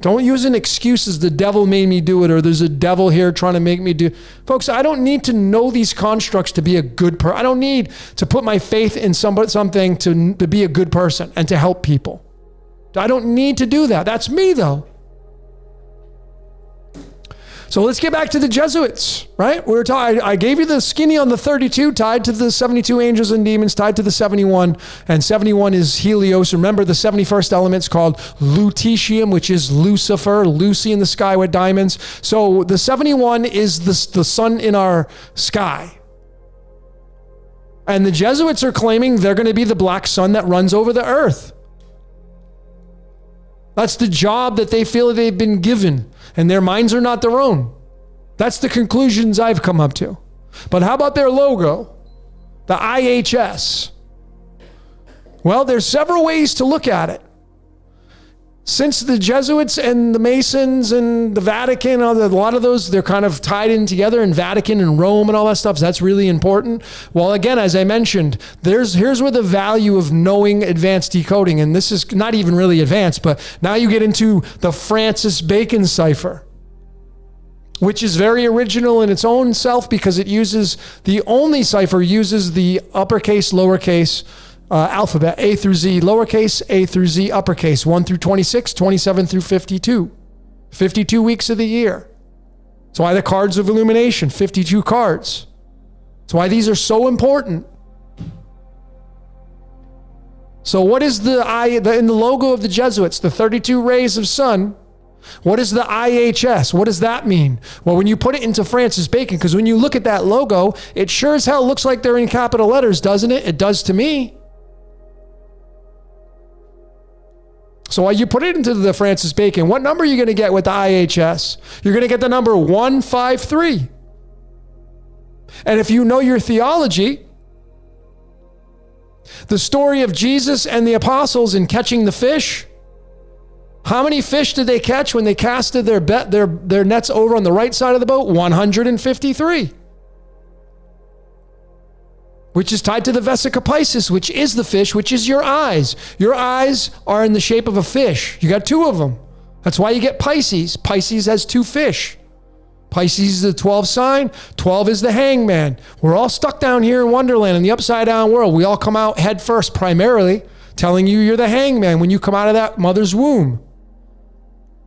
Don't use an excuse as the devil made me do it, or there's a devil here trying to make me do. Folks, I don't need to know these constructs to be a good person. I don't need to put my faith in something to be a good person and to help people. I don't need to do that. That's me, though. So let's get back to the Jesuits, right? I gave you the skinny on the 32, tied to the 72 angels and demons, tied to the 71, and 71 is Helios. Remember, the 71st element's called Lutetium, which is Lucifer, Lucy in the sky with diamonds. So the 71 is the sun in our sky. And the Jesuits are claiming they're going to be the black sun that runs over the earth. That's the job that they feel they've been given, and their minds are not their own. That's the conclusions I've come up to. But how about their logo? The IHS. Well, there's several ways to look at it. Since the Jesuits and the Masons and the Vatican, a lot of those, they're kind of tied in together, in Vatican and Rome and all that stuff. So that's really important. Well, again, as I mentioned, here's where the value of knowing advanced decoding, and this is not even really advanced, but now you get into the Francis Bacon cipher, which is very original in its own self because the only cipher uses the uppercase, lowercase, alphabet, A through Z, lowercase, A through Z, uppercase, 1 through 26, 27 through 52. 52 weeks of the year. That's why the cards of illumination, 52 cards. That's why these are so important. So what is in the logo of the Jesuits, the 32 rays of sun, what is the IHS? What does that mean? Well, when you put it into Francis Bacon, because when you look at that logo, it sure as hell looks like they're in capital letters, doesn't it? It does to me. So while you put it into the Francis Bacon, what number are you going to get with the IHS? You're going to get the number 153. And if you know your theology, the story of Jesus and the apostles in catching the fish, how many fish did they catch when they casted their nets over on the right side of the boat? 153. Which is tied to the Vesica Piscis, which is the fish, which is your eyes. Your eyes are in the shape of a fish. You got two of them. That's why you get Pisces. Pisces has two fish. Pisces is the 12 sign. 12 is the hangman. We're all stuck down here in Wonderland in the upside down world. We all come out head first, primarily telling you you're the hangman when you come out of that mother's womb,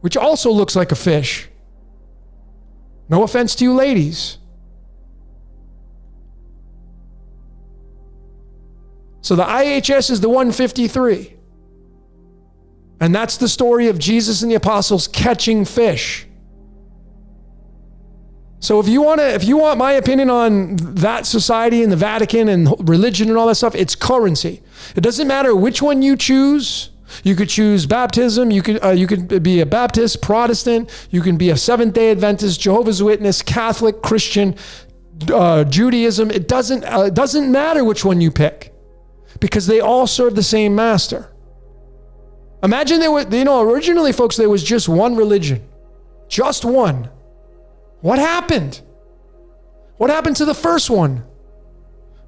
which also looks like a fish. No offense to you ladies. So the IHS is the 153. And that's the story of Jesus and the apostles catching fish. So if you want my opinion on that society and the Vatican and religion and all that stuff, it's currency. It doesn't matter which one you choose. You could choose baptism. You could be a Baptist, Protestant. You can be a Seventh-day Adventist, Jehovah's Witness, Catholic, Christian, Judaism. It doesn't matter which one you pick, because they all serve the same master. Imagine originally, folks, there was just one religion. Just one. What happened? What happened to the first one?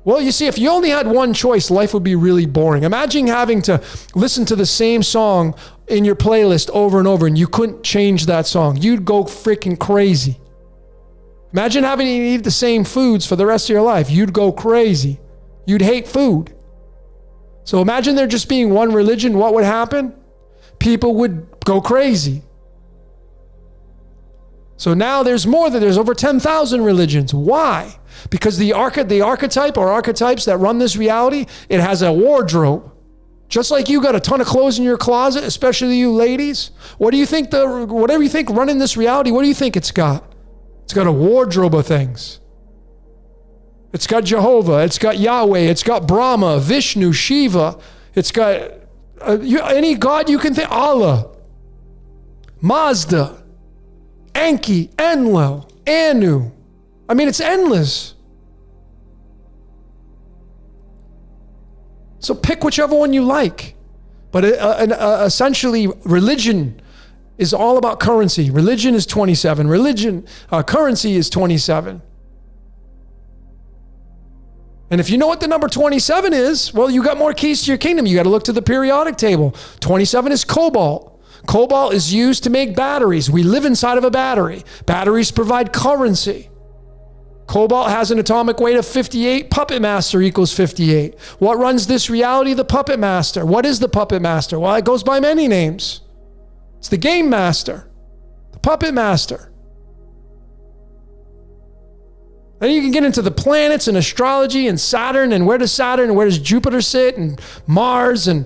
Well, you see, if you only had one choice, life would be really boring. Imagine having to listen to the same song in your playlist over and over and you couldn't change that song. You'd go freaking crazy. Imagine having to eat the same foods for the rest of your life. You'd go crazy. You'd hate food. So imagine there just being one religion. What would happen? People would go crazy. So now there's over 10,000 religions. Why? Because the archetype or archetypes that run this reality, it has a wardrobe. Just like you got a ton of clothes in your closet, especially you ladies. Whatever you think running this reality, what do you think it's got? It's got a wardrobe of things. It's got Jehovah, it's got Yahweh, it's got Brahma, Vishnu, Shiva. It's got any god you can think, Allah, Mazda, Enki, Enlil, Anu. I mean, it's endless. So pick whichever one you like. But essentially, religion is all about currency. Religion is 27. Currency is 27. And if you know what the number 27 is, well, you got more keys to your kingdom. You got to look to the periodic table. 27 is cobalt. Cobalt is used to make batteries. We live inside of a battery. Batteries provide currency. Cobalt has an atomic weight of 58. Puppet master equals 58. What runs this reality? The puppet master. What is the puppet master? Well, it goes by many names. It's the game master, the puppet master. Then you can get into the planets and astrology and Saturn and where does Jupiter sit and Mars and,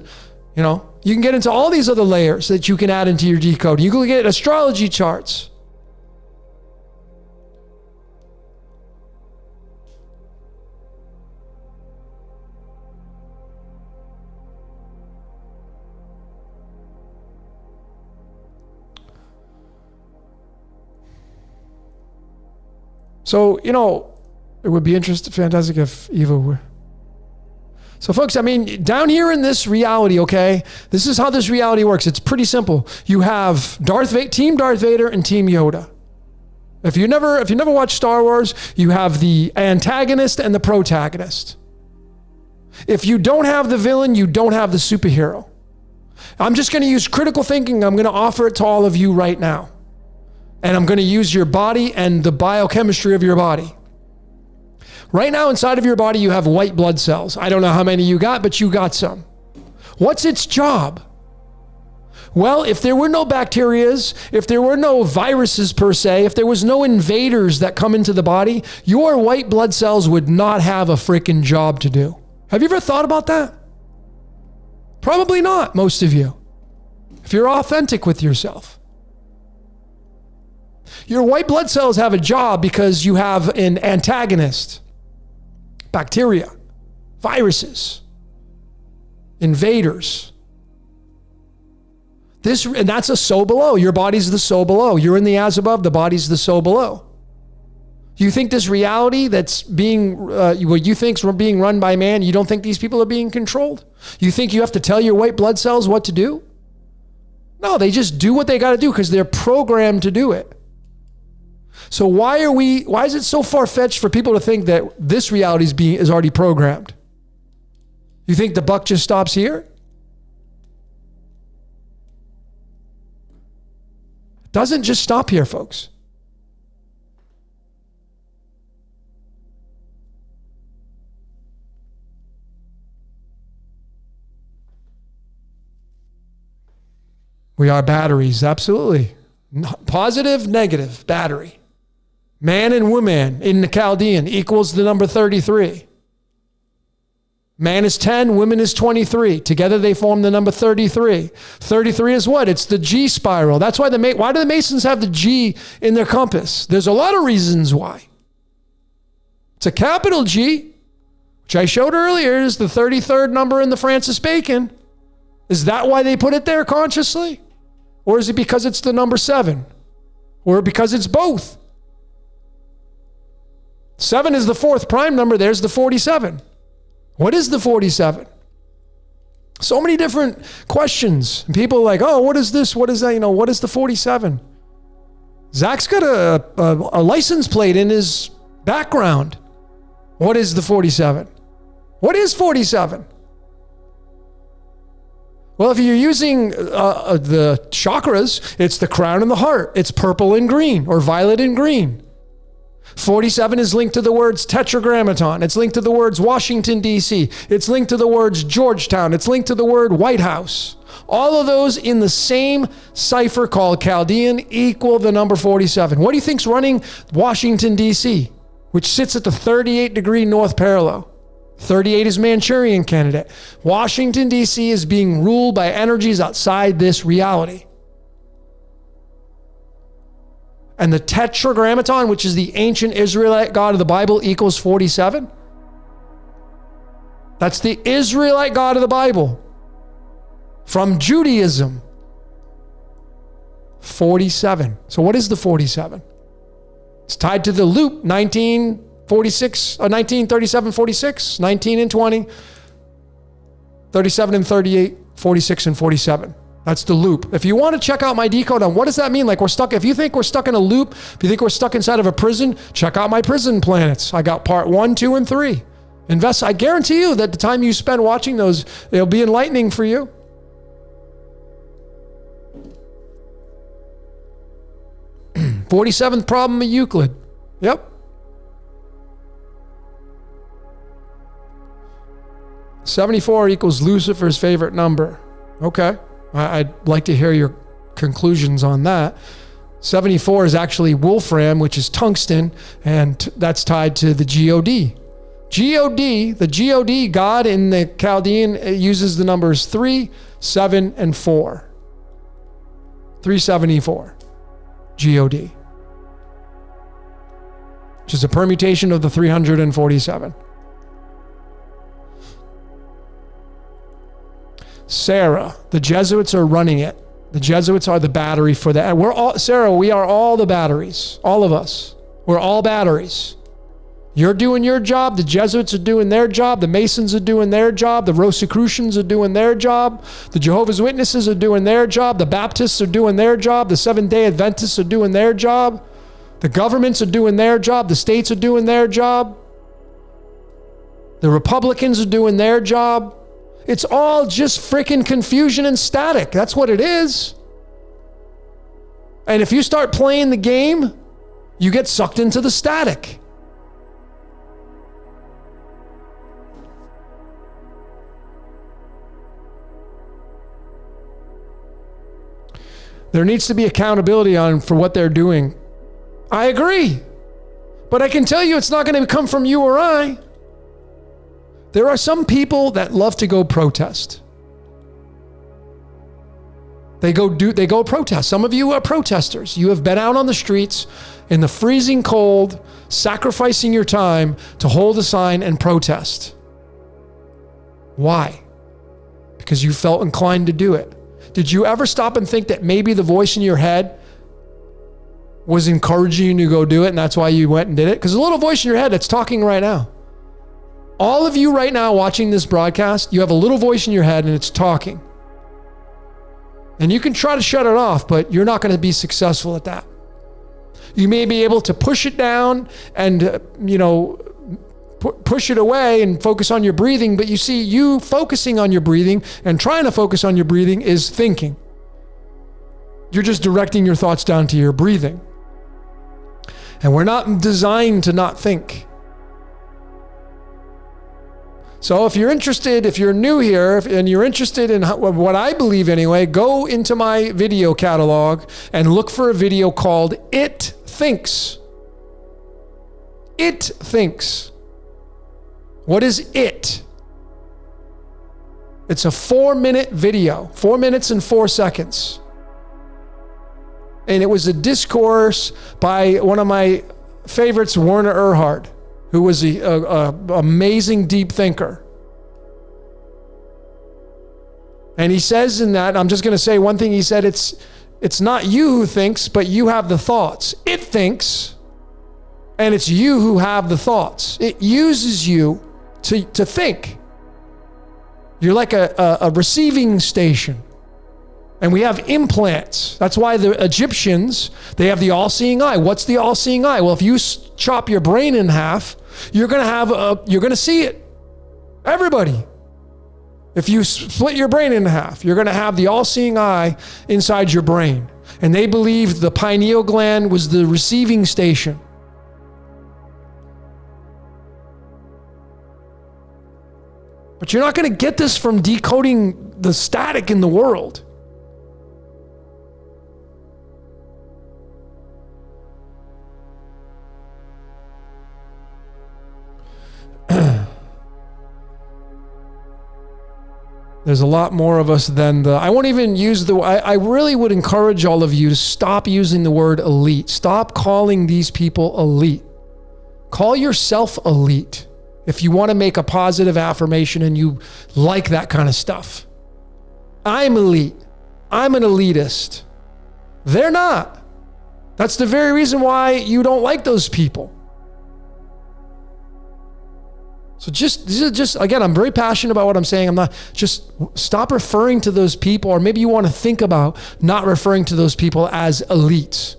you can get into all these other layers that you can add into your decode. You can get astrology charts. So, it would be fantastic if Eva were. So folks, down here in this reality, okay, this is how this reality works. It's pretty simple. You have Team Darth Vader and Team Yoda. If you never watched Star Wars, you have the antagonist and the protagonist. If you don't have the villain, you don't have the superhero. I'm just going to use critical thinking. I'm going to offer it to all of you right now. And I'm going to use your body and the biochemistry of your body. Right now, inside of your body, you have white blood cells. I don't know how many you got, but you got some. What's its job? Well, if there were no bacterias, if there were no viruses per se, if there was no invaders that come into the body, your white blood cells would not have a freaking job to do. Have you ever thought about that? Probably not, most of you. If you're authentic with yourself. Your white blood cells have a job because you have an antagonist. Bacteria, viruses, invaders. And that's a so below. Your body's the so below. You're in the as above, the body's the so below. You think this reality that's being, what you think's being run by man, you don't think these people are being controlled? You think you have to tell your white blood cells what to do? No, they just do what they got to do because they're programmed to do it. So why is it so far-fetched for people to think that this reality is already programmed? You think the buck just stops here? It doesn't just stop here, folks. We are batteries, absolutely. Positive, negative, battery. Man and woman in the Chaldean equals the number 33. Man is 10, women is 23. Together they form the number 33. 33 is what? It's the G spiral. That's why why do the Masons have the G in their compass? There's a lot of reasons why. It's a capital G, which I showed earlier is the 33rd number in the Francis Bacon. Is that why they put it there consciously? Or is it because it's the number 7? Or because it's both? 7 is the 4th prime number. There's the 47. What is the 47? So many different questions. And people are like, oh, what is this? What is that? What is the 47? Zach's got a license plate in his background. What is the 47? What is 47? Well, if you're using the chakras, it's the crown and the heart. It's purple and green, or violet and green. 47 is linked to the words Tetragrammaton. It's linked to the words Washington, D.C. It's linked to the words Georgetown. It's linked to the word White House. All of those in the same cipher called Chaldean equal the number 47. What do you think's running Washington, D.C., which sits at the 38-degree north parallel? 38 is Manchurian candidate. Washington, D.C. is being ruled by energies outside this reality. And the Tetragrammaton, which is the ancient Israelite God of the Bible, equals 47. That's the Israelite God of the Bible. From Judaism. 47. So what is the 47? It's tied to the loop 1937, 46, 19 and 20, 37 and 38, 46 and 47. That's the loop. If you want to check out my decode on what does that mean, like we're stuck, if you think we're stuck in a loop, if you think we're stuck inside of a prison, check out my prison planets. I got part 1, 2, and 3. Invest. I guarantee you that the time you spend watching those, it'll be enlightening for you. 47th problem of Euclid. Yep. 74 equals Lucifer's favorite number. Okay. I'd like to hear your conclusions on that. 74 is actually wolfram, which is tungsten, and that's tied to the God. The God, God in the Chaldean, uses the numbers 3, 7, and 4. 374. God. Which is a permutation of the 347. Sarah, the Jesuits are running it. The Jesuits are the battery for that. We're all, Sarah, we are all the batteries. All of us. We're all batteries. You're doing your job. The Jesuits are doing their job. The Masons are doing their job. The Rosicrucians are doing their job. The Jehovah's Witnesses are doing their job. The Baptists are doing their job. The Seventh-day Adventists are doing their job. The governments are doing their job. The states are doing their job. The Republicans are doing their job. It's all just freaking confusion and static. That's what it is. And if you start playing the game, you get sucked into the static. There needs to be accountability for what they're doing. I agree. But I can tell you it's not going to come from you or I. There are some people that love to go protest. They go protest. Some of you are protesters. You have been out on the streets in the freezing cold, sacrificing your time to hold a sign and protest. Why? Because you felt inclined to do it. Did you ever stop and think that maybe the voice in your head was encouraging you to go do it and that's why you went and did it? Because a little voice in your head that's talking right now. All of you right now watching this broadcast, you have a little voice in your head and it's talking. And you can try to shut it off, but you're not going to be successful at that. You may be able to push it down and, push it away and focus on your breathing. But you see, you focusing on your breathing and trying to focus on your breathing is thinking. You're just directing your thoughts down to your breathing. And we're not designed to not think. So if you're interested, if you're new here and you're interested in what I believe anyway, go into my video catalog and look for a video called It Thinks. It Thinks. What is it? It's a 4-minute video, 4 minutes and 4 seconds. And it was a discourse by one of my favorites, Werner Erhard, who was an amazing deep thinker. And he says in that, I'm just going to say one thing he said, it's not you who thinks, but you have the thoughts. It thinks, and it's you who have the thoughts. It uses you to think. You're like a receiving station. And we have implants. That's why the Egyptians, they have the all-seeing eye. What's the all-seeing eye? Well, if you chop your brain in half, you're going to see it. Everybody. If you split your brain in half, you're going to have the all-seeing eye inside your brain. And they believed the pineal gland was the receiving station. But you're not going to get this from decoding the static in the world. There's a lot more of us than I won't even use I really would encourage all of you to stop using the word elite. Stop calling these people elite. Call yourself elite if you want to make a positive affirmation and you like that kind of stuff. I'm elite. I'm an elitist. They're not. That's the very reason why you don't like those people. So again, I'm very passionate about what I'm saying. Just stop referring to those people, or maybe you want to think about not referring to those people as elites.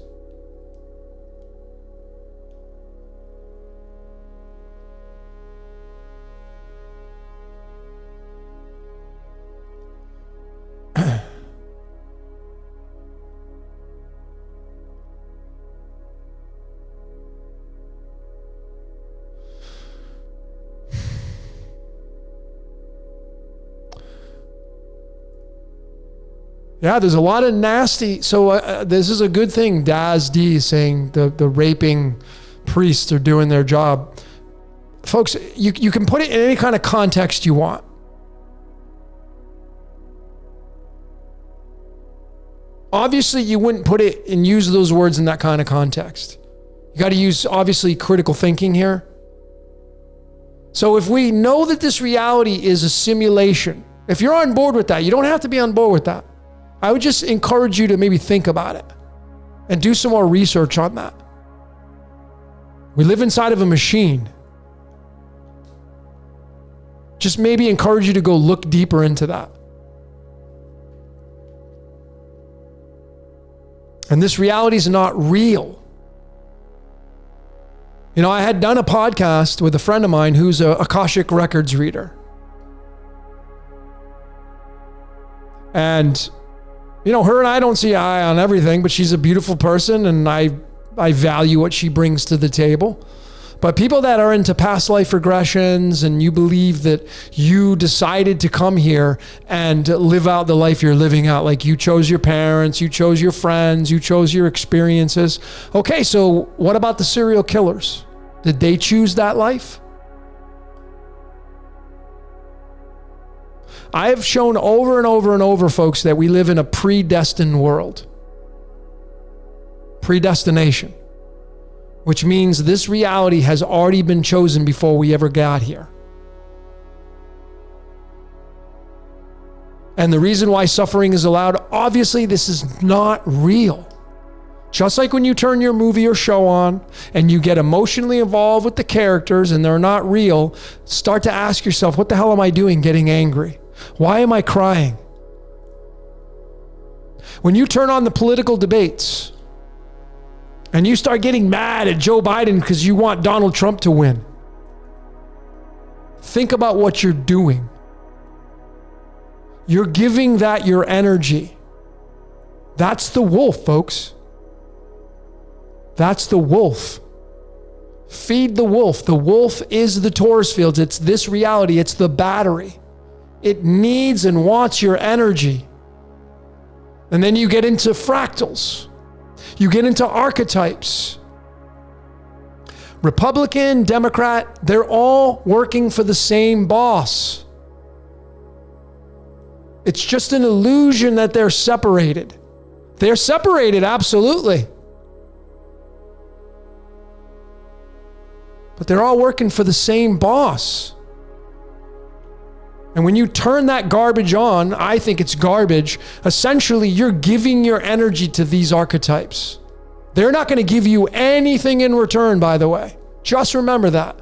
Yeah, there's a lot of nasty. So this is a good thing. Daz D is saying the raping priests are doing their job. Folks, you can put it in any kind of context you want. Obviously, you wouldn't put it and use those words in that kind of context. You got to use, obviously, critical thinking here. So if we know that this reality is a simulation, if you're on board with that, you don't have to be on board with that. I would just encourage you to maybe think about it and do some more research on that. We live inside of a machine. Just maybe encourage you to go look deeper into that. And this reality is not real. You know, I had done a podcast with a friend of mine who's a Akashic Records reader. And you know, her and I don't see eye on everything, but she's a beautiful person and I value what she brings to the table. But people that are into past life regressions and you believe that you decided to come here and live out the life you're living out, like you chose your parents, you chose your friends, you chose your experiences. Okay, so what about the serial killers? Did they choose that life? I have shown over and over and over, folks, that we live in a predestined world. Predestination. Which means this reality has already been chosen before we ever got here. And the reason why suffering is allowed, obviously this is not real. Just like when you turn your movie or show on and you get emotionally involved with the characters and they're not real, start to ask yourself, what the hell am I doing getting angry? Why am I crying? When you turn on the political debates and you start getting mad at Joe Biden because you want Donald Trump to win, think about what you're doing. You're giving that your energy. That's the wolf, folks. That's the wolf. Feed the wolf. The wolf is the Taurus fields. It's this reality. It's the battery. It needs and wants your energy. And then you get into fractals. You get into archetypes. Republican, Democrat, they're all working for the same boss. It's just an illusion that they're separated. They're separated, absolutely. But they're all working for the same boss. And when you turn that garbage on, I think it's garbage. Essentially, you're giving your energy to these archetypes. They're not going to give you anything in return, by the way. Just remember that.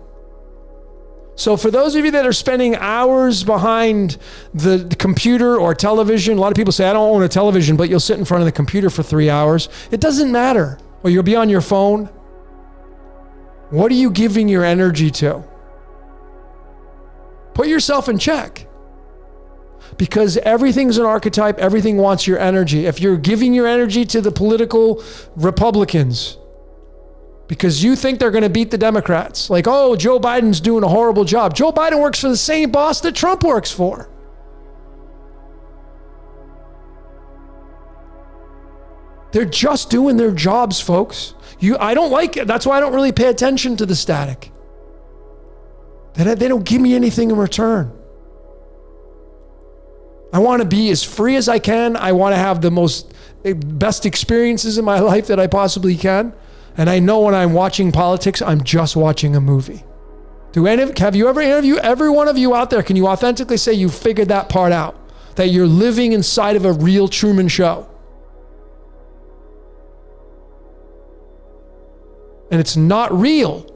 So for those of you that are spending hours behind the computer or television, a lot of people say, I don't own a television, but you'll sit in front of the computer for 3 hours. It doesn't matter. Or you'll be on your phone. What are you giving your energy to? Put yourself in check. Because everything's an archetype. Everything wants your energy. If you're giving your energy to the political Republicans because you think they're going to beat the Democrats, like, oh, Joe Biden's doing a horrible job. Joe Biden works for the same boss that Trump works for. They're just doing their jobs, folks. I don't like it. That's why I don't really pay attention to the static. They don't give me anything in return. I want to be as free as I can. I want to have the best experiences in my life that I possibly can. And I know when I'm watching politics, I'm just watching a movie. Have you ever interviewed every one of you out there? Can you authentically say you figured that part out? That you're living inside of a real Truman Show? And it's not real.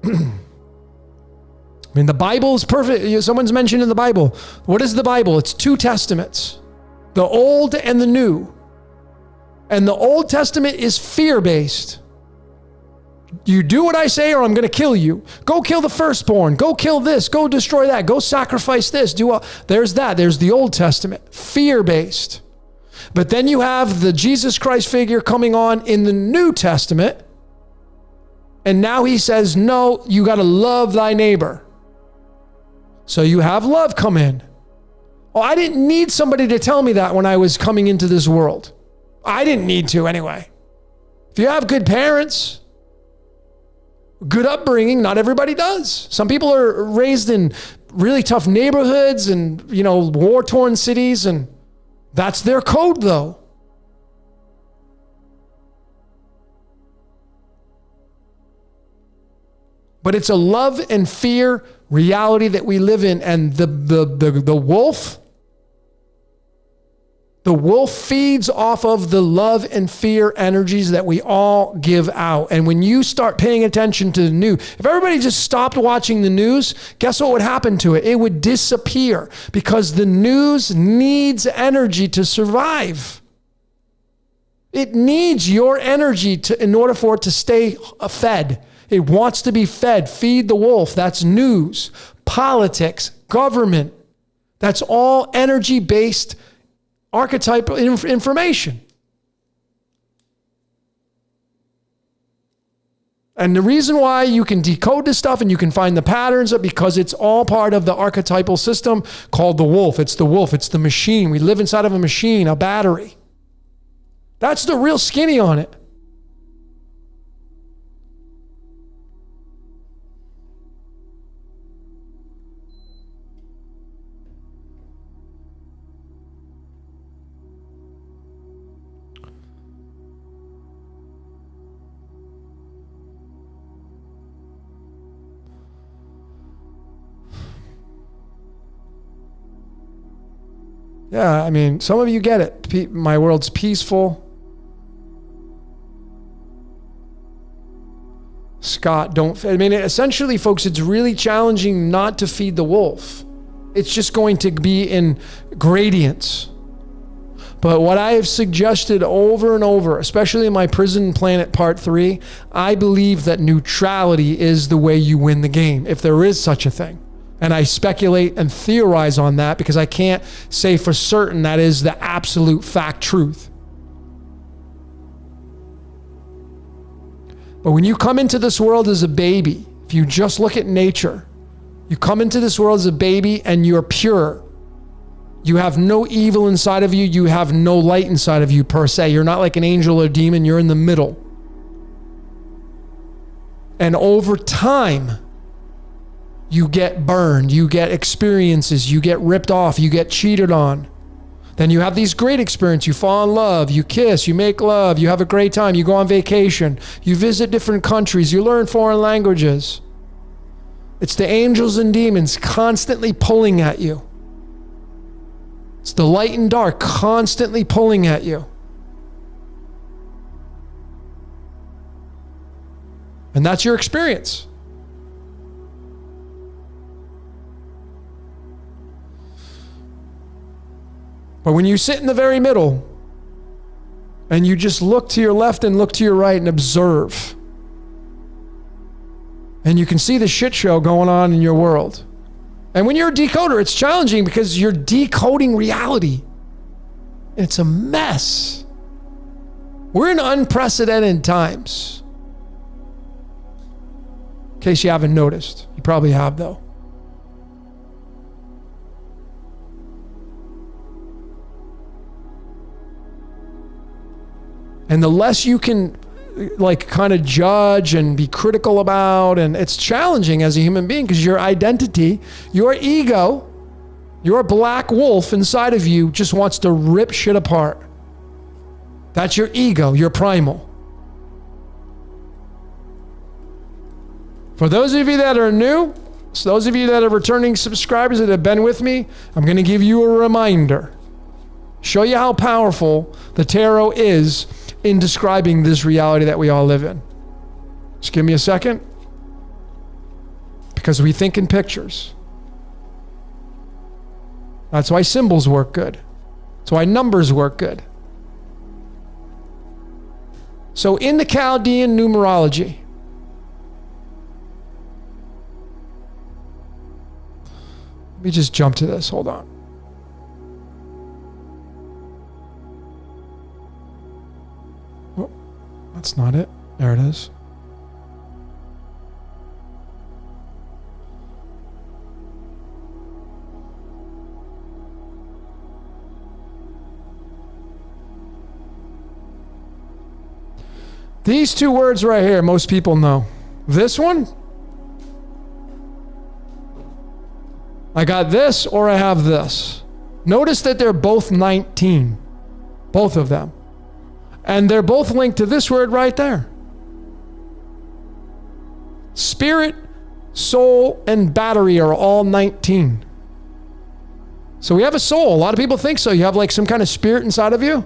I mean, the Bible is perfect. Someone's mentioned in the Bible. What is the Bible? It's 2 testaments, the Old and the New. And the Old Testament is fear-based. You do what I say or I'm going to kill you. Go kill the firstborn. Go kill this. Go destroy that. Go sacrifice this. There's that. There's the Old Testament, fear-based. But then you have the Jesus Christ figure coming on in the New Testament. And now he says, no, you got to love thy neighbor. So you have love come in. Oh, I didn't need somebody to tell me that when I was coming into this world. I didn't need to anyway. If you have good parents, good upbringing, not everybody does. Some people are raised in really tough neighborhoods and, war-torn cities, and that's their code though. But it's a love and fear reality that we live in. And the wolf feeds off of the love and fear energies that we all give out. And when you start paying attention to the news, if everybody just stopped watching the news, guess what would happen to it? It would disappear because the news needs energy to survive. It needs your energy in order for it to stay fed. It wants to be fed. Feed the wolf. That's news, politics, government. That's all energy-based archetypal information. And the reason why you can decode this stuff and you can find the patterns is because it's all part of the archetypal system called the wolf. It's the wolf. It's the machine. We live inside of a machine, a battery. That's the real skinny on it. Yeah, I mean, some of you get it. My world's peaceful. Scott, essentially, folks, it's really challenging not to feed the wolf. It's just going to be in gradients. But what I have suggested over and over, especially in my Prison Planet Part 3, I believe that neutrality is the way you win the game, if there is such a thing. And I speculate and theorize on that because I can't say for certain that is the absolute fact truth. But when you come into this world as a baby, if you just look at nature, you come into this world as a baby and you're pure. You have no evil inside of you. You have no light inside of you per se. You're not like an angel or demon. You're in the middle. And over time, you get burned, you get experiences, you get ripped off, you get cheated on. Then you have these great experiences. You fall in love, you kiss, you make love, you have a great time, you go on vacation, you visit different countries, you learn foreign languages. It's the angels and demons constantly pulling at you. It's the light and dark constantly pulling at you. And that's your experience. But when you sit in the very middle and you just look to your left and look to your right and observe, and you can see the shit show going on in your world. And when you're a decoder, it's challenging because you're decoding reality. It's a mess. We're in unprecedented times. In case you haven't noticed. You probably have, though. And the less you can kind of judge and be critical about, and it's challenging as a human being because your identity, your ego, your black wolf inside of you just wants to rip shit apart. That's your ego, your primal. For those of you that are new, so those of you that are returning subscribers that have been with me, I'm going to give you a reminder. Show you how powerful the tarot is in describing this reality that we all live in. Just give me a second. Because we think in pictures. That's why symbols work good. That's why numbers work good. So in the Chaldean numerology, let me just jump to this. Hold on. Oh, that's not it. There it is. These two words right here, most people know. This one, I got this or I have this. Notice that they're both 19, both of them. And they're both linked to this word right there. Spirit, soul, and battery are all 19. So we have a soul. A lot of people think so. You have like some kind of spirit inside of you.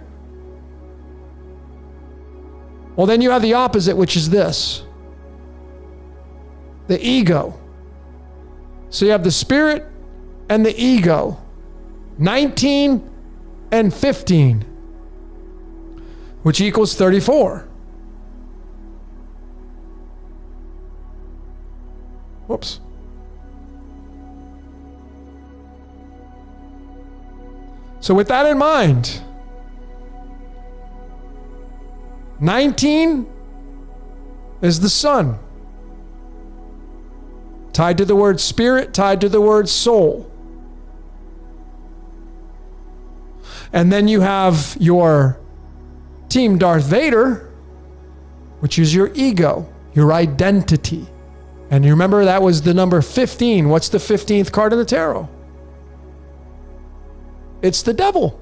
Well, then you have the opposite, which is this. The ego. So you have the spirit and the ego. 19 and 15. Which equals 34. Whoops. So with that in mind, 19 is the sun. Tied to the word spirit, tied to the word soul. And then you have your Team Darth Vader, which is your ego, your identity. And you remember that was the number 15. What's the 15th card in the tarot? It's the devil.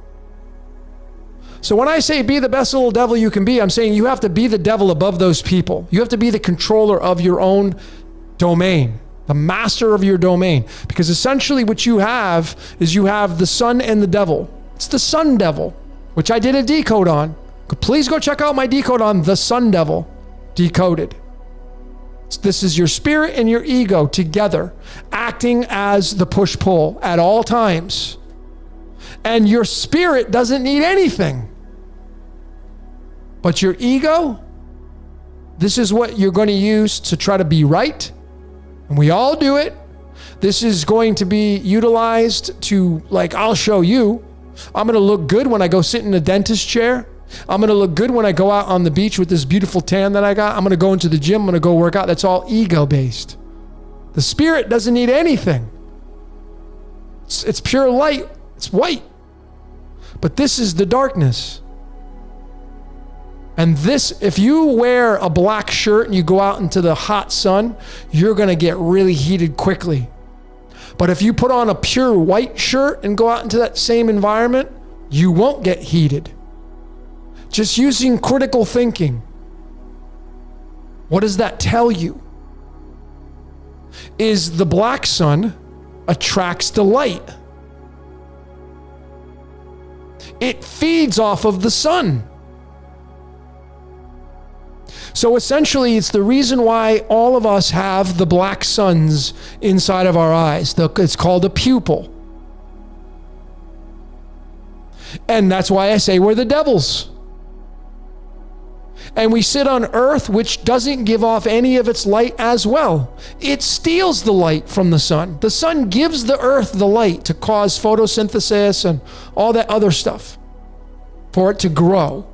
So when I say be the best little devil you can be, I'm saying you have to be the devil above those people. You have to be the controller of your own domain, the master of your domain. Because essentially what you have is you have the sun and the devil. It's the sun devil, which I did a decode on. Please go check out my decode on the sun devil, decoded. This is your spirit and your ego together, acting as the push-pull at all times. And your spirit doesn't need anything. But your ego, this is what you're going to use to try to be right. And we all do it. This is going to be utilized to, like, I'll show you. I'm going to look good when I go sit in a dentist chair. I'm going to look good when I go out on the beach with this beautiful tan that I got. I'm going to go into the gym. I'm going to go work out. That's all ego-based. The spirit doesn't need anything. It's pure light. It's white. But this is the darkness. And this, if you wear a black shirt and you go out into the hot sun, you're going to get really heated quickly. But if you put on a pure white shirt and go out into that same environment, you won't get heated. Just using critical thinking. What does that tell you? Is the black sun attracts the light. It feeds off of the sun. So essentially, it's the reason why all of us have the black suns inside of our eyes. It's called a pupil. And that's why I say we're the devils. And we sit on earth, which doesn't give off any of its light as well. It steals the light from the sun. The sun gives the earth the light to cause photosynthesis and all that other stuff for it to grow.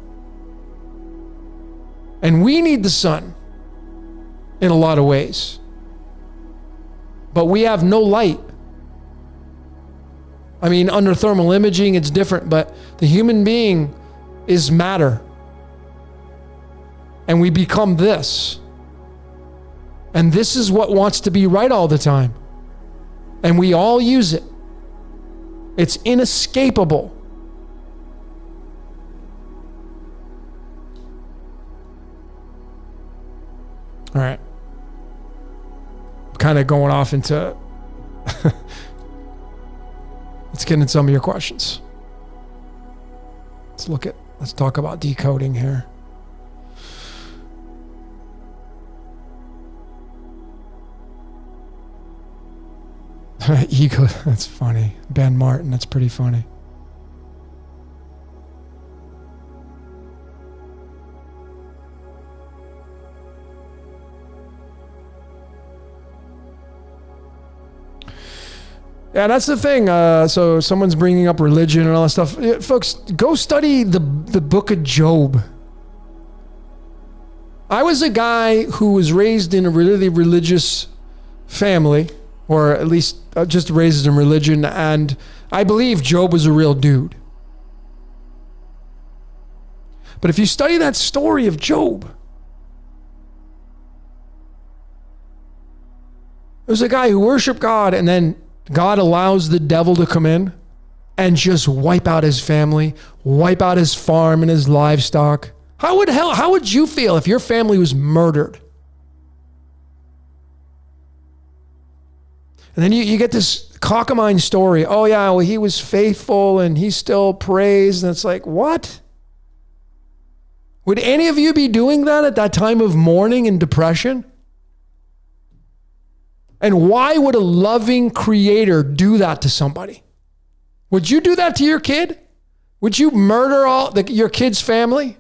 And we need the sun in a lot of ways. But we have no light. I mean, under thermal imaging, it's different, but the human being is matter. And we become this. And this is what wants to be right all the time. And we all use it. It's inescapable. All right. I'm kind of going off into... Let's get into some of your questions. Let's talk about decoding here. Ego, that's funny. Ben Martin, that's pretty funny. Yeah, that's the thing. So someone's bringing up religion and all that stuff. Yeah, folks, go study the book of Job. I was a guy who was raised in a really religious family, or at least just raised in religion, and I believe Job was a real dude. But if you study that story of Job, there's a guy who worshiped God, and then God allows the devil to come in and just wipe out his family, wipe out his farm and his livestock. How would you feel if your family was murdered? And then you get this cockamine story. Oh yeah, well, he was faithful and he still prays. And it's like, what? Would any of you be doing that at that time of mourning and depression? And why would a loving creator do that to somebody? Would you do that to your kid? Would you murder your kid's family?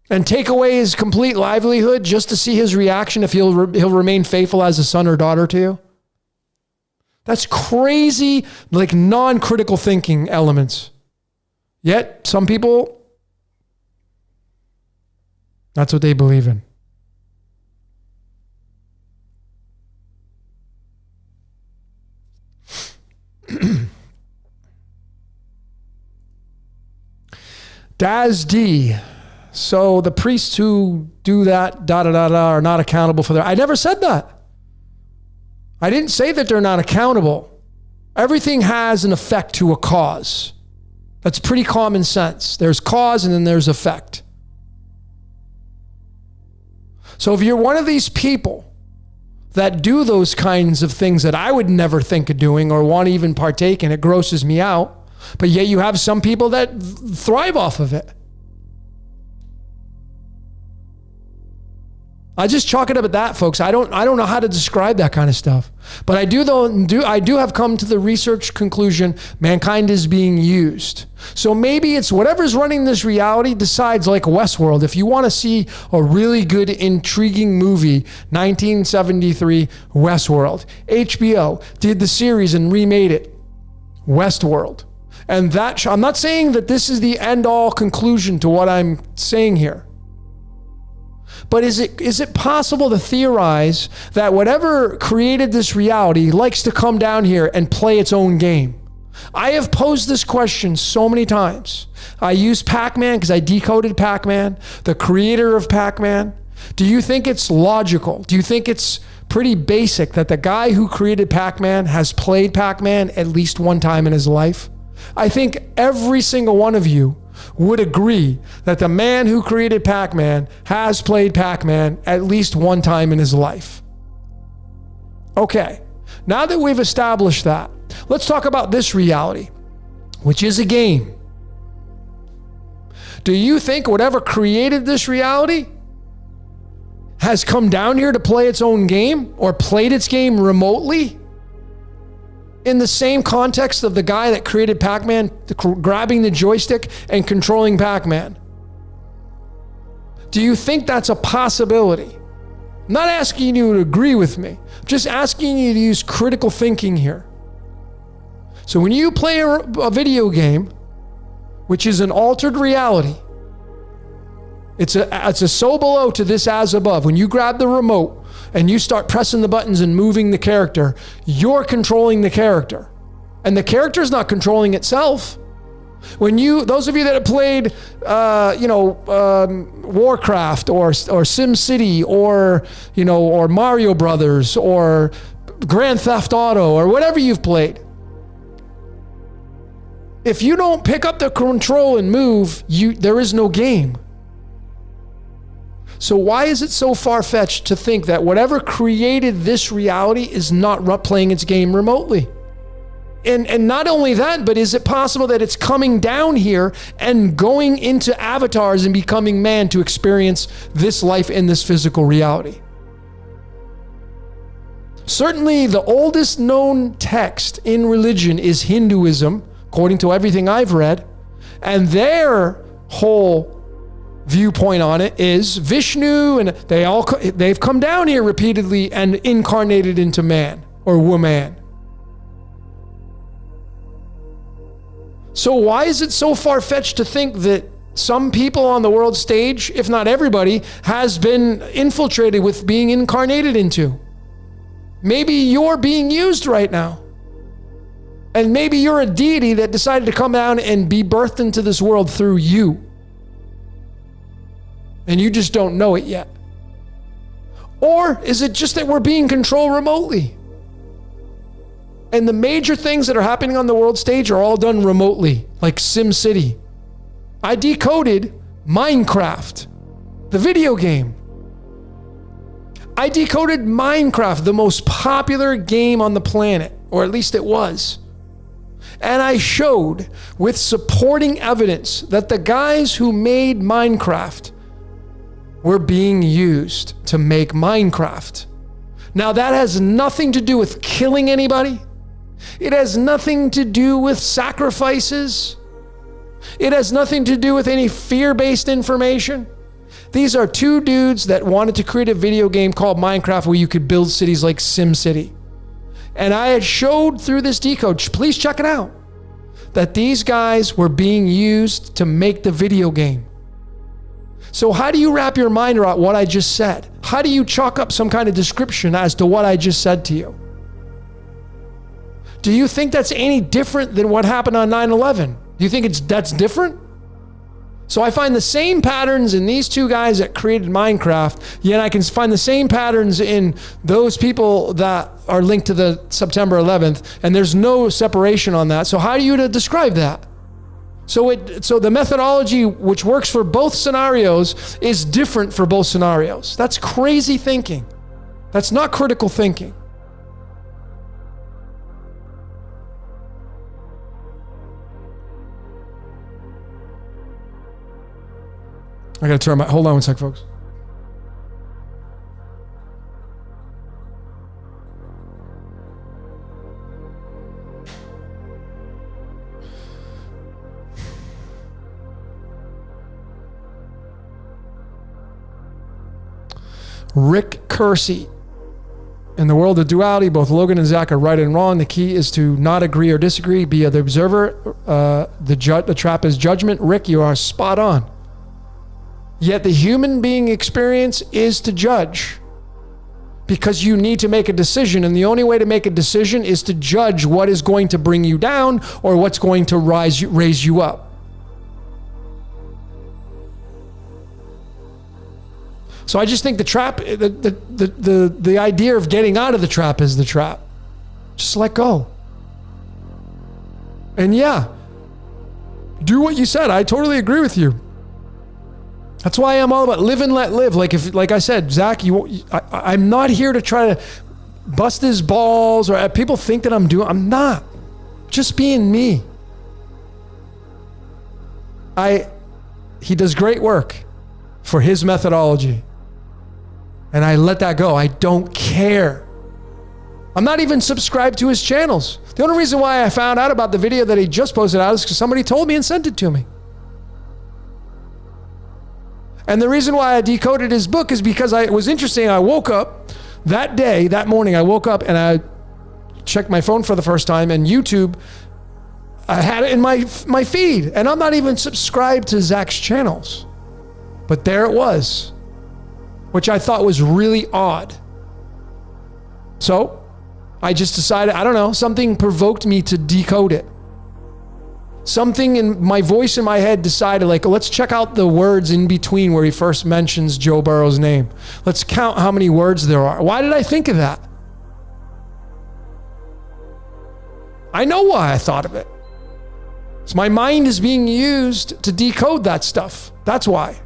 And take away his complete livelihood just to see his reaction if he'll remain faithful as a son or daughter to you? That's crazy, like non-critical thinking elements. Yet some people, that's what they believe in. Daz D. So the priests who do that, are not accountable for their... I never said that. I didn't say that they're not accountable. Everything has an effect to a cause. That's pretty common sense. There's cause and then there's effect. So if you're one of these people that do those kinds of things that I would never think of doing or want to even partake in, it grosses me out. But yet you have some people that thrive off of it. I just chalk it up at that, folks. I don't know how to describe that kind of stuff. But I do have come to the research conclusion mankind is being used. So maybe it's whatever's running this reality decides, like Westworld. If you want to see a really good, intriguing movie, 1973 Westworld. HBO did the series and remade it. Westworld. And that, I'm not saying that this is the end-all conclusion to what I'm saying here. But is it possible to theorize that whatever created this reality likes to come down here and play its own game? I have posed this question so many times. I used Pac-Man because I decoded Pac-Man, the creator of Pac-Man. Do you think it's logical? Do you think it's pretty basic that the guy who created Pac-Man has played Pac-Man at least one time in his life? I think every single one of you would agree that the man who created Pac-Man has played Pac-Man at least one time in his life. Okay, now that we've established that, let's talk about this reality, which is a game. Do you think whatever created this reality has come down here to play its own game or played its game remotely in the same context of the guy that created Pac-Man, grabbing the joystick and controlling Pac-Man? Do you think that's a possibility? I'm not asking you to agree with me. I'm just asking you to use critical thinking here. So when you play a video game, which is an altered reality, it's a so below to this as above. When you grab the remote and you start pressing the buttons and moving the character, you're controlling the character. And the character's not controlling itself. When those of you that have played, Warcraft or SimCity or Mario Brothers or Grand Theft Auto or whatever you've played, if you don't pick up the control and move, there is no game. So why is it so far-fetched to think that whatever created this reality is not playing its game remotely? And not only that, but is it possible that it's coming down here and going into avatars and becoming man to experience this life in this physical reality? Certainly, the oldest known text in religion is Hinduism, according to everything I've read. And their whole viewpoint on it is Vishnu, and they've come down here repeatedly and incarnated into man or woman. So why is it so far-fetched to think that some people on the world stage, if not everybody, has been infiltrated with being incarnated into? Maybe you're being used right now. And maybe you're a deity that decided to come down and be birthed into this world through you. And you just don't know it yet. Or is it just that we're being controlled remotely? And the major things that are happening on the world stage are all done remotely, like SimCity. I decoded Minecraft, the video game. I decoded Minecraft, the most popular game on the planet, or at least it was. And I showed with supporting evidence that the guys who made Minecraft were being used to make Minecraft. Now that has nothing to do with killing anybody. It has nothing to do with sacrifices. It has nothing to do with any fear-based information. These are two dudes that wanted to create a video game called Minecraft where you could build cities like SimCity. And I had showed through this decode, please check it out, that these guys were being used to make the video game. So how do you wrap your mind around what I just said? How do you chalk up some kind of description as to what I just said to you? Do you think that's any different than what happened on 9/11? Do you think that's different? So I find the same patterns in these two guys that created Minecraft, yet I can find the same patterns in those people that are linked to the September 11th, and there's no separation on that. So how do you describe that? So the methodology which works for both scenarios is different for both scenarios. That's crazy thinking. That's not critical thinking. I gotta turn hold on one sec, folks. Rick Kersey. In the world of duality, both Logan and Zach are right and wrong. The key is to not agree or disagree. Be the observer. The trap is judgment. Rick, you are spot on. Yet the human being experience is to judge, because you need to make a decision, and the only way to make a decision is to judge what is going to bring you down or what's going to raise you up. So I just think the trap, the idea of getting out of the trap is the trap. Just let go. And yeah, do what you said. I totally agree with you. That's why I'm all about live and let live. Like I said, Zach, I'm not here to try to bust his balls, or people think that I'm not. Just being me. he does great work for his methodology. And I let that go. I don't care. I'm not even subscribed to his channels. The only reason why I found out about the video that he just posted out is because somebody told me and sent it to me. And the reason why I decoded his book is because it was interesting. I woke up that morning, I woke up and I checked my phone for the first time, and YouTube, I had it in my feed, and I'm not even subscribed to Zach's channels. But there it was, which I thought was really odd. So I just decided, I don't know, something provoked me to decode it. Something in my voice in my head decided, like, let's check out the words in between where he first mentions Joe Burrow's name. Let's count how many words there are. Why did I think of that? I know why I thought of it. So my mind is being used to decode that stuff. That's why.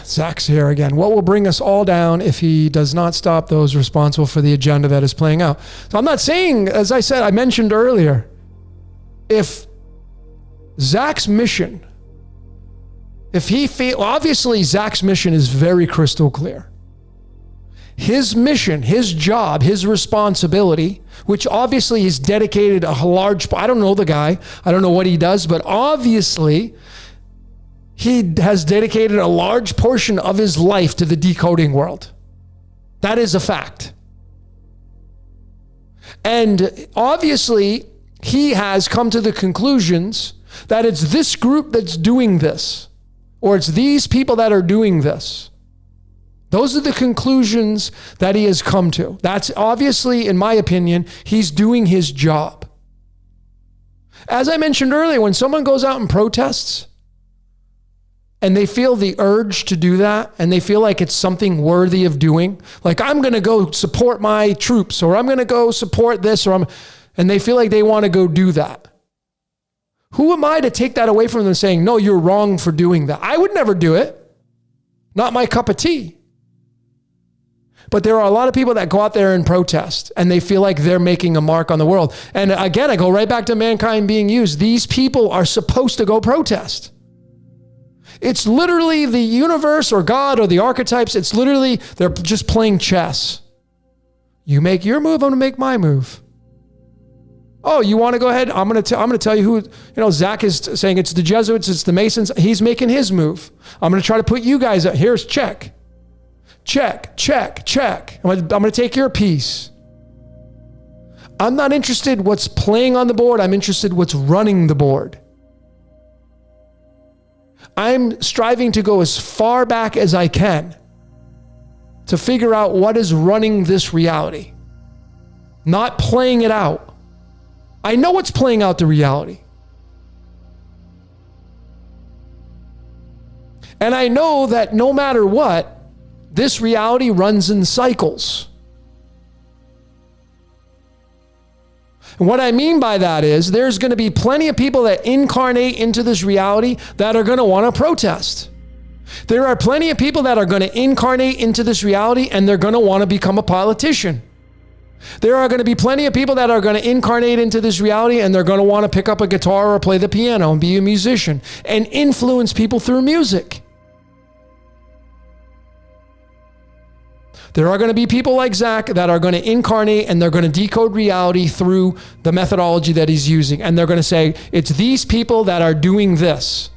Zach's here again. What will bring us all down if he does not stop those responsible for the agenda that is playing out? So I'm not saying, as I said, I mentioned earlier, if Zach's mission, obviously Zach's mission is very crystal clear. His mission, his job, his responsibility, which obviously is dedicated a large, I don't know the guy, I don't know what he does, but obviously he has dedicated a large portion of his life to the decoding world. That is a fact. And obviously, he has come to the conclusions that it's this group that's doing this, or it's these people that are doing this. Those are the conclusions that he has come to. That's obviously, in my opinion, he's doing his job. As I mentioned earlier, when someone goes out and protests, and they feel the urge to do that, and they feel like it's something worthy of doing, like I'm going to go support my troops, or I'm going to go support this, and they feel like they want to go do that. Who am I to take that away from them saying, no, you're wrong for doing that? I would never do it. Not my cup of tea. But there are a lot of people that go out there and protest, and they feel like they're making a mark on the world. And again, I go right back to mankind being used. These people are supposed to go protest. It's literally the universe or God or the archetypes. It's literally, they're just playing chess. You make your move, I'm going to make my move. Oh, you want to go ahead? I'm going to tell you who, Zach is saying it's the Jesuits, it's the Masons. He's making his move. I'm going to try to put you guys out. Here's check. Check, check, check. I'm going to take your piece. I'm not interested what's playing on the board. I'm interested what's running the board. I'm striving to go as far back as I can to figure out what is running this reality, not playing it out. I know what's playing out the reality. And I know that no matter what, this reality runs in cycles. And what I mean by that is there's going to be plenty of people that incarnate into this reality that are going to want to protest. There are plenty of people that are going to incarnate into this reality and they're going to want to become a politician. There are going to be plenty of people that are going to incarnate into this reality and they're going to want to pick up a guitar or play the piano and be a musician and influence people through music. There are going to be people like Zach that are going to incarnate and they're going to decode reality through the methodology that he's using. And they're going to say, it's these people that are doing this.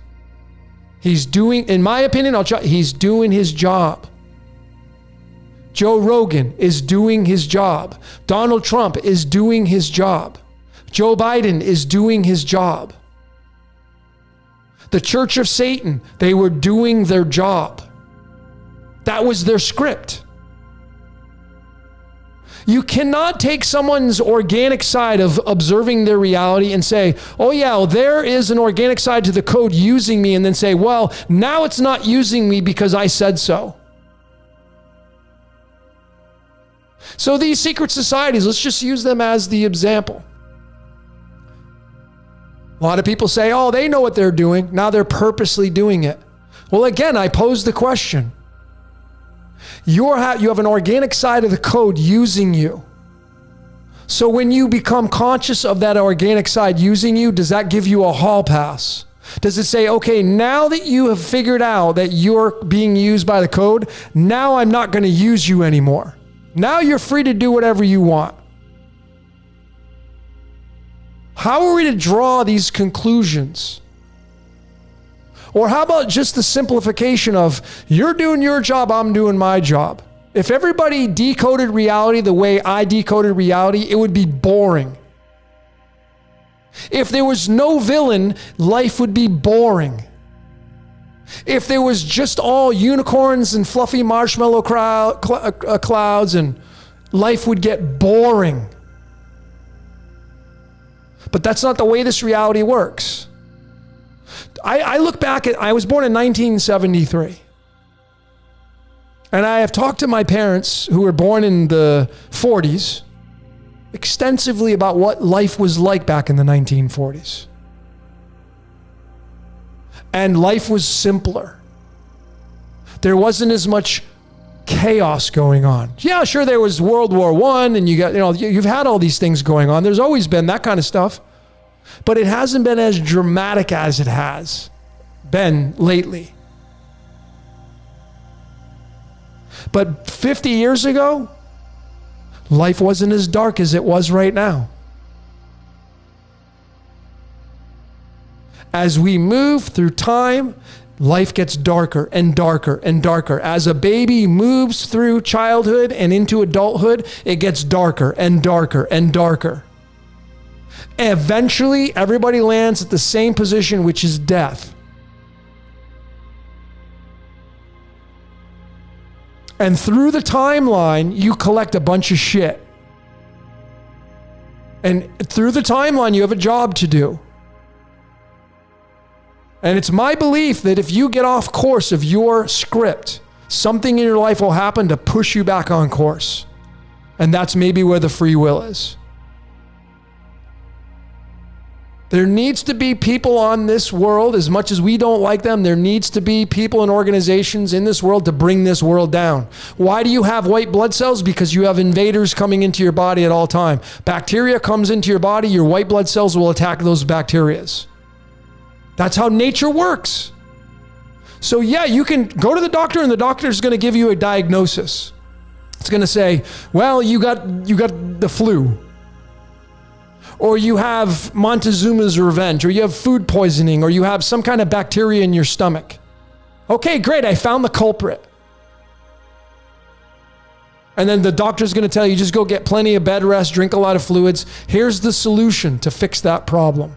He's doing, in my opinion, he's doing his job. Joe Rogan is doing his job. Donald Trump is doing his job. Joe Biden is doing his job. The Church of Satan, they were doing their job. That was their script. You cannot take someone's organic side of observing their reality and say, oh yeah, well, there is an organic side to the code using me, and then say, well, now it's not using me because I said so. So these secret societies, let's just use them as the example. A lot of people say, oh, they know what they're doing. Now they're purposely doing it. Well, again, I pose the question. You have an organic side of the code using you. So when you become conscious of that organic side using you, does that give you a hall pass? Does it say, okay, now that you have figured out that you're being used by the code, now I'm not going to use you anymore. Now you're free to do whatever you want. How are we to draw these conclusions? Or how about just the simplification of, you're doing your job, I'm doing my job? If everybody decoded reality the way I decoded reality, it would be boring. If there was no villain, life would be boring. If there was just all unicorns and fluffy marshmallow clouds, and life would get boring. But that's not the way this reality works. I look back I was born in 1973. And I have talked to my parents who were born in the 40s extensively about what life was like back in the 1940s. And life was simpler. There wasn't as much chaos going on. Yeah, sure, there was World War I, and you've had all these things going on. There's always been that kind of stuff. But it hasn't been as dramatic as it has been lately. But 50 years ago, life wasn't as dark as it was right now. As we move through time, life gets darker and darker and darker. As a baby moves through childhood and into adulthood, it gets darker and darker and darker. Eventually, everybody lands at the same position, which is death. And through the timeline, you collect a bunch of shit. And through the timeline, you have a job to do. And it's my belief that if you get off course of your script, something in your life will happen to push you back on course. And that's maybe where the free will is. There needs to be people on this world, as much as we don't like them, there needs to be people and organizations in this world to bring this world down. Why do you have white blood cells? Because you have invaders coming into your body at all time. Bacteria comes into your body, your white blood cells will attack those bacterias. That's how nature works. So yeah, you can go to the doctor and the doctor is going to give you a diagnosis. It's going to say, well, you got the flu. Or you have Montezuma's revenge, or you have food poisoning, or you have some kind of bacteria in your stomach. Okay, great, I found the culprit. And then the doctor's going to tell you, just go get plenty of bed rest, drink a lot of fluids. Here's the solution to fix that problem.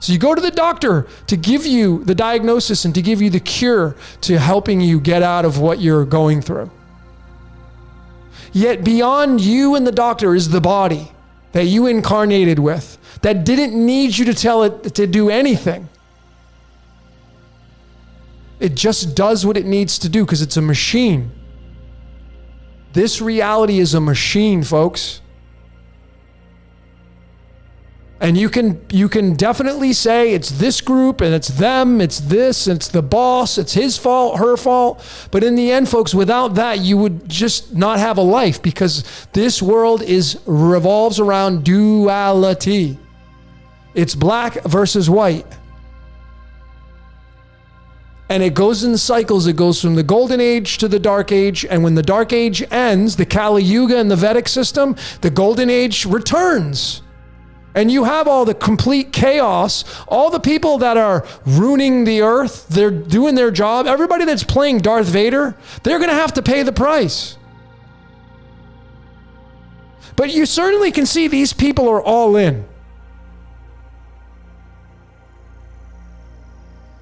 So you go to the doctor to give you the diagnosis and to give you the cure to helping you get out of what you're going through. Yet beyond you and the doctor is the body that you incarnated with, that didn't need you to tell it to do anything. It just does what it needs to do because it's a machine. This reality is a machine, folks. And you can definitely say it's this group and it's them, it's this, it's the boss, it's his fault, her fault. But in the end, folks, without that, you would just not have a life because this world revolves around duality. It's black versus white. And it goes in cycles. It goes from the golden age to the dark age. And when the dark age ends, the Kali Yuga and the Vedic system, the golden age returns. And you have all the complete chaos, all the people that are ruining the earth, they're doing their job. Everybody that's playing Darth Vader, they're going to have to pay the price. But you certainly can see these people are all in.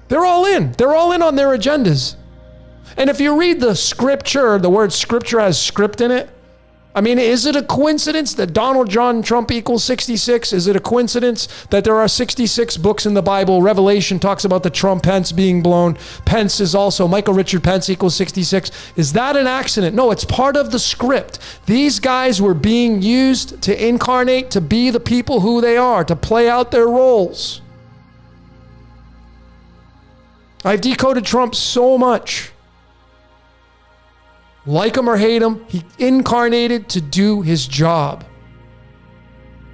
They're all in. They're all in on their agendas. And if you read the scripture, the word scripture has script in it. I mean, is it a coincidence that Donald John Trump equals 66? Is it a coincidence that there are 66 books in the Bible? Revelation talks about the Trump Pence being blown. Pence is also, Michael Richard Pence equals 66. Is that an accident? No, it's part of the script. These guys were being used to incarnate, to be the people who they are, to play out their roles. I've decoded Trump so much. Like him or hate him, he incarnated to do his job.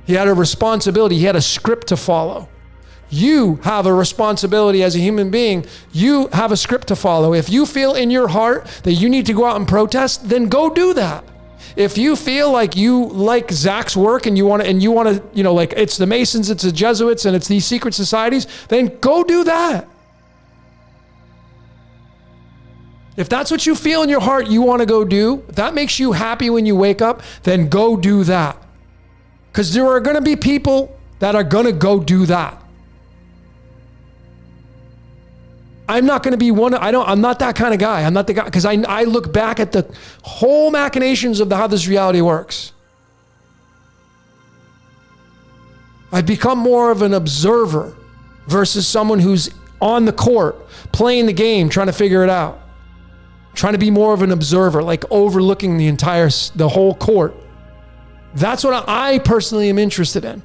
He had a responsibility. He had a script to follow. You have a responsibility as a human being. You have a script to follow. If you feel in your heart that you need to go out and protest, then go do that. If you feel like you like Zach's work and you want to, like it's the Masons, it's the Jesuits, and it's these secret societies, then go do that. If that's what you feel in your heart you want to go do, if that makes you happy when you wake up, then go do that. Because there are going to be people that are going to go do that. I'm not going to be one. I'm not that kind of guy. I'm not the guy, because I look back at the whole machinations of how this reality works. I've become more of an observer versus someone who's on the court, playing the game, trying to figure it out. Trying to be more of an observer, like overlooking the whole court. That's what I personally am interested in.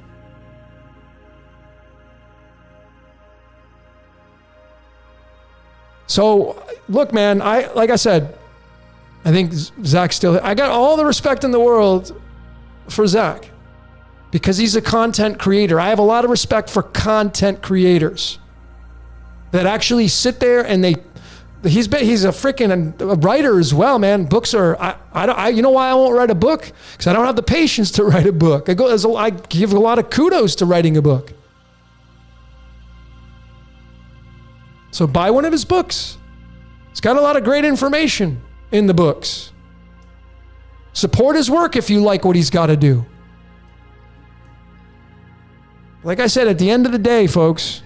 So, look, man, like I said, I think Zach I got all the respect in the world for Zach because he's a content creator. I have a lot of respect for content creators that actually sit there and he's a freaking writer as well, man. Books are, you know why I won't write a book? Because I don't have the patience to write a book. I give a lot of kudos to writing a book. So buy one of his books. It's got a lot of great information in the books. Support his work if you like what he's got to do. Like I said, at the end of the day, folks,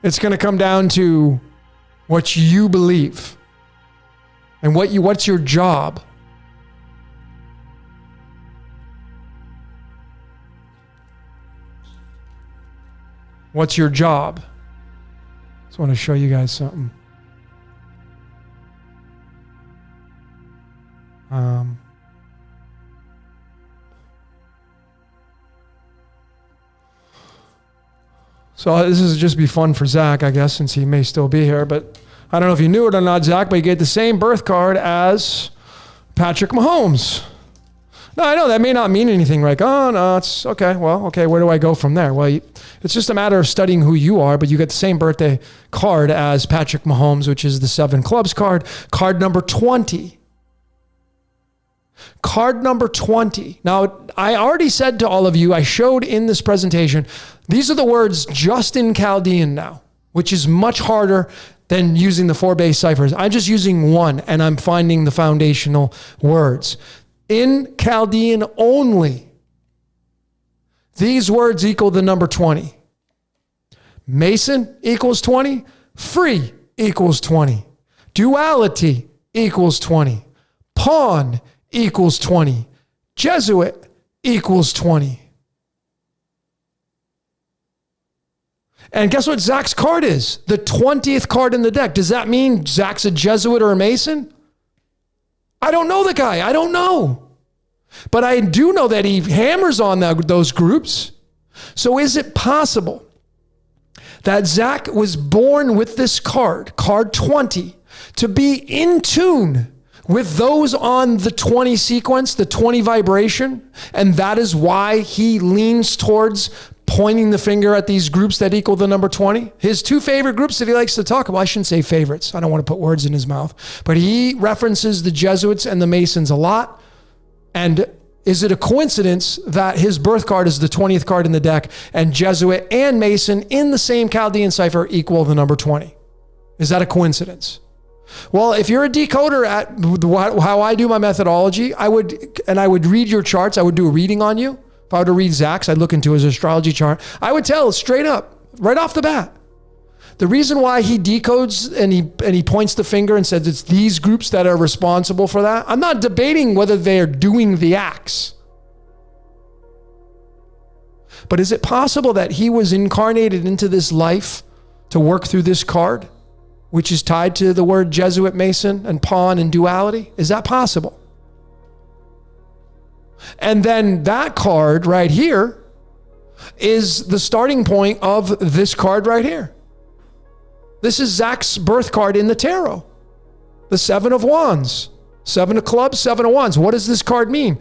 it's going to come down to what you believe and what's your job. What's your job? Just want to show you guys something. So this is just be fun for Zach, I guess, since he may still be here. But I don't know if you knew it or not, Zach, but he get the same birth card as Patrick Mahomes. Now, I know that may not mean anything, like, oh, no, it's okay. Well, okay, where do I go from there? Well, it's just a matter of studying who you are, but you get the same birthday card as Patrick Mahomes, which is the 7 Clubs card, card number 20. Card number 20. Now, I already said to all of you, I showed in this presentation, these are the words just in Chaldean now, which is much harder than using the 4 base ciphers. I'm just using one, and I'm finding the foundational words. In Chaldean only, these words equal the number 20. Mason equals 20. Free equals 20. Duality equals 20. Pawn equals 20. Jesuit equals 20. And guess what Zach's card is? The 20th card in the deck. Does that mean Zach's a Jesuit or a Mason? I don't know the guy. I don't know. But I do know that he hammers on those groups. So is it possible that Zach was born with this card, card 20, to be in tune with those on the 20 sequence, the 20 vibration, and that is why he leans towards pointing the finger at these groups that equal the number 20. His 2 favorite groups that he likes to talk about, I shouldn't say favorites, I don't want to put words in his mouth, but he references the Jesuits and the Masons a lot. And is it a coincidence that his birth card is the 20th card in the deck and Jesuit and Mason in the same Chaldean cipher equal the number 20? Is that a coincidence? Well, if you're a decoder at how I do my methodology, I would read your charts. I would do a reading on you. If I were to read Zach's, I'd look into his astrology chart. I would tell straight up, right off the bat, The reason why he decodes and he points the finger and says it's these groups that are responsible for that, I'm not debating whether they are doing the acts. But is it possible that he was incarnated into this life to work through this card, which is tied to the word Jesuit Mason and pawn and duality? Is that possible? And then that card right here is the starting point of this card right here. This is Zach's birth card in the tarot. The Seven of Wands. Seven of Clubs, Seven of Wands. What does this card mean?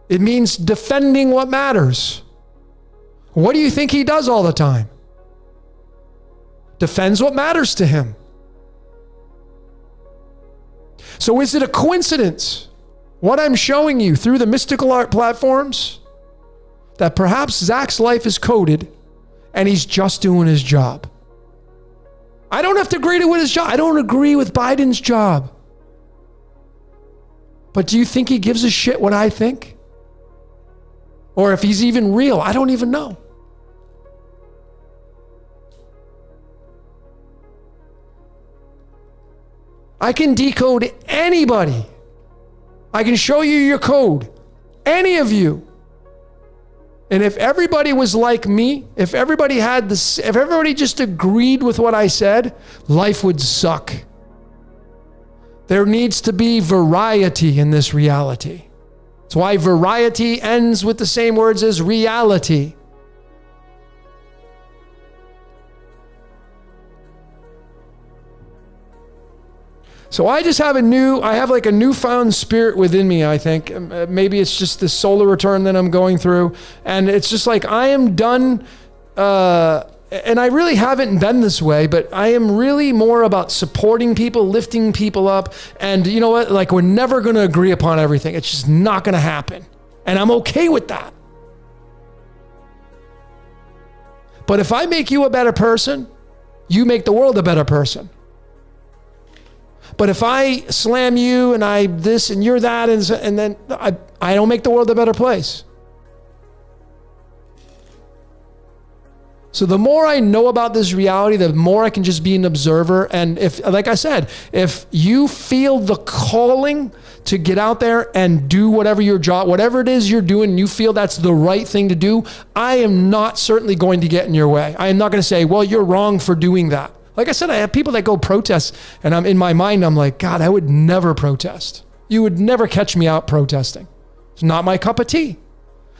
It means defending what matters. What do you think he does all the time? Defends what matters to him. So is it a coincidence, what I'm showing you through the mystical art platforms, that perhaps Zach's life is coded and he's just doing his job? I don't have to agree with his job. I don't agree with Biden's job. But do you think he gives a shit what I think? Or if he's even real? I don't even know. I can decode anybody. I can show you your code. Any of you. And if everybody was like me, if everybody had this, if everybody just agreed with what I said, life would suck. There needs to be variety in this reality. That's why variety ends with the same words as reality. So I just have like a newfound spirit within me, I think. Maybe it's just the solar return that I'm going through. And it's just like, I am done, and I really haven't been this way, but I am really more about supporting people, lifting people up. And you know what? Like, we're never going to agree upon everything. It's just not going to happen. And I'm okay with that. But if I make you a better person, you make the world a better person. But if I slam you and I this and you're that, and then I don't make the world a better place. So the more I know about this reality, the more I can just be an observer. And if, like I said, if you feel the calling to get out there and do whatever your job, whatever it is you're doing, and you feel that's the right thing to do, I am not certainly going to get in your way. I am not going to say, well, you're wrong for doing that. Like I said, I have people that go protest, and I'm in my mind, I'm like, God, I would never protest. You would never catch me out protesting. It's not my cup of tea.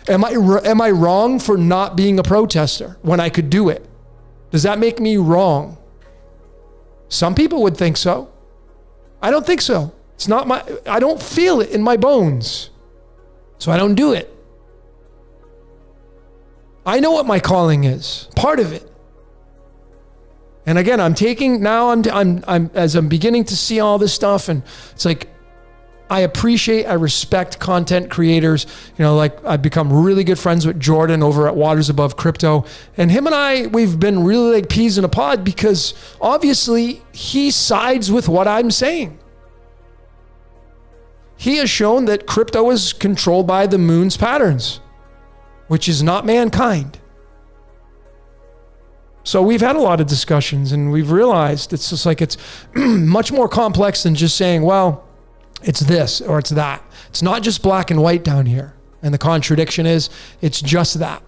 Am I wrong for not being a protester when I could do it? Does that make me wrong? Some people would think so. I don't think so. I don't feel it in my bones. So I don't do it. I know what my calling is, part of it. And again, I'm as I'm beginning to see all this stuff, and it's like, I respect content creators. You know, like I've become really good friends with Jordan over at Waters Above Crypto. And him and I, we've been really like peas in a pod because obviously he sides with what I'm saying. He has shown that crypto is controlled by the moon's patterns, which is not mankind. So we've had a lot of discussions, and we've realized it's just like, it's much more complex than just saying, well, it's this or it's that. It's not just black and white down here. And the contradiction is, it's just that.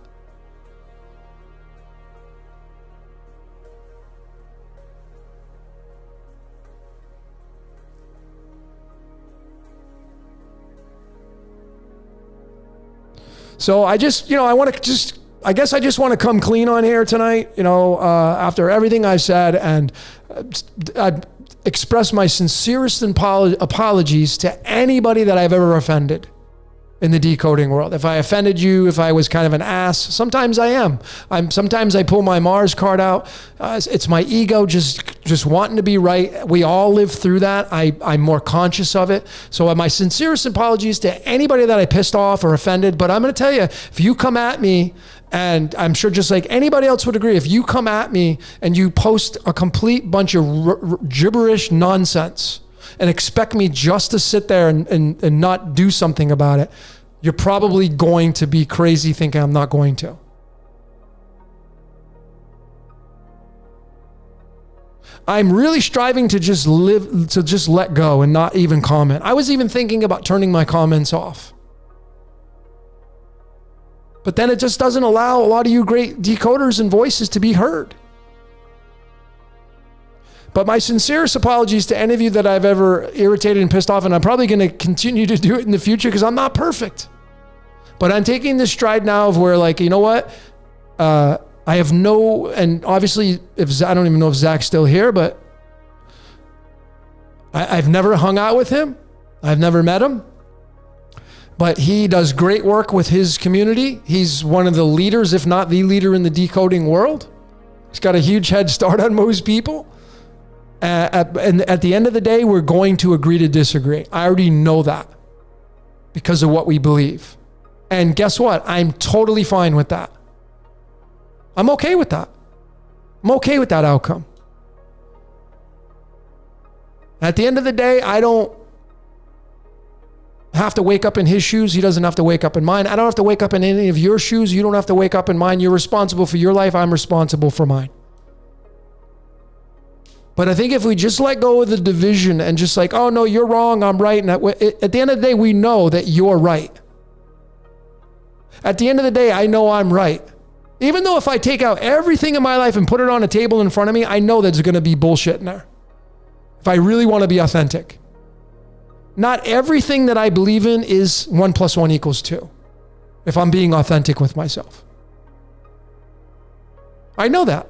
So I guess I just want to come clean on here tonight, after everything I've said, and I express my sincerest apologies to anybody that I've ever offended in the decoding world. If I offended you, if I was kind of an ass, sometimes I am. Sometimes I pull my Mars card out. It's my ego just wanting to be right. We all live through that. I'm more conscious of it. So my sincerest apologies to anybody that I pissed off or offended. But I'm going to tell you, if you come at me, and I'm sure just like anybody else would agree, if you come at me and you post a complete bunch of gibberish nonsense and expect me just to sit there and not do something about it, you're probably going to be crazy thinking I'm not going to. I'm really striving to just let go and not even comment. I was even thinking about turning my comments off. But then it just doesn't allow a lot of you great decoders and voices to be heard. But my sincerest apologies to any of you that I've ever irritated and pissed off, and I'm probably going to continue to do it in the future because I'm not perfect. But I'm taking this stride now of where, like, you know what? I have no, and obviously, I don't even know if Zach's still here, but I've never hung out with him. I've never met him. But he does great work with his community. He's one of the leaders, if not the leader in the decoding world. He's got a huge head start on most people. And at the end of the day, we're going to agree to disagree. I already know that because of what we believe. And guess what? I'm totally fine with that. I'm okay with that. I'm okay with that outcome. At the end of the day, I don't have to wake up in his shoes. He doesn't have to wake up in mine. I don't have to wake up in any of your shoes. You don't have to wake up in mine. You're responsible for your life. I'm responsible for mine. But I think if we just let go of the division and just like, oh no, you're wrong, I'm right. And at the end of the day, we know that you're right. At the end of the day, I know I'm right. Even though if I take out everything in my life and put it on a table in front of me, I know there's going to be bullshit in there. If I really want to be authentic. Not everything that I believe in is 1 + 1 = 2. If I'm being authentic with myself. I know that.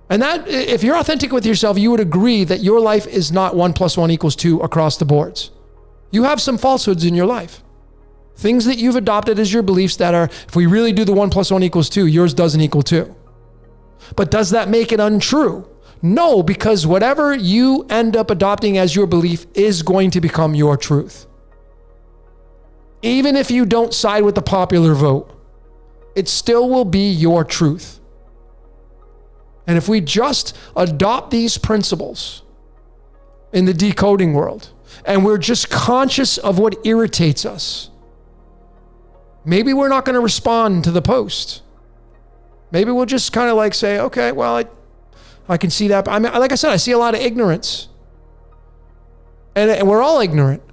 And that, if you're authentic with yourself, you would agree that your life is not 1 + 1 = 2 across the boards. You have some falsehoods in your life. Things that you've adopted as your beliefs that are, if we really do the 1 + 1 = 2, yours doesn't equal 2. But does that make it untrue? No, because whatever you end up adopting as your belief is going to become your truth. Even if you don't side with the popular vote, it still will be your truth. And if we just adopt these principles in the decoding world, and we're just conscious of what irritates us, maybe we're not going to respond to the post. Maybe we'll just kind of like say, okay, well, I can see that. I mean, like I said, I see a lot of ignorance. And we're all ignorant.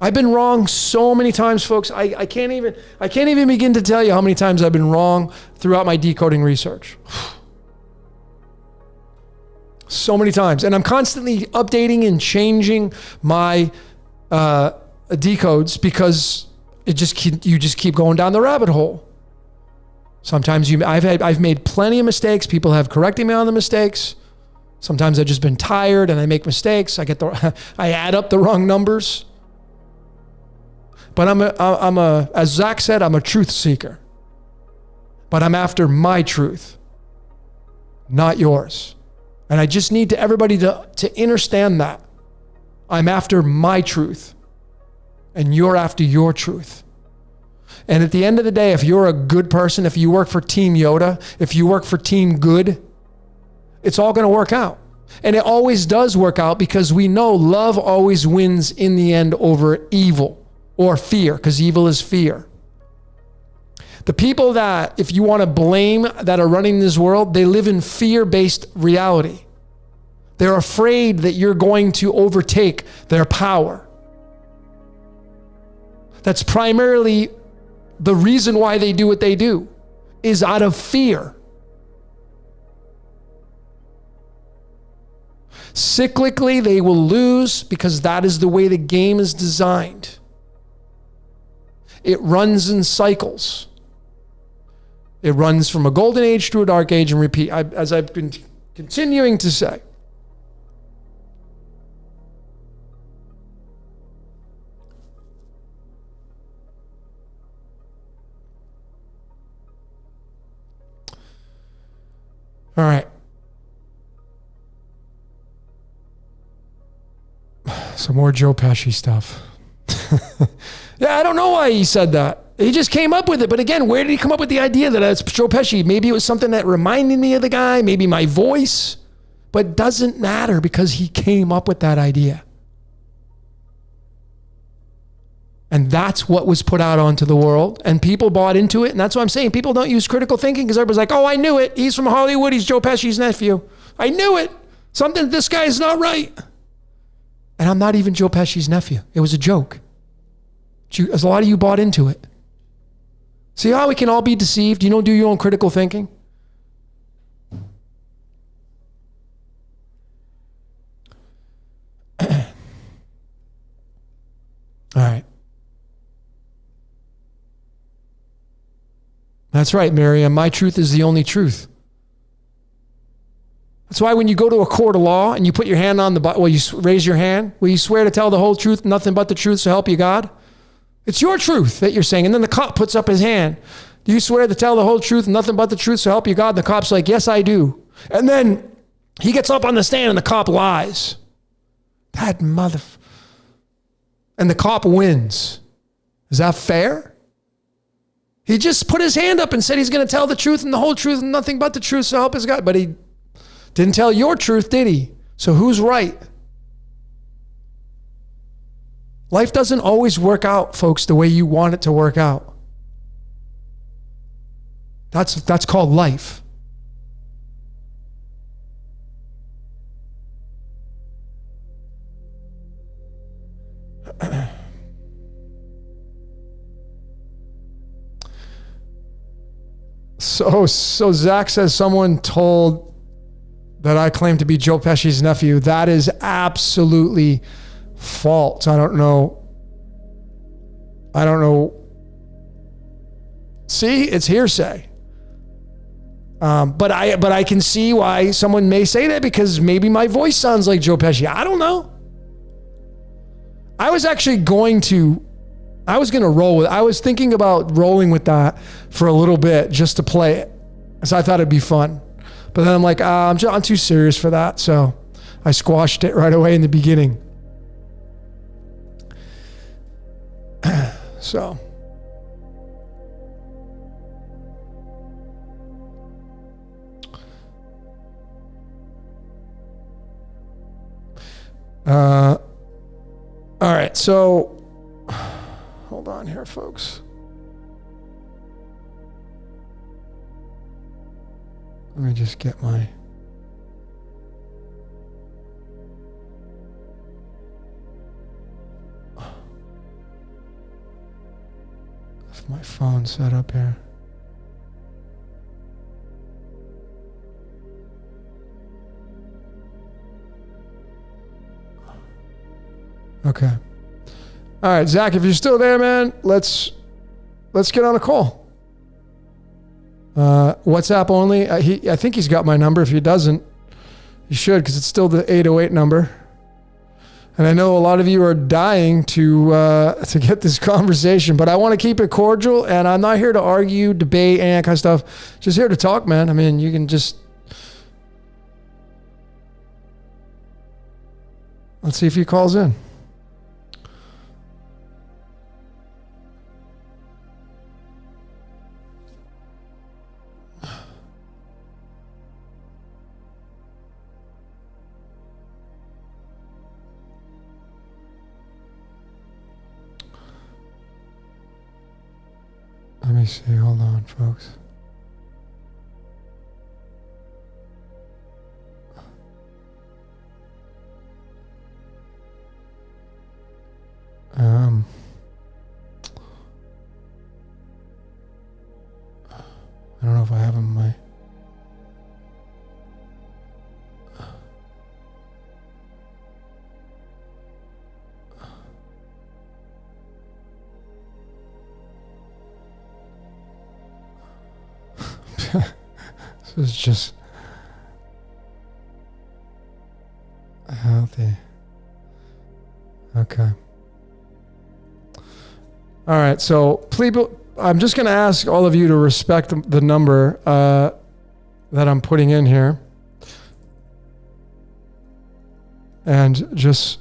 I've been wrong so many times, folks. I can't even begin to tell you how many times I've been wrong throughout my decoding research. So many times. And I'm constantly updating and changing my decodes because you just keep going down the rabbit hole. Sometimes I've made plenty of mistakes. People have corrected me on the mistakes. Sometimes I've just been tired and I make mistakes. I add up the wrong numbers. But as Zach said, I'm a truth seeker. But I'm after my truth, not yours. And I just need everybody to understand that. I'm after my truth and you're after your truth. And at the end of the day, if you're a good person, if you work for Team Yoda, if you work for Team Good, it's all going to work out. And it always does work out because we know love always wins in the end over evil or fear, because evil is fear. The people that, if you want to blame, that are running this world, they live in fear-based reality. They're afraid that you're going to overtake their power. That's primarily the reason why they do what they do, is out of fear. Cyclically, they will lose because that is the way the game is designed. It runs in cycles. It runs from a golden age to a dark age and repeat, as I've been continuing to say. All right. Some more Joe Pesci stuff. Yeah, I don't know why he said that. He just came up with it. But again, where did he come up with the idea that it's Joe Pesci? Maybe it was something that reminded me of the guy, maybe my voice. But it doesn't matter because he came up with that idea. And that's what was put out onto the world. And people bought into it. And that's what I'm saying. People don't use critical thinking because everybody's like, oh, I knew it. He's from Hollywood. He's Joe Pesci's nephew. I knew it. This guy is not right. And I'm not even Joe Pesci's nephew. It was a joke. A lot of you bought into it. See how we can all be deceived? You don't do your own critical thinking? All right. That's right, Miriam. My truth is the only truth. That's why when you go to a court of law and you put your hand on you raise your hand, will you swear to tell the whole truth, nothing but the truth, so help you God? It's your truth that you're saying. And then the cop puts up his hand. Do you swear to tell the whole truth, nothing but the truth, so help you God? The cop's like, yes, I do. And then he gets up on the stand and the cop lies. That and the cop wins. Is that fair? He just put his hand up and said he's going to tell the truth and the whole truth and nothing but the truth, so help his God. But he didn't tell your truth, did he? So who's right? Life doesn't always work out, folks, the way you want it to work out. That's called life. So Zach says someone told that I claim to be Joe Pesci's nephew. That is absolutely false. I don't know. See, it's hearsay. But I can see why someone may say that because maybe my voice sounds like Joe Pesci. I don't know. I was going to roll with it. I was thinking about rolling with that for a little bit just to play it. So I thought it'd be fun. But then I'm like, I'm too serious for that. So I squashed it right away in the beginning. So. All right. So hold on here, folks. Let me just get my... If my phone set up here. Okay. All right, Zach, if you're still there, man, let's get on a call. WhatsApp only. I think he's got my number. If he doesn't, he should, because it's still the 808 number. And I know a lot of you are dying to get this conversation, but I want to keep it cordial, and I'm not here to argue, debate, any of that kind of stuff. Just here to talk, man. I mean, you can just... Let's see if he calls in. Let me see. Hold on, folks. I don't know if I have him in my... This is just healthy. Okay. All right. So please, I'm just going to ask all of you to respect the number that I'm putting in here. And just,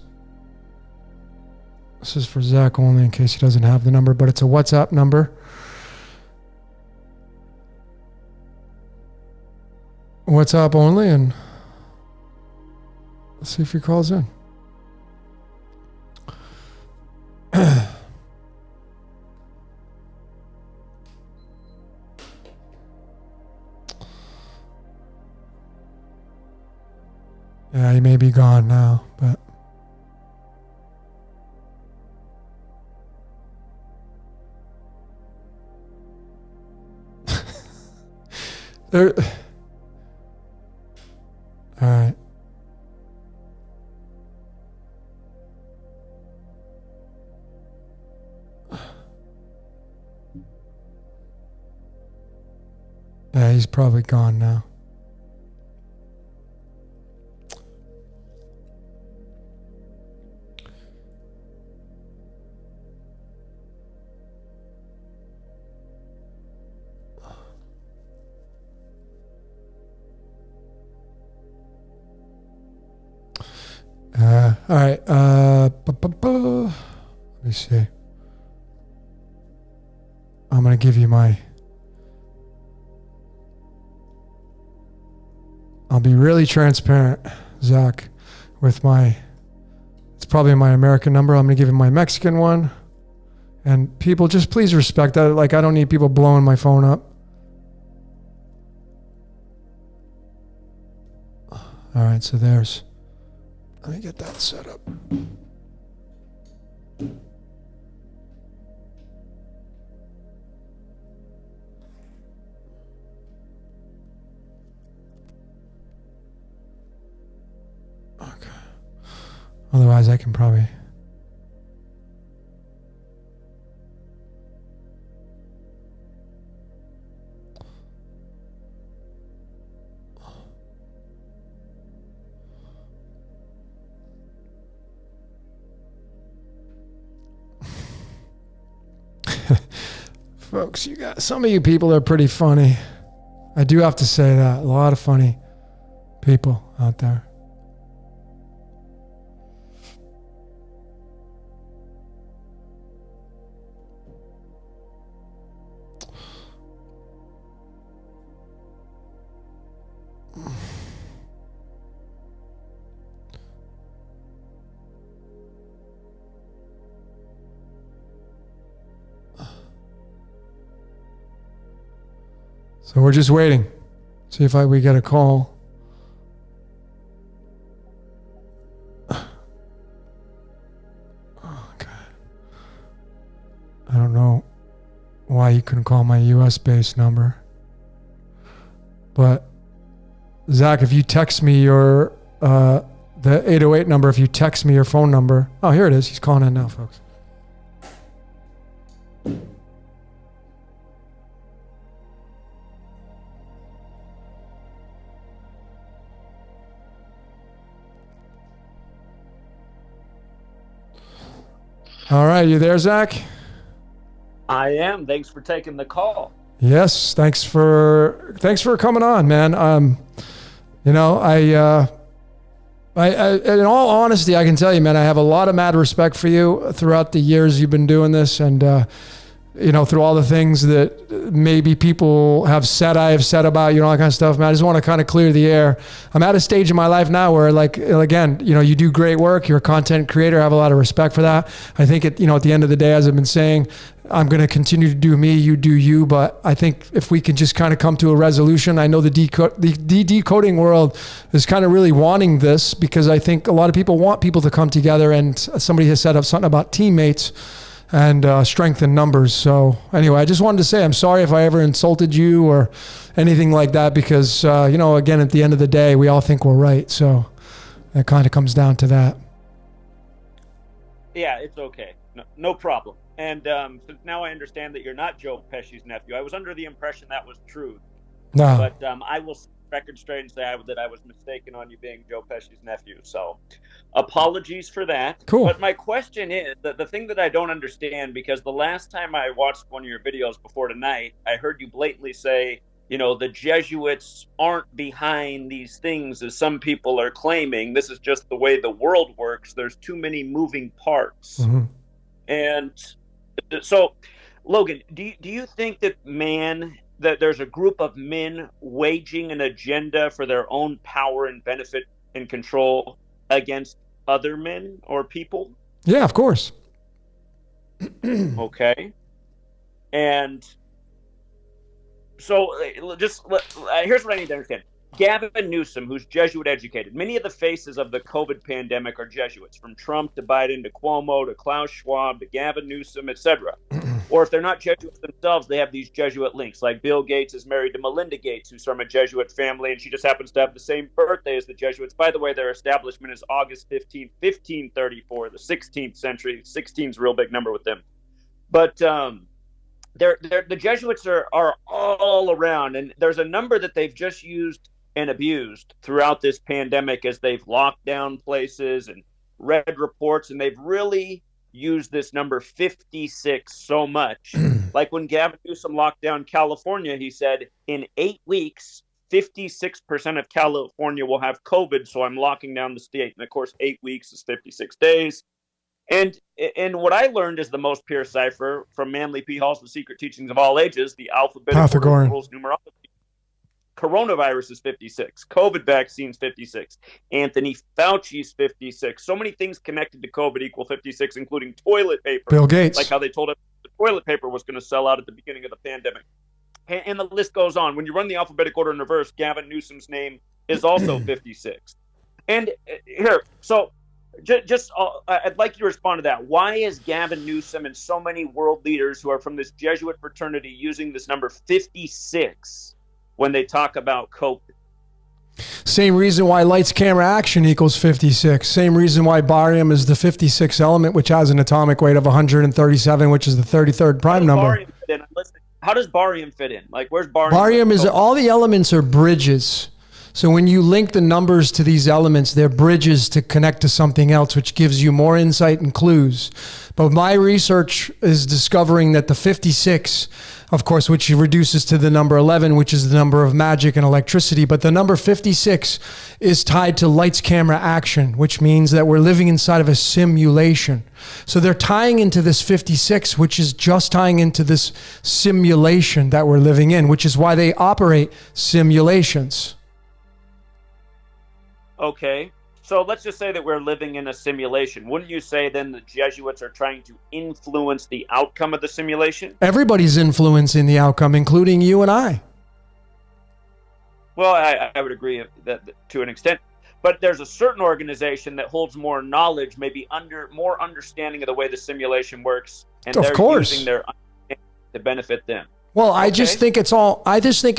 this is for Zach only in case he doesn't have the number, but it's a WhatsApp number. WhatsApp only, and let's see if he calls in. Yeah, he may be gone now, but there. All right. Yeah, he's probably gone now. All right. Let me see. I'm gonna give you my. I'll be really transparent, Zach, with my. It's probably my American number. I'm gonna give you my Mexican one, and people just please respect that. Like, I don't need people blowing my phone up. All right, so there's. Let me get that set up. Okay. Otherwise, I can probably. Folks, you got some of you people are pretty funny. I do have to say that. A lot of funny people out there. So we're just waiting. See if we get a call. Okay. I don't know why you couldn't call my US based number. But Zach, if you text me your the 808 number, if you text me your phone number. Oh, here it is. He's calling in now, folks. All right, you there, Zach? I am. Thanks for taking the call. Yes, thanks for coming on, man. You know, I in all honesty, I can tell you, man, I have a lot of mad respect for you throughout the years you've been doing this, and you know, through all the things that maybe people have said, I have said about you, and all that kind of stuff, man. I just want to kind of clear the air. I'm at a stage in my life now where, like, again, you know, you do great work. You're a content creator. I have a lot of respect for that. I think at the end of the day, as I've been saying, I'm going to continue to do me, you do you. But I think if we can just kind of come to a resolution, I know the decoding world is kind of really wanting this, because I think a lot of people want people to come together, and somebody has said something about teammates and strength in numbers. So anyway, I just wanted to say I'm sorry if I ever insulted you or anything like that, because, you know, again, at the end of the day, we all think we're right. So it kind of comes down to that. Yeah, it's okay. No problem. And so now I understand that you're not Joe Pesci's nephew. I was under the impression that was true. No. But I will record straight and say that I was mistaken on you being Joe Pesci's nephew. So apologies for that. Cool. But my question is, the thing that I don't understand, because the last time I watched one of your videos before tonight, I heard you blatantly say, you know, the Jesuits aren't behind these things as some people are claiming. This is just the way the world works. There's too many moving parts. Mm-hmm. And so, Logan, do you think that there's a group of men waging an agenda for their own power and benefit and control against other men or people? Yeah, of course. Okay. And so here's what I need to understand. Gavin Newsom, who's Jesuit educated, many of the faces of the COVID pandemic are Jesuits, from Trump to Biden to Cuomo to Klaus Schwab to Gavin Newsom, etc. Or if they're not Jesuits themselves, they have these Jesuit links. Like Bill Gates is married to Melinda Gates, who's from a Jesuit family, and she just happens to have the same birthday as the Jesuits. By the way, their establishment is August 15th, 1534, the 16th century. 16 is a real big number with them. But the Jesuits are all around, and there's a number that they've just used and abused throughout this pandemic as they've locked down places and read reports, and they've really used this number 56 so much. Like when Gavin Newsom locked down California, he said, in 8 weeks, 56% of California will have COVID, so I'm locking down the state. And of course, 8 weeks is 56 days. And what I learned is the most pure cipher from Manly P. Hall's The Secret Teachings of All Ages, the alphabetical rules numerology. Coronavirus is 56. COVID vaccines 56. Anthony Fauci's 56. So many things connected to COVID equal 56, including toilet paper. Bill Gates. Like how they told us the toilet paper was going to sell out at the beginning of the pandemic. And the list goes on. When you run the alphabetic order in reverse, Gavin Newsom's name is also 56. And here, so just I'd like you to respond to that. Why is Gavin Newsom and so many world leaders who are from this Jesuit fraternity using this number 56 when they talk about COVID? Same reason why lights, camera, action equals 56. Same reason why barium is the 56th element, which has an atomic weight of 137, which is the 33rd prime number. How does barium fit in? Like, where's barium? Barium is, all the elements are bridges. So when you link the numbers to these elements, they're bridges to connect to something else, which gives you more insight and clues. But my research is discovering that the 56, of course, which reduces to the number 11, which is the number of magic and electricity. But the number 56 is tied to lights, camera, action, which means that we're living inside of a simulation. So they're tying into this 56, which is just tying into this simulation that we're living in, which is why they operate simulations. Okay, so let's just say that we're living in a simulation. Wouldn't you say then the Jesuits are trying to influence the outcome of the simulation? Everybody's influencing the outcome, including you and I. Well, I would agree that to an extent. But there's a certain organization that holds more knowledge, maybe more understanding of the way the simulation works, and of they're course using their understanding to benefit them. Well, I just think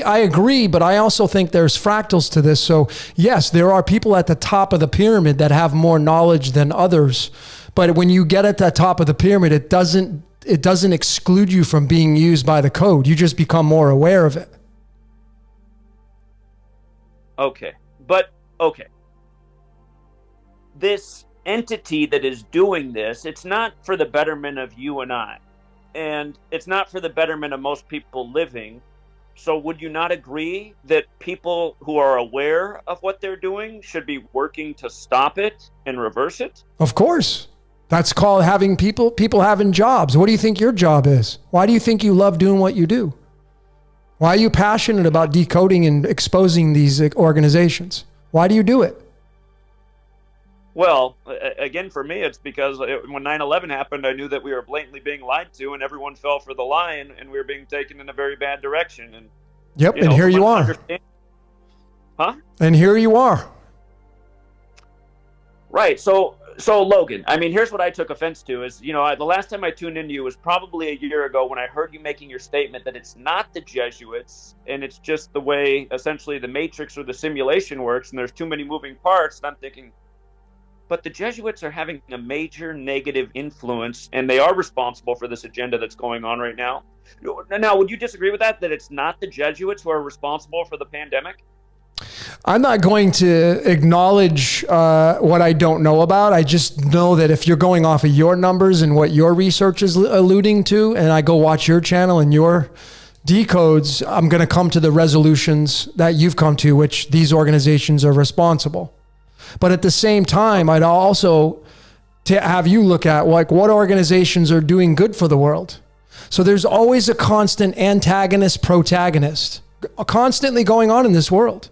I agree, but I also think there's fractals to this. So yes, there are people at the top of the pyramid that have more knowledge than others. But when you get at the top of the pyramid, it doesn't exclude you from being used by the code. You just become more aware of it. Okay. This entity that is doing this, it's not for the betterment of you and I. And it's not for the betterment of most people living. So would you not agree that people who are aware of what they're doing should be working to stop it and reverse it? Of course. That's called having people having jobs. What do you think your job is? Why do you think you love doing what you do? Why are you passionate about decoding and exposing these organizations? Why do you do it? Well, again, for me, it's because when 9/11 happened, I knew that we were blatantly being lied to, and everyone fell for the lie, and we were being taken in a very bad direction. And yep, and here you are. Huh? And here you are. Right. So Logan, I mean, here's what I took offense to is, the last time I tuned into you was probably a year ago when I heard you making your statement that it's not the Jesuits, and it's just the way essentially the matrix or the simulation works, and there's too many moving parts. And I'm thinking, but the Jesuits are having a major negative influence, and they are responsible for this agenda that's going on right now. Now, would you disagree with that it's not the Jesuits who are responsible for the pandemic? I'm not going to acknowledge what I don't know about. I just know that if you're going off of your numbers and what your research is alluding to, and I go watch your channel and your decodes, I'm going to come to the resolutions that you've come to, which these organizations are responsible. But at the same time, I'd also have you look at what organizations are doing good for the world. So there's always a constant antagonist, protagonist, constantly going on in this world.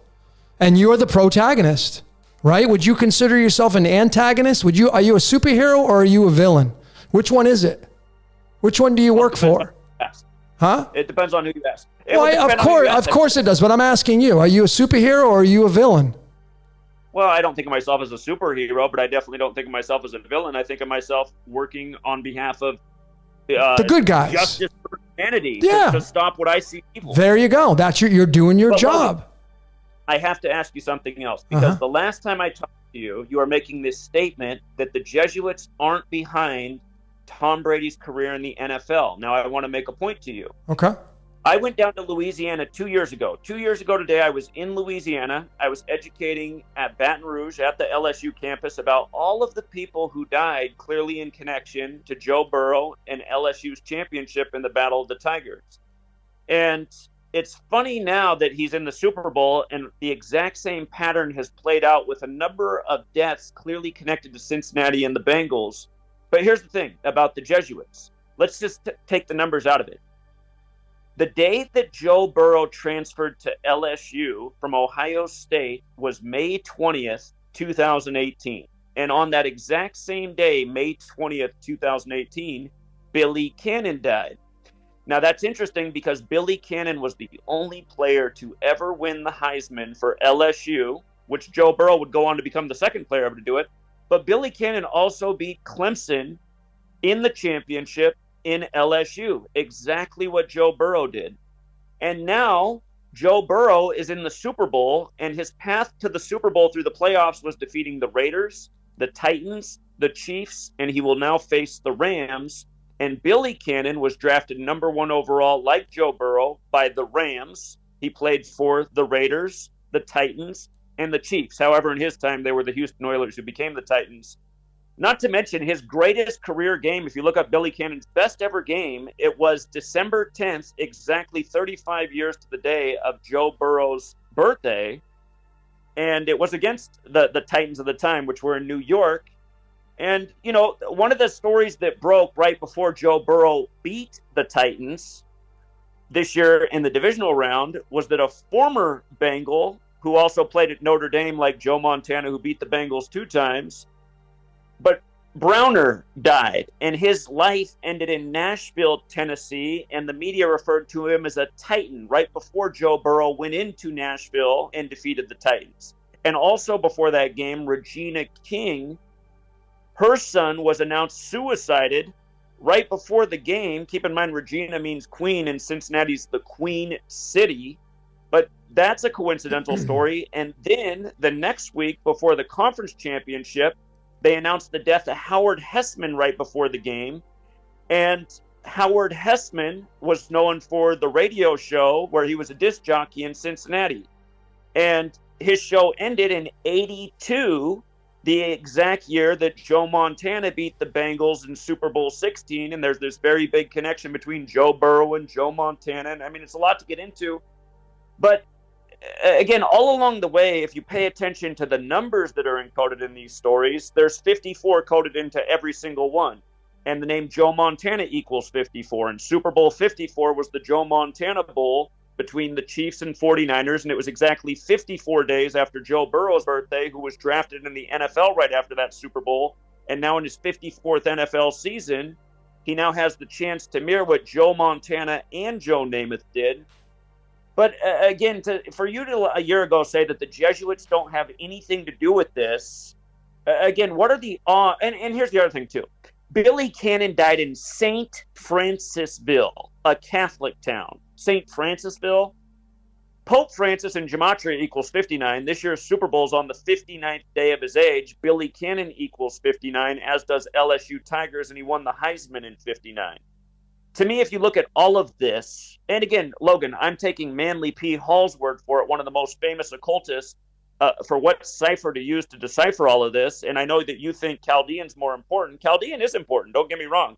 And you're the protagonist, right? Would you consider yourself an antagonist? Are you a superhero or are you a villain? Which one is it? Which one do you work for? Huh? It depends on who you ask. Of course it does. But I'm asking you: are you a superhero or are you a villain? Well, I don't think of myself as a superhero, but I definitely don't think of myself as a villain. I think of myself working on behalf of the good guys, justice for humanity, yeah, to stop what I see evil. There you go. That's you're doing your job. Logan, I have to ask you something else, because the last time I talked to you, you are making this statement that the Jesuits aren't behind Tom Brady's career in the NFL. Now, I want to make a point to you. Okay. I went down to Louisiana 2 years ago. 2 years ago today, I was in Louisiana. I was educating at Baton Rouge at the LSU campus about all of the people who died clearly in connection to Joe Burrow and LSU's championship in the Battle of the Tigers. And it's funny now that he's in the Super Bowl, and the exact same pattern has played out with a number of deaths clearly connected to Cincinnati and the Bengals. But here's the thing about the Jesuits. Let's just take the numbers out of it. The day that Joe Burrow transferred to LSU from Ohio State was May 20th, 2018. And on that exact same day, May 20th, 2018, Billy Cannon died. Now, that's interesting because Billy Cannon was the only player to ever win the Heisman for LSU, which Joe Burrow would go on to become the second player ever to do it. But Billy Cannon also beat Clemson in the championship in LSU, exactly what Joe Burrow did. And now Joe Burrow is in the Super Bowl, and his path to the Super Bowl through the playoffs was defeating the Raiders, the Titans, the Chiefs, and he will now face the Rams. And Billy Cannon was drafted number 1 overall, like Joe Burrow, by the Rams. He played for the Raiders, the Titans, and the Chiefs. However, in his time, they were the Houston Oilers who became the Titans. Not to mention his greatest career game. If you look up Billy Cannon's best ever game, it was December 10th, exactly 35 years to the day of Joe Burrow's birthday. And it was against the Titans of the time, which were in New York. And, you know, one of the stories that broke right before Joe Burrow beat the Titans this year in the divisional round was that a former Bengal who also played at Notre Dame, like Joe Montana, who beat the Bengals 2 times, but Browner died, and his life ended in Nashville, Tennessee, and the media referred to him as a Titan right before Joe Burrow went into Nashville and defeated the Titans. And also before that game, Regina King, her son was announced suicided right before the game. Keep in mind, Regina means queen, and Cincinnati's the Queen City. But that's a coincidental story. And then the next week, before the conference championship, they announced the death of Howard Hessman right before the game. And Howard Hessman was known for the radio show where he was a disc jockey in Cincinnati. And his show ended in '82, the exact year that Joe Montana beat the Bengals in Super Bowl 16. And there's this very big connection between Joe Burrow and Joe Montana. And I mean, it's a lot to get into. But again, all along the way, if you pay attention to the numbers that are encoded in these stories, there's 54 coded into every single one. And the name Joe Montana equals 54. And Super Bowl 54 was the Joe Montana Bowl between the Chiefs and 49ers. And it was exactly 54 days after Joe Burrow's birthday, who was drafted in the NFL right after that Super Bowl. And now in his 54th NFL season, he now has the chance to mirror what Joe Montana and Joe Namath did. But again, for you to a year ago say that the Jesuits don't have anything to do with this, again, what are the and here's the other thing too. Billy Cannon died in St. Francisville, a Catholic town. St. Francisville. Pope Francis in Gematria equals 59. This year's Super Bowl's on the 59th day of his age. Billy Cannon equals 59, as does LSU Tigers, and he won the Heisman in 59. To me, if you look at all of this, and again, Logan, I'm taking Manly P. Hall's word for it, one of the most famous occultists, for what cipher to use to decipher all of this. And I know that you think Chaldean's more important. Chaldean is important, don't get me wrong.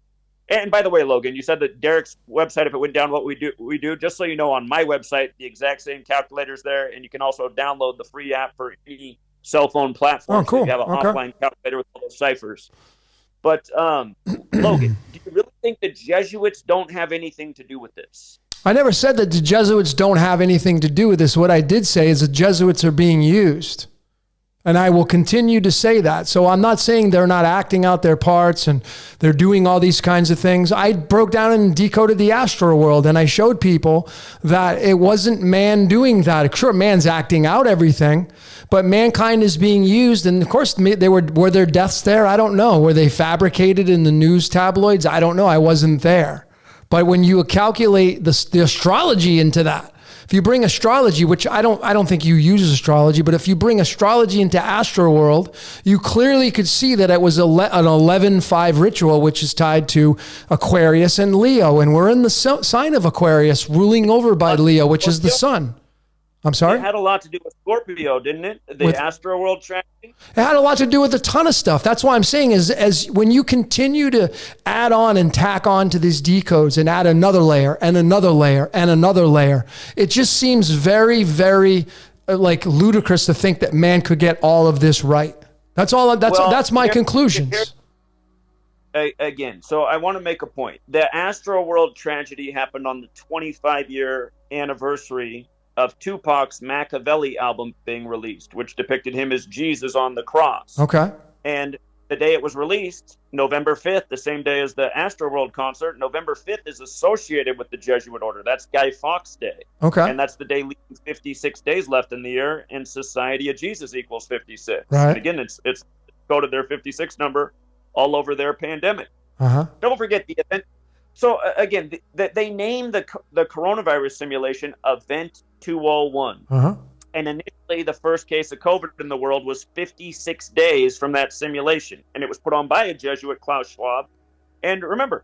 And by the way, Logan, you said that Derek's website, if it went down, what we do, just so you know, on my website, the exact same calculator's there, and you can also download the free app for any cell phone platform. Oh, cool. So you have an offline calculator with all those ciphers. But, Logan, do you really think the Jesuits don't have anything to do with this? I never said that the Jesuits don't have anything to do with this. What I did say is the Jesuits are being used. And I will continue to say that. So I'm not saying they're not acting out their parts and they're doing all these kinds of things. I broke down and decoded the astral world, and I showed people that it wasn't man doing that. Sure, man's acting out everything, but mankind is being used. And of course, were there deaths there? I don't know. Were they fabricated in the news tabloids? I don't know. I wasn't there. But when you calculate the astrology into that, if you bring astrology, which I don't think you use astrology, but if you bring astrology into astral world, you clearly could see that it was an 11-5 ritual, which is tied to Aquarius and Leo. And we're in the sign of Aquarius, ruling over by Leo, which is the sun. I'm sorry? It had a lot to do with Scorpio, didn't it? The Astro World tragedy? It had a lot to do with a ton of stuff. That's why I'm saying is as when you continue to add on and tack on to these decodes and add another layer and another layer and another layer, it just seems very, very like ludicrous to think that man could get all of this right. That's my conclusions. Again, so I want to make a point. The Astro World tragedy happened on the 25-year anniversary of Tupac's Machiavelli album being released, which depicted him as Jesus on the cross. Okay. And the day it was released, November 5th, the same day as the Astroworld concert, November 5th is associated with the Jesuit order. That's Guy Fawkes Day. Okay. And that's the day leaving 56 days left in the year, and Society of Jesus equals 56. Right. And again, it's coded their 56 number all over their pandemic. Uh-huh. Don't forget the event. So again, they named the coronavirus simulation Event 201. Uh-huh. And initially, the first case of COVID in the world was 56 days from that simulation. And it was put on by a Jesuit, Klaus Schwab. And remember,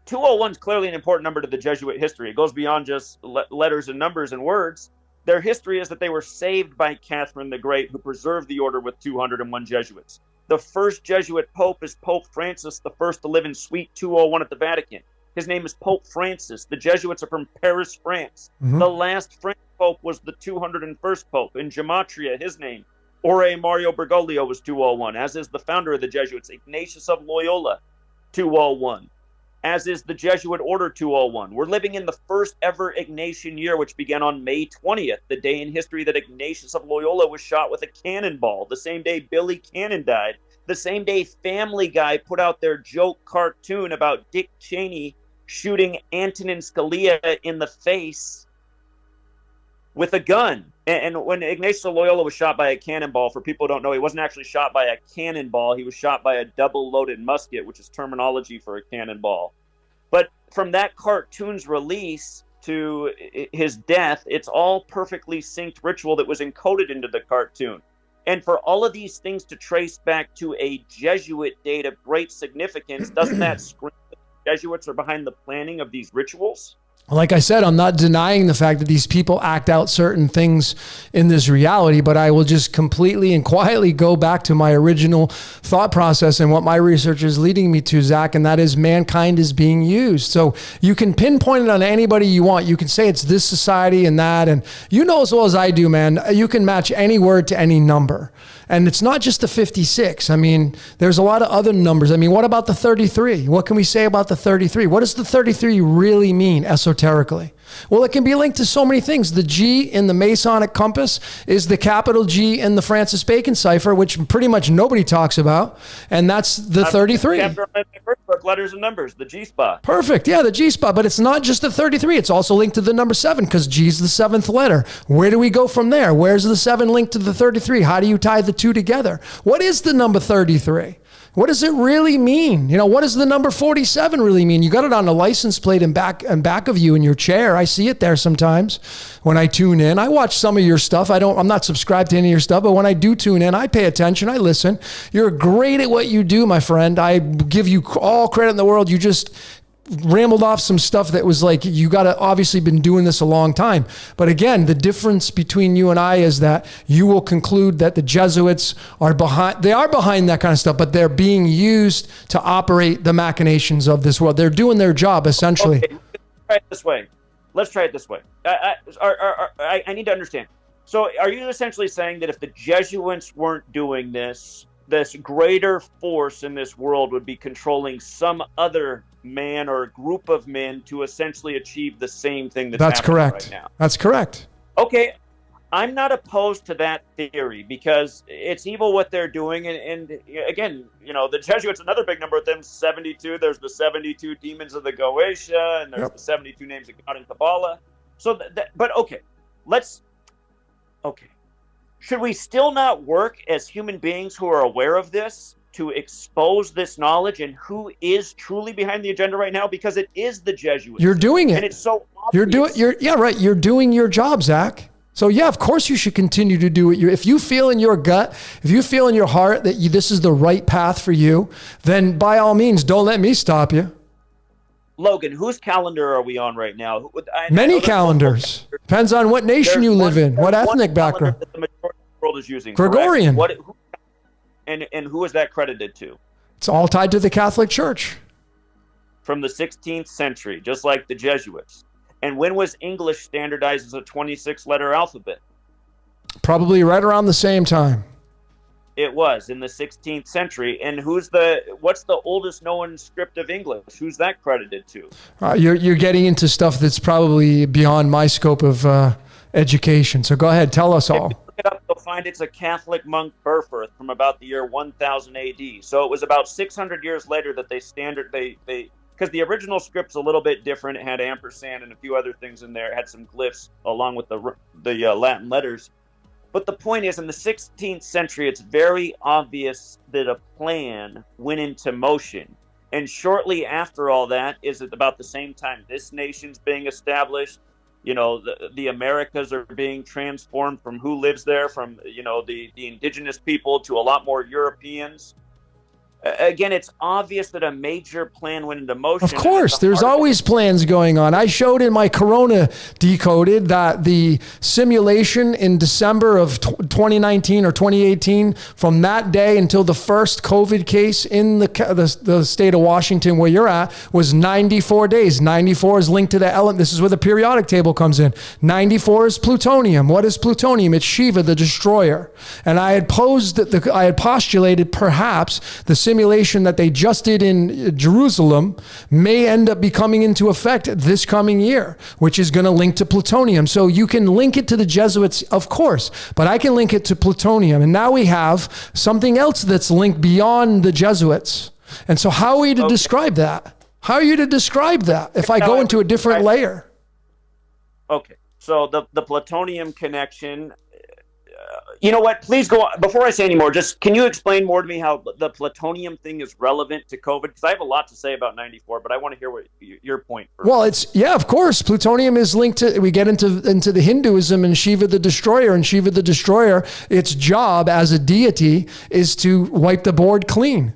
201 is clearly an important number to the Jesuit history. It goes beyond just letters and numbers and words. Their history is that they were saved by Catherine the Great, who preserved the order with 201 Jesuits. The first Jesuit pope is Pope Francis, the first to live in Suite 201 at the Vatican. His name is Pope Francis. The Jesuits are from Paris, France. Mm-hmm. The last French pope was the 201st pope. In Gematria, his name, Ore Mario Bergoglio, was 201, as is the founder of the Jesuits, Ignatius of Loyola, 201, as is the Jesuit Order 201. We're living in the first ever Ignatian year, which began on May 20th, the day in history that Ignatius of Loyola was shot with a cannonball, the same day Billy Cannon died, the same day Family Guy put out their joke cartoon about Dick Cheney shooting Antonin Scalia in the face with a gun. And when Ignatius of Loyola was shot by a cannonball, for people who don't know, he wasn't actually shot by a cannonball. He was shot by a double-loaded musket, which is terminology for a cannonball. But from that cartoon's release to his death, it's all perfectly synced ritual that was encoded into the cartoon. And for all of these things to trace back to a Jesuit date of great significance, doesn't that scream that the Jesuits are behind the planning of these rituals? Like I said, I'm not denying the fact that these people act out certain things in this reality, but I will just completely and quietly go back to my original thought process and what my research is leading me to, Zach, and that is mankind is being used. So you can pinpoint it on anybody you want. You can say it's this society and that, and you know as well as I do, man, you can match any word to any number. And it's not just the 56. I mean, there's a lot of other numbers. I mean, what about the 33? What can we say about the 33? What does the 33 really mean esoterically? Well, it can be linked to so many things. The G in the Masonic compass is the capital G in the Francis Bacon cipher, which pretty much nobody talks about. And that's the 33. Chapter on my first book, Letters and Numbers, the G spot. Perfect. Yeah, the G spot. But it's not just the 33. It's also linked to the number 7 because G is the 7th letter. Where do we go from there? Where's the 7 linked to the 33? How do you tie the two together? What is the number 33? What does it really mean? You know, what does the number 47 really mean? You got it on a license plate in back of you in your chair. I see it there sometimes when I tune in. I watch some of your stuff. I'm not subscribed to any of your stuff, but when I do tune in, I pay attention. I listen. You're great at what you do, my friend. I give you all credit in the world. You just rambled off some stuff that was like, you got to obviously been doing this a long time. But again, the difference between you and I is that you will conclude that the Jesuits are behind that kind of stuff, but they're being used to operate the machinations of this world. They're doing their job essentially. Okay, let's try it this way. I need to understand. So are you essentially saying that if the Jesuits weren't doing this greater force in this world would be controlling some other man or group of men to essentially achieve the same thing that's happening correct right now? That's correct. Okay, I'm not opposed to that theory because it's evil what they're doing. And again, the Jesuits, another big number with them, 72. There's the 72 demons of the Goetia, and there's the 72 names of God in Kabbalah. So, okay. Should we still not work as human beings who are aware of this to expose this knowledge and who is truly behind the agenda right now? Because it is the Jesuits. You're doing it. And it's so obvious. You're doing your job, Zach. So yeah, of course you should continue to do it. If you feel in your gut, if you feel in your heart that this is the right path for you, then by all means, don't let me stop you. Logan, whose calendar are we on right now? Many calendars. Depends on what nation you live in, what ethnic background. That the majority of the world is using. Gregorian. And who is that credited to? It's all tied to the Catholic Church. From the 16th century, just like the Jesuits. And when was English standardized as a 26-letter alphabet? Probably right around the same time. It was in the 16th century. And what's the oldest known script of English? Who's that credited to? You're getting into stuff that's probably beyond my scope of education. So go ahead, tell us all. If you look it up, you'll find it's a Catholic monk, Berfurth, from about the year 1000 AD. So it was about 600 years later that because the original script's a little bit different. It had ampersand and a few other things in there. It had some glyphs along with the Latin letters. But the point is, in the 16th century, it's very obvious that a plan went into motion. And shortly after all that, is at about the same time this nation's being established. The Americas are being transformed from who lives there, from, the indigenous people to a lot more Europeans. Again, it's obvious that a major plan went into motion. Of course, there's always plans going on. I showed in my Corona Decoded that the simulation in December of 2019 or 2018, from that day until the first COVID case in the state of Washington where you're at, was 94 days. 94 is linked to the element. This is where the periodic table comes in. 94 is plutonium. What is plutonium? It's Shiva, the destroyer. And I had postulated perhaps the simulation that they just did in Jerusalem may end up becoming into effect this coming year, which is going to link to plutonium. So you can link it to the Jesuits, of course, but I can link it to plutonium. And now we have something else that's linked beyond the Jesuits. And so how are you to describe that? How are you to describe that if I go into a different layer? Okay. So the plutonium connection, you know what? Please go on. Before I say any more, just can you explain more to me how the plutonium thing is relevant to COVID? Because I have a lot to say about 94, but I want to hear what your point first. Well, of course. Plutonium is linked to, we get into the Hinduism and Shiva the Destroyer. And Shiva the Destroyer, its job as a deity is to wipe the board clean.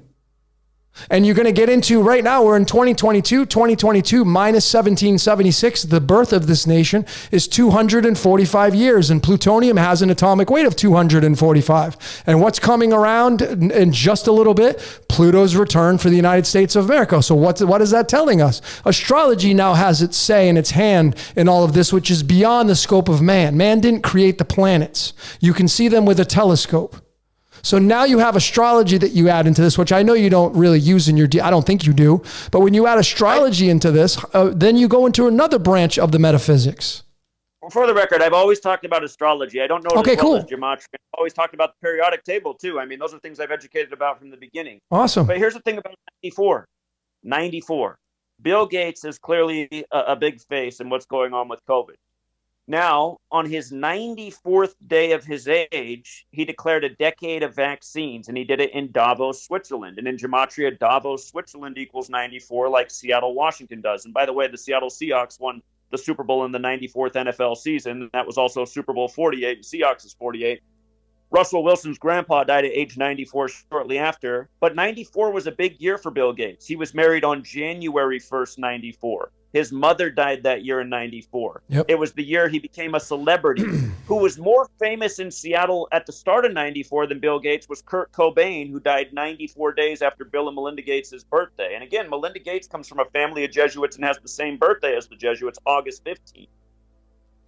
And you're going to get into right now, we're in 2022 minus 1776. The birth of this nation is 245 years, and plutonium has an atomic weight of 245. And what's coming around in just a little bit? Pluto's return for the United States of America. So what is that telling us? Astrology now has its say and its hand in all of this, which is beyond the scope of man. Man didn't create the planets. You can see them with a telescope. So now you have astrology that you add into this, which I know you don't really use I don't think you do. But when you add astrology into this, then you go into another branch of the metaphysics. Well, for the record, I've always talked about astrology. I don't know as well as gematria. I've always talked about the periodic table too. I mean, those are things I've educated about from the beginning. Awesome. But here's the thing about 94. 94. Bill Gates is clearly a big face in what's going on with COVID. Now, on his 94th day of his age, he declared a decade of vaccines, and he did it in Davos, Switzerland. And in gematria, Davos, Switzerland equals 94, like Seattle, Washington does. And by the way, the Seattle Seahawks won the Super Bowl in the 94th NFL season. That was also Super Bowl 48, and Seahawks is 48. Russell Wilson's grandpa died at age 94 shortly after. But 94 was a big year for Bill Gates. He was married on January 1st, 94. His mother died that year in 94. Yep. It was the year he became a celebrity. Who was more famous in Seattle at the start of 94 than Bill Gates was Kurt Cobain, who died 94 days after Bill and Melinda Gates' birthday. And again, Melinda Gates comes from a family of Jesuits and has the same birthday as the Jesuits, August 15th.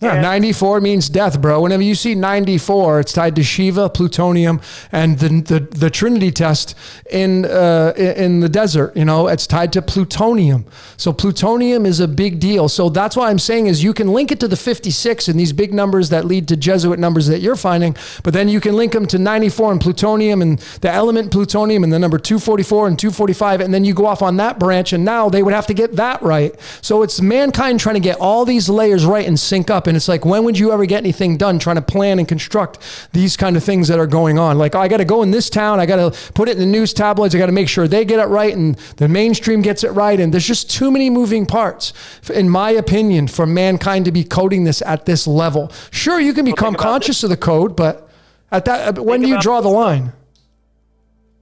Yeah, 94 means death, bro. Whenever you see 94, it's tied to Shiva, plutonium, and the Trinity test in the desert. You know, it's tied to plutonium. So plutonium is a big deal. So that's why I'm saying is you can link it to the 56 and these big numbers that lead to Jesuit numbers that you're finding, but then you can link them to 94 and plutonium and the element plutonium and the number 244 and 245, and then you go off on that branch, and now they would have to get that right. So it's mankind trying to get all these layers right and sync up. And it's like, when would you ever get anything done trying to plan and construct these kind of things that are going on? Like, I got to go in this town. I got to put it in the news tabloids. I got to make sure they get it right and the mainstream gets it right. And there's just too many moving parts, in my opinion, for mankind to be coding this at this level. Sure, you can become conscious of the code, but at that, when do you draw the line?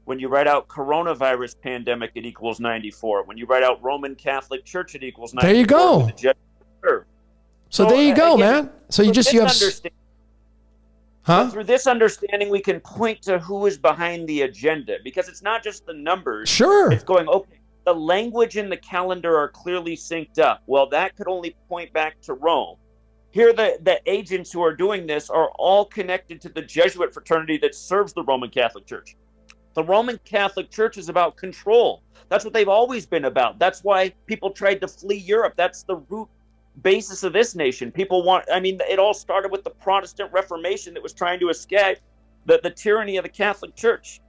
When you write out coronavirus pandemic, it equals 94. When you write out Roman Catholic Church, it equals 94. There you go. So there you go, man. So you have... Through this understanding, we can point to who is behind the agenda, because it's not just the numbers. Sure. It's going, okay, the language and the calendar are clearly synced up. Well, that could only point back to Rome. Here, the agents who are doing this are all connected to the Jesuit fraternity that serves the Roman Catholic Church. The Roman Catholic Church is about control. That's what they've always been about. That's why people tried to flee Europe. That's the root basis of this nation. It all started with the Protestant Reformation that was trying to escape the tyranny of the Catholic Church.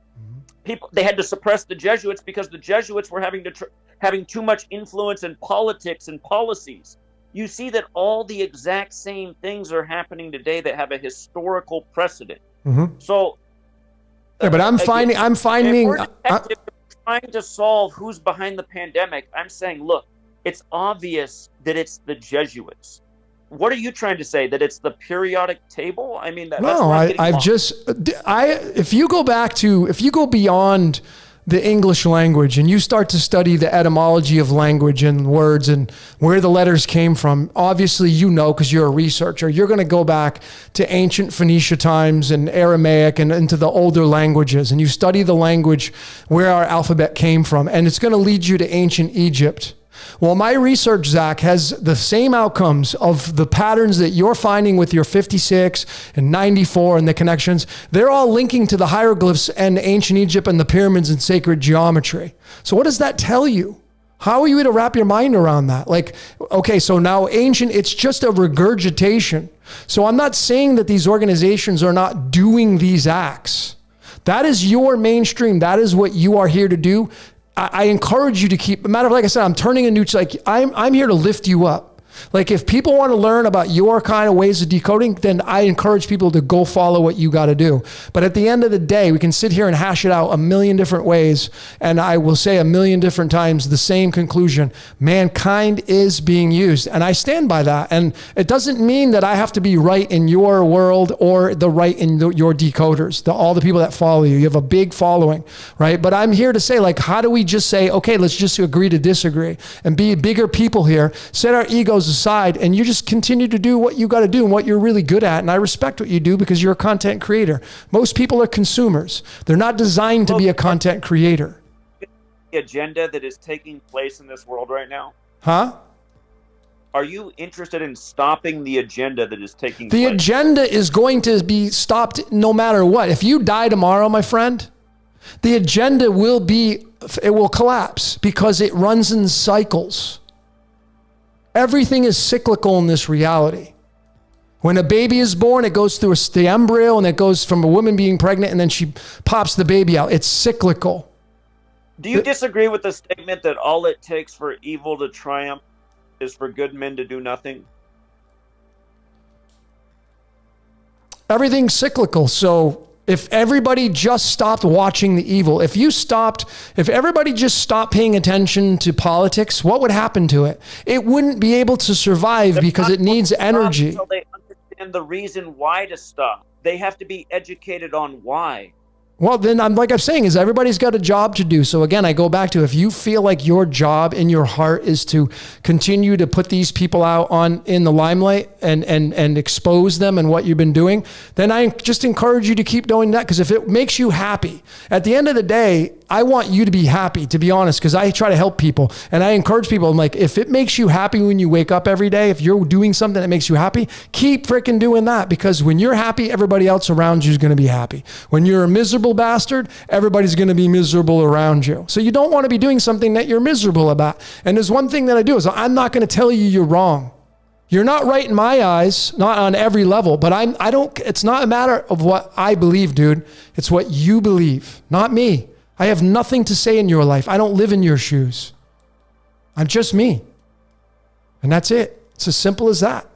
They had to suppress the Jesuits because the Jesuits were having too much influence in politics and policies. You see that all the exact same things are happening today that have a historical precedent. Mm-hmm. So, yeah, but I'm finding. If we're trying to solve who's behind the pandemic, I'm saying, look, it's obvious that it's the Jesuits. What are you trying to say? That it's the periodic table? I mean, if you go beyond the English language and you start to study the etymology of language and words and where the letters came from, obviously, because you're a researcher, you're going to go back to ancient Phoenicia times and Aramaic and into the older languages, and you study the language where our alphabet came from, and it's going to lead you to ancient Egypt. Well, my research, Zach, has the same outcomes of the patterns that you're finding with your 56 and 94 and the connections. They're all linking to the hieroglyphs and ancient Egypt and the pyramids and sacred geometry. So what does that tell you? How are you to wrap your mind around that? Like, okay, so now ancient, it's just a regurgitation. So I'm not saying that these organizations are not doing these acts. That is your mainstream. That is what you are here to do. I encourage you to keep, like I said, I'm turning a new, I'm here to lift you up. Like, if people want to learn about your kind of ways of decoding, then I encourage people to go follow what you got to do. But at the end of the day, we can sit here and hash it out a million different ways. And I will say a million different times the same conclusion. Mankind is being used. And I stand by that. And it doesn't mean that I have to be right in your world or the right in your decoders, all the people that follow you. You have a big following, right? But I'm here to say, like, how do we just say, okay, let's just agree to disagree and be bigger people here, set our egos aside, and you just continue to do what you got to do and what you're really good at. And I respect what you do because you're a content creator. Most people are consumers. They're not designed to be a content creator. The agenda that is taking place in this world right now? Huh? Are you interested in stopping the agenda that is taking place? The agenda is going to be stopped no matter what. If you die tomorrow, my friend, the agenda will collapse because it runs in cycles. Everything is cyclical in this reality. When a baby is born, it goes through the embryo, and it goes from a woman being pregnant, and then she pops the baby out. It's cyclical. Do you disagree with the statement that all it takes for evil to triumph is for good men to do nothing? Everything's cyclical. So if everybody just stopped watching the evil, if everybody just stopped paying attention to politics, what would happen to it? It wouldn't be able to survive because it needs energy. Until they understand the reason why to stop. They have to be educated on why. Well, then I'm saying is everybody's got a job to do. So again, I go back to, if you feel like your job in your heart is to continue to put these people out in the limelight and expose them and what you've been doing, then I just encourage you to keep doing that. Because if it makes you happy, at the end of the day, I want you to be happy, to be honest, because I try to help people and I encourage people. I'm like, if it makes you happy when you wake up every day, if you're doing something that makes you happy, keep freaking doing that, because when you're happy, everybody else around you is going to be happy. When you're a miserable bastard, everybody's going to be miserable around you. So you don't want to be doing something that you're miserable about. And there's one thing that I do is I'm not going to tell you you're wrong. You're not right in my eyes, not on every level, but it's not a matter of what I believe, dude. It's what you believe, not me. I have nothing to say in your life. I don't live in your shoes. I'm just me. And that's it. It's as simple as that.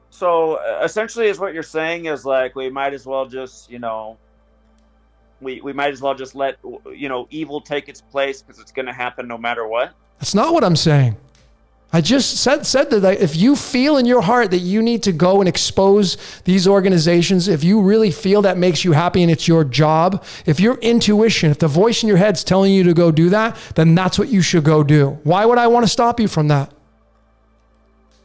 So essentially is what you're saying is like, we might as well just, we might as well just let, evil take its place because it's going to happen no matter what. That's not what I'm saying. I just said that if you feel in your heart that you need to go and expose these organizations, if you really feel that makes you happy and it's your job, if your intuition, if the voice in your head's telling you to go do that, then that's what you should go do. Why would I want to stop you from that?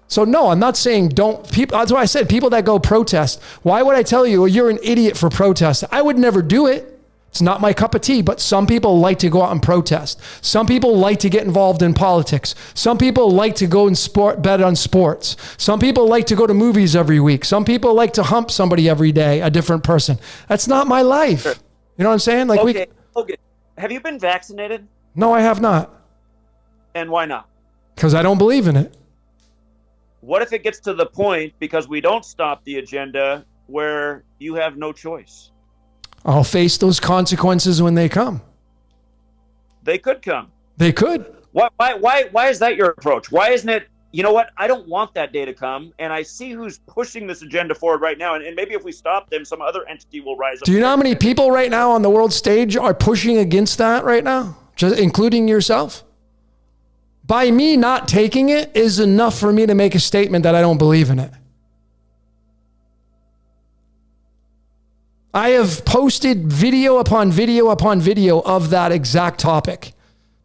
So no, I'm not saying people. That's why I said people that go protest. Why would I tell you, well, you're an idiot for protest? I would never do it. It's not my cup of tea, but some people like to go out and protest. Some people like to get involved in politics. Some people like to go and bet on sports. Some people like to go to movies every week. Some people like to hump somebody every day, a different person. That's not my life. Sure. You know what I'm saying? Like okay. Have you been vaccinated? No, I have not. And why not? Because I don't believe in it. What if it gets to the point, because we don't stop the agenda, where you have no choice? I'll face those consequences when they come. They could come. They could. Why is that your approach? Why isn't it, you know what, I don't want that day to come, and I see who's pushing this agenda forward right now, and maybe if we stop them, some other entity will rise up. Do you know how many people right now on the world stage are pushing against that right now, just including yourself? By me not taking it is enough for me to make a statement that I don't believe in it. I have posted video upon video upon video of that exact topic.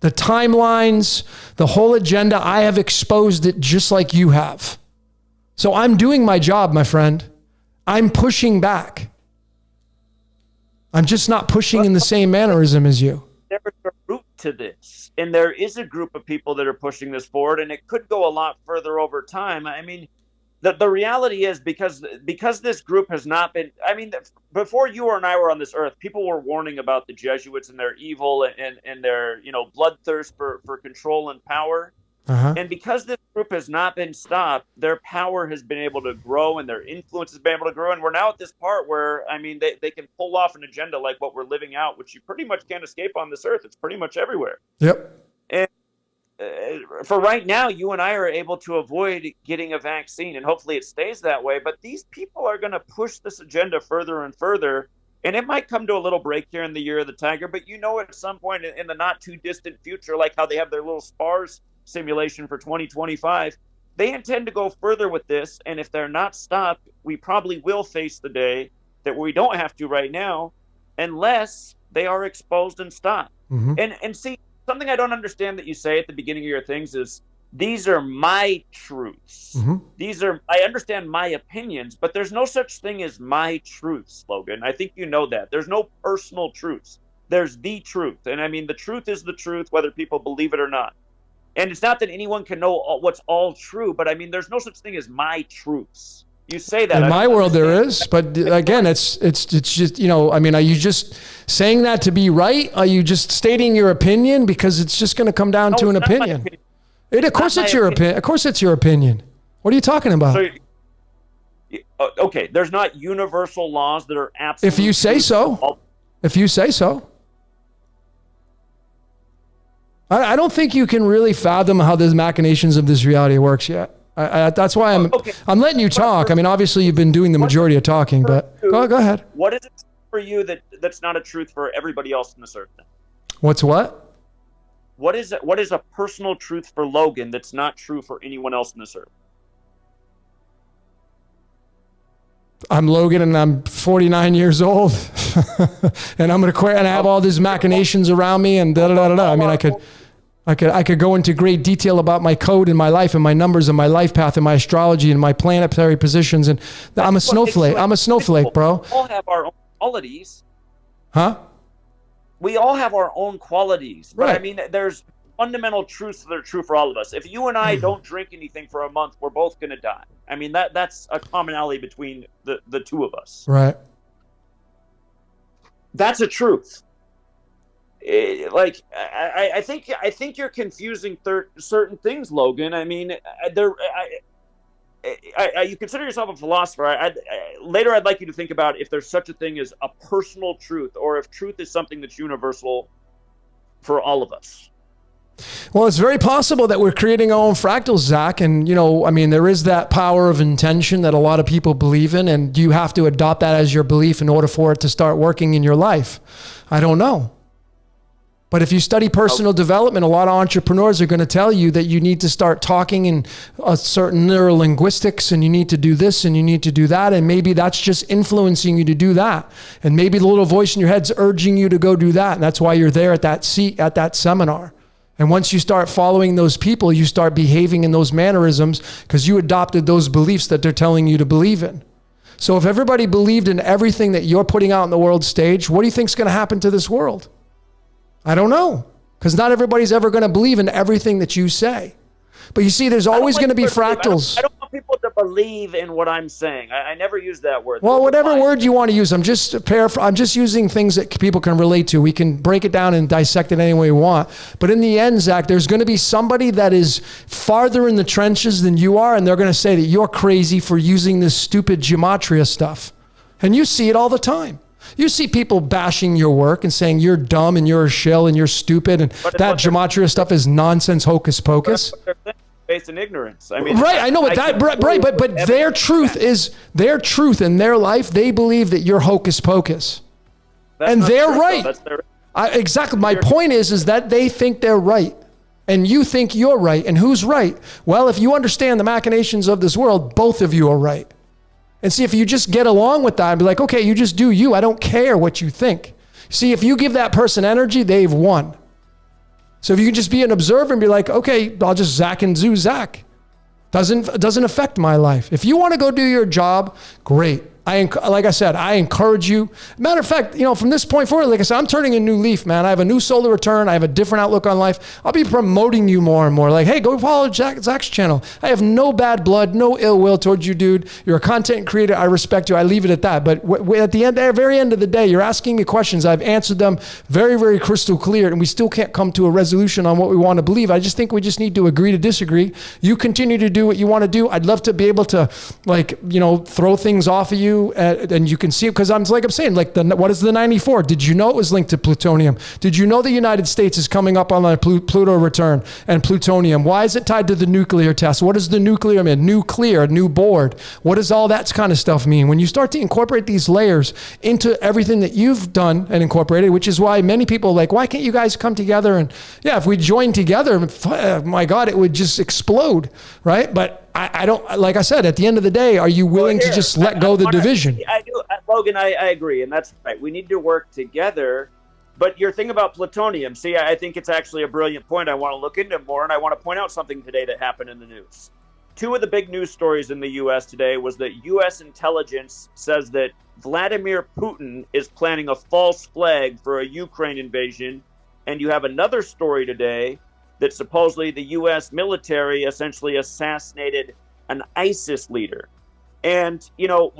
The timelines, the whole agenda, I have exposed it just like you have. So I'm doing my job, my friend. I'm pushing back. I'm just not pushing in the same mannerism as you. There's a root to this, and there is a group of people that are pushing this forward, and it could go a lot further over time. I mean, the reality is because this group has not been, before you and I were on this earth, people were warning about the Jesuits and their evil and their, bloodthirst for control and power. Uh-huh. And because this group has not been stopped, their power has been able to grow and their influence has been able to grow. And we're now at this part where, they can pull off an agenda like what we're living out, which you pretty much can't escape on this earth. It's pretty much everywhere. Yep. And for right now, you and I are able to avoid getting a vaccine, and hopefully it stays that way. But these people are going to push this agenda further and further, and it might come to a little break here in the year of the tiger. But at some point in the not too distant future, like how they have their little SPARS simulation for 2025, they intend to go further with this. And if they're not stopped, we probably will face the day that we don't have to right now, unless they are exposed and stopped. Mm-hmm. And see. Something I don't understand that you say at the beginning of your things is, these are my truths. Mm-hmm. I understand my opinions, but there's no such thing as my truths, Logan. I think you know that. There's no personal truths. There's the truth. And the truth is the truth, whether people believe it or not. And it's not that anyone can know what's all true, but there's no such thing as my truths. You say that. In my world, there is, but again, it's just, are you just saying that to be right? Are you just stating your opinion? Because it's just going to come down to an opinion. Of course it's your opinion. Of course it's your opinion. What are you talking about? Okay, there's not universal laws that are absolute. If you say so. If you say so. I don't think you can really fathom how the machinations of this reality works yet. That's why I'm letting you talk. Obviously you've been doing the majority of talking, but go ahead. What is it for you that's not a truth for everybody else in this earth? What's what? What is a personal truth for Logan that's not true for anyone else in this earth? I'm Logan and I'm 49 years old and I'm going to quit and I have all these machinations around me and I could go into great detail about my code and my life and my numbers and my life path and my astrology and my planetary positions. And I'm a snowflake. I'm a snowflake, bro. We all have our own qualities. Huh? We all have our own qualities. But Right. I mean, there's fundamental truths that are true for all of us. If you and I don't drink anything for a month, we're both going to die. I mean, that's a commonality between the two of us. Right. That's a truth. I think you're confusing certain things, Logan. I mean, you consider yourself a philosopher. Later, I'd like you to think about if there's such a thing as a personal truth, or if truth is something that's universal for all of us. Well, it's very possible that we're creating our own fractals, Zach. And, I mean, there is that power of intention that a lot of people believe in. And do you have to adopt that as your belief in order for it to start working in your life? I don't know. But if you study personal development, a lot of entrepreneurs are going to tell you that you need to start talking in a certain neurolinguistics, and you need to do this and you need to do that. And maybe that's just influencing you to do that. And maybe the little voice in your head's urging you to go do that. And that's why you're there at that seat, at that seminar. And once you start following those people, you start behaving in those mannerisms because you adopted those beliefs that they're telling you to believe in. So if everybody believed in everything that you're putting out on the world stage, what do you think is going to happen to this world? I don't know, because not everybody's ever going to believe in everything that you say. But you see, there's always going to be fractals. I don't want people to believe in what I'm saying. I never use that word. Well, whatever word you want to use, I'm just using things that people can relate to. We can break it down and dissect it any way we want. But in the end, Zach, there's going to be somebody that is farther in the trenches than you are, and they're going to say that you're crazy for using this stupid gematria stuff. And you see it all the time. You see people bashing your work and saying you're dumb and you're a shill and you're stupid and that gematria stuff is nonsense, hocus pocus. Based in ignorance. I mean, right, I know, but their truth is their truth in their life. They believe that you're hocus pocus, and they're right. Exactly. My point is that they think they're right, and you think you're right. And who's right? Well, if you understand the machinations of this world, both of you are right. And see, if you just get along with that and be like, okay, you just do you. I don't care what you think. See, if you give that person energy, they've won. So if you can just be an observer and be like, okay, I'll just Zach and Zoo Zach. Doesn't affect my life. If you want to go do your job, great. Like I said, I encourage you. Matter of fact, from this point forward, like I said, I'm turning a new leaf, man. I have a new solar return. I have a different outlook on life. I'll be promoting you more and more. Like, hey, go follow Zach's channel. I have no bad blood, no ill will towards you, dude. You're a content creator. I respect you. I leave it at that. But at the very end of the day, you're asking me questions. I've answered them very, very crystal clear, and we still can't come to a resolution on what we want to believe. I just think we just need to agree to disagree. You continue to do what you want to do. I'd love to be able to, throw things off of you. And you can see it because I'm saying, what is the 94? Did you know it was linked to plutonium? Did you know the United States is coming up on a Pluto return and plutonium? Why is it tied to the nuclear test? What does the nuclear mean? Nuclear, new board. What does all that kind of stuff mean? When you start to incorporate these layers into everything that you've done and incorporated, which is why many people are like, why can't you guys come together? And yeah, if we join together, my God, it would just explode, right? But I don't, like I said, at the end of the day, are you willing to just let go of the division? I do, Logan, I agree. And that's right. We need to work together. But your thing about plutonium, see, I think it's actually a brilliant point. I want to look into more. And I want to point out something today that happened in the news. Two of the big news stories in the U.S. today was that U.S. intelligence says that Vladimir Putin is planning a false flag for a Ukraine invasion. And you have another story today that supposedly the U.S. military essentially assassinated an ISIS leader. And,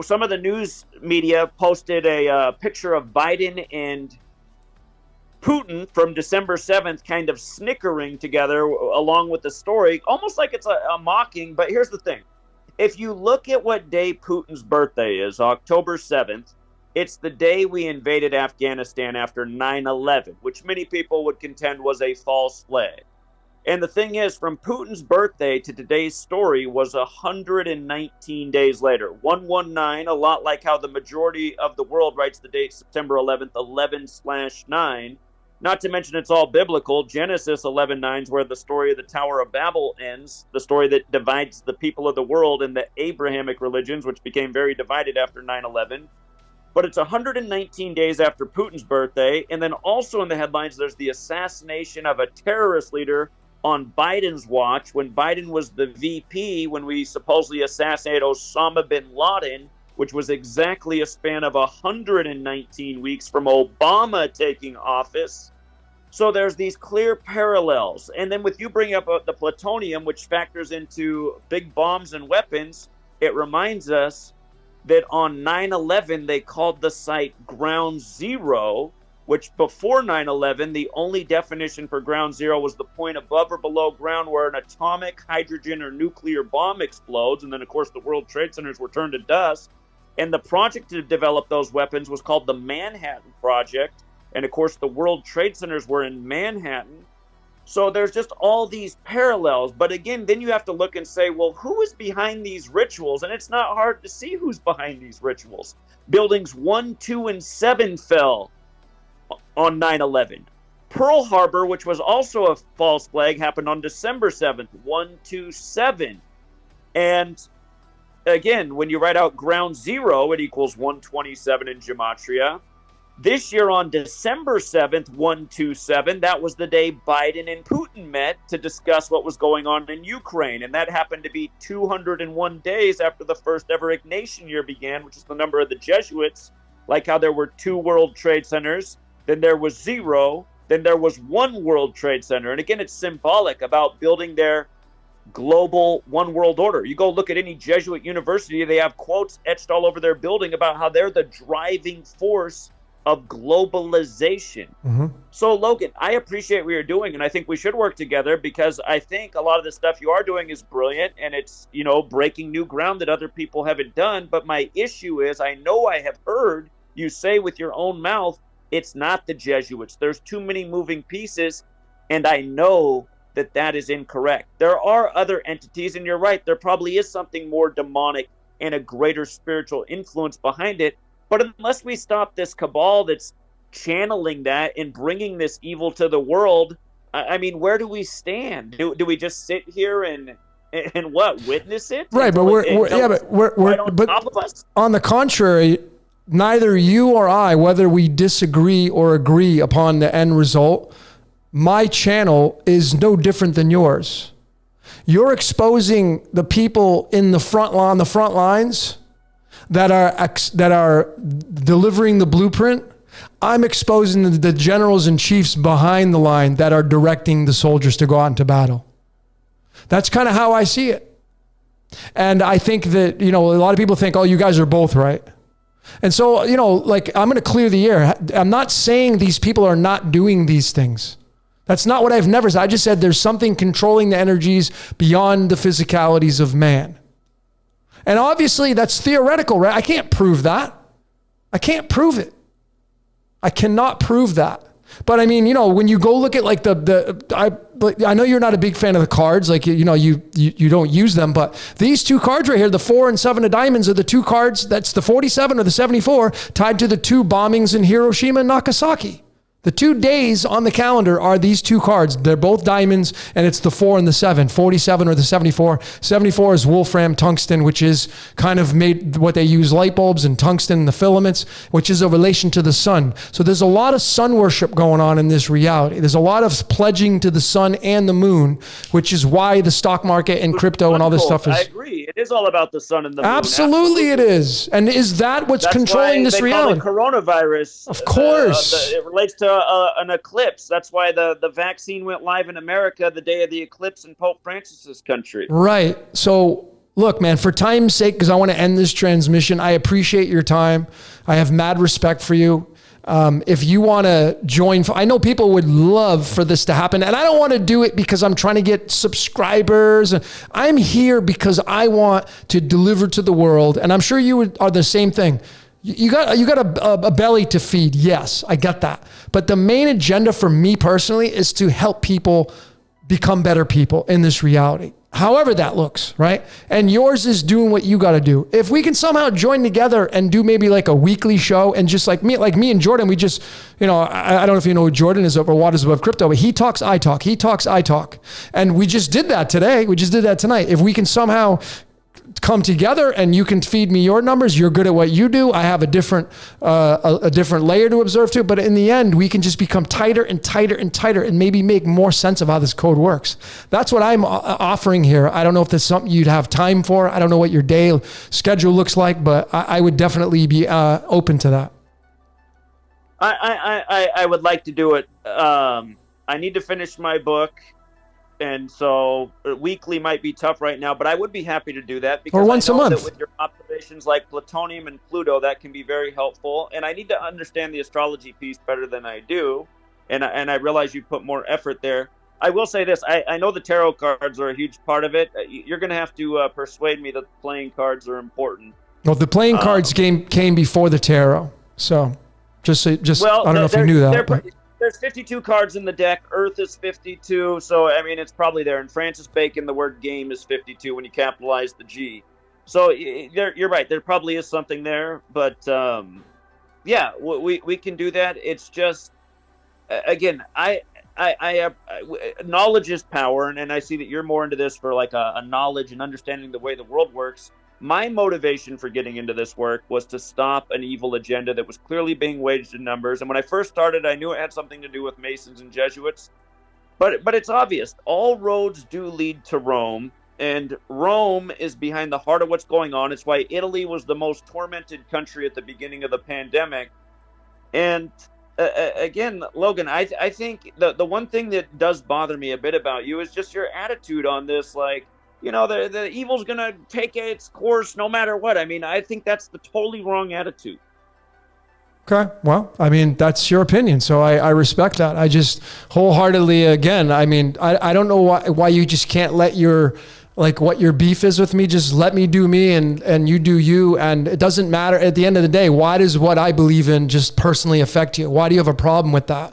some of the news media posted a picture of Biden and Putin from December 7th kind of snickering together along with the story, almost like it's a mocking. But here's the thing. If you look at what day Putin's birthday is, October 7th, it's the day we invaded Afghanistan after 9/11, which many people would contend was a false flag. And the thing is, from Putin's birthday to today's story was 119 days later. 119, a lot like how the majority of the world writes the date September 11th, 11/9. Not to mention it's all biblical. Genesis 11:9 is where the story of the Tower of Babel ends, the story that divides the people of the world and the Abrahamic religions, which became very divided after 9/11. But it's 119 days after Putin's birthday. And then also in the headlines, there's the assassination of a terrorist leader on Biden's watch when Biden was the VP, when we supposedly assassinated Osama bin Laden which was exactly a span of 119 weeks from Obama taking office. So there's these clear parallels. And then with you bringing up the plutonium, which factors into big bombs and weapons, it reminds us that on 9/11, they called the site Ground Zero, which before 9/11, the only definition for Ground Zero was the point above or below ground where an atomic, hydrogen, or nuclear bomb explodes. And then, of course, the World Trade Centers were turned to dust. And the project to develop those weapons was called the Manhattan Project. And, of course, the World Trade Centers were in Manhattan. So there's just all these parallels. But again, then you have to look and say, well, who is behind these rituals? And it's not hard to see who's behind these rituals. Buildings 1, 2, and 7 fell on 9/11. Pearl Harbor, which was also a false flag, happened on December 7th, 127. And again, when you write out Ground Zero, it equals 127 in Gematria. This year on December 7th, 127, that was the day Biden and Putin met to discuss what was going on in Ukraine. And that happened to be 201 days after the first ever Ignatian year began, which is the number of the Jesuits, like how there were 2 World Trade Centers, then there was 0, then there was 1 World Trade Center. And again, it's symbolic about building their global one world order. You go look at any Jesuit university, they have quotes etched all over their building about how they're the driving force of globalization. Mm-hmm. So Logan, I appreciate what you're doing, and I think we should work together because I think a lot of the stuff you are doing is brilliant, and it's, breaking new ground that other people haven't done. But my issue is, I know I have heard you say with your own mouth, it's not the Jesuits. There's too many moving pieces, and I know that is incorrect. There are other entities, and you're right, there probably is something more demonic and a greater spiritual influence behind it. But unless we stop this cabal that's channeling that and bringing this evil to the world, I mean, where do we stand? Do we just sit here and what, witness it? Right, but we're on top of us? On the contrary, neither you or I, whether we disagree or agree upon the end result, my channel is no different than yours. You're exposing the people in the front lines that are delivering the blueprint. I'm exposing the generals and chiefs behind the line that are directing the soldiers to go out into battle. That's kind of how I see it. And I think that, a lot of people think, oh, you guys are both right. And so, I'm going to clear the air. I'm not saying these people are not doing these things. That's not what I've never said. I just said there's something controlling the energies beyond the physicalities of man. And obviously that's theoretical, right? I can't prove that. I can't prove it. I cannot prove that. But I mean, when you go look at like I know you're not a big fan of the cards, like, you don't use them, but these 2 cards right here, the 4 and 7 of diamonds, are the 2 cards, that's the 47 or the 74, tied to the 2 bombings in Hiroshima and Nagasaki. The 2 days on the calendar are these 2 cards. They're both diamonds, and it's the 4 and the 7, 47 or the 74. 74 is wolfram tungsten, which is kind of made what they use light bulbs, and tungsten in the filaments, which is a relation to the sun. So there's a lot of sun worship going on in this reality. There's a lot of pledging to the sun and the moon, which is why the stock market and crypto and all this stuff is. I agree. It is all about the sun and the moon. Absolutely it is. And is that what's controlling this reality? Call it coronavirus. Of course. It relates to an eclipse. That's why the vaccine went live in America the day of the eclipse in Pope Francis's country. Right. So look, man, for time's sake, because I want to end this transmission, I appreciate your time. I have mad respect for you. If you want to join, I know people would love for this to happen, and I don't want to do it because I'm trying to get subscribers. I'm here because I want to deliver to the world, and I'm sure you are the same thing. You got a belly to feed. Yes, I get that. But the main agenda for me personally is to help people become better people in this reality. However that looks, right? And yours is doing what you got to do. If we can somehow join together and do maybe like a weekly show, and just like me and Jordan, we just, I don't know if you know who Jordan is over Waters Above Crypto, but he talks, I talk. He talks, I talk. And we just did that today. We just did that tonight. If we can somehow come together and you can feed me your numbers. You're good at what you do. I have a different layer to observe to, but in the end, we can just become tighter and tighter and tighter and maybe make more sense of how this code works. That's what I'm offering here. I don't know if this is something you'd have time for. I don't know what your day schedule looks like, but I would definitely be open to that. I would like to do it. I need to finish my book. And so weekly might be tough right now, but I would be happy to do that because or once I know a month. That with your observations like plutonium and Pluto, that can be very helpful. And I need to understand the astrology piece better than I do. And I realize you put more effort there. I will say this. I know the tarot cards are a huge part of it. You're going to have to persuade me that the playing cards are important. Well, the playing cards came before the tarot. So just well, I don't know if you knew that. But there's 52 cards in the deck. Earth is 52. So, I mean, it's probably there. And Francis Bacon, the word game is 52 when you capitalize the G. So you're right. There probably is something there. But, yeah, we can do that. It's just, again, I have knowledge is power. And I see that you're more into this for like a knowledge and understanding the way the world works. My motivation for getting into this work was to stop an evil agenda that was clearly being waged in numbers. And when I first started, I knew it had something to do with Masons and Jesuits. But it's obvious. All roads do lead to Rome. And Rome is behind the heart of what's going on. It's why Italy was the most tormented country at the beginning of the pandemic. And again, Logan, I think the one thing that does bother me a bit about you is just your attitude on this, like, you know, the evil's going to take its course no matter what. I mean, I think that's the totally wrong attitude. Okay. Well, I mean, that's your opinion. So I respect that. I just wholeheartedly, again, I mean, I don't know why you just can't let what your beef is with me. Just let me do me and you do you. And it doesn't matter at the end of the day. Why does what I believe in just personally affect you? Why do you have a problem with that?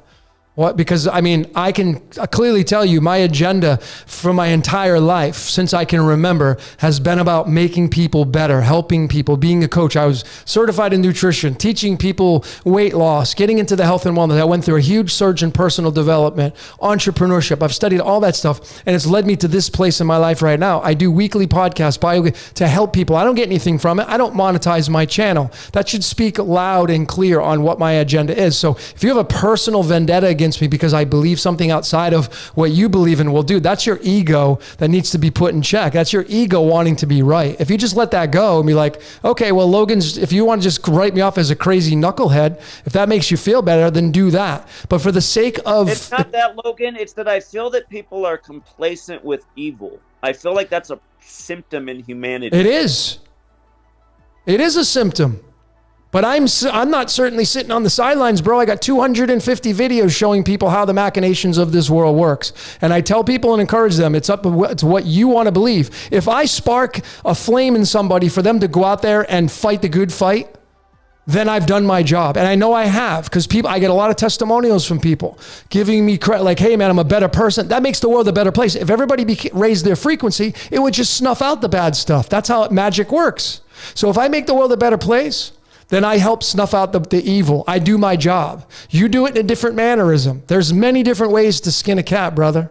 What? Because I mean, I can clearly tell you my agenda for my entire life, since I can remember, has been about making people better, helping people, being a coach. I was certified in nutrition, teaching people weight loss, getting into the health and wellness. I went through a huge surge in personal development, entrepreneurship. I've studied all that stuff, and it's led me to this place in my life right now. I do weekly podcasts to help people. I don't get anything from it. I don't monetize my channel. That should speak loud and clear on what my agenda is. So if you have a personal vendetta against me because I believe something outside of what you believe in, well, dude, that's your ego that needs to be put in check. That's your ego wanting to be right. If you just let that go and be like, okay, well, Logan's, if you want to just write me off as a crazy knucklehead, if that makes you feel better, then do that. But for the sake of... It's not that, Logan. It's that I feel that people are complacent with evil. I feel like that's a symptom in humanity. It is. It is a symptom. But I'm not certainly sitting on the sidelines, bro. I got 250 videos showing people how the machinations of this world works. And I tell people and encourage them, it's up to what you want to believe. If I spark a flame in somebody for them to go out there and fight the good fight, then I've done my job. And I know I have, because I get a lot of testimonials from people giving me credit, like, hey man, I'm a better person. That makes the world a better place. If everybody raised their frequency, it would just snuff out the bad stuff. That's how magic works. So if I make the world a better place, then I help snuff out the evil. I do my job. You do it in a different mannerism. There's many different ways to skin a cat, brother.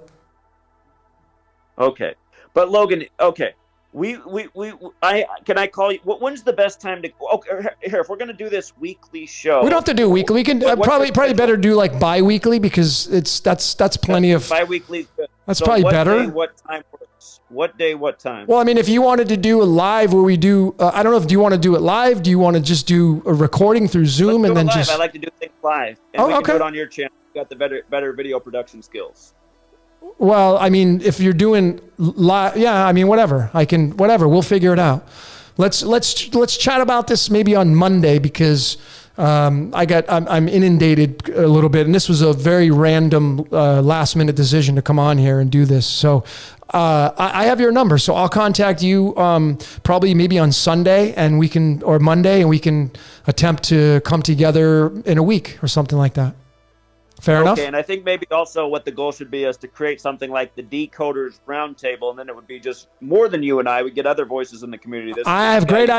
Okay. But Logan, okay. Can I call you? When's the best time to? Okay, here, if we're gonna do this weekly show, we don't have to do weekly. We can probably better do like bi-weekly, because that's plenty of bi-weekly. That's so probably better. What time works? What day? What time? Well, I mean, if you wanted to do a live where we do, I don't know if do you want to do it live? Do you want to just do a recording through Zoom and then live. just? I like to do things live, and we can do it on your channel. You got the better video production skills. Well, I mean, if you're doing live, yeah, I mean, whatever. We'll figure it out. Let's chat about this maybe on Monday, because I'm inundated a little bit, and this was a very random last minute decision to come on here and do this. So I have your number, so I'll contact you probably maybe on Sunday or Monday, and we can attempt to come together in a week or something like that. Fair enough. Okay, and I think maybe also what the goal should be is to create something like the Decoders Roundtable, and then it would be just more than you and I. We'd get other voices in the community. I have great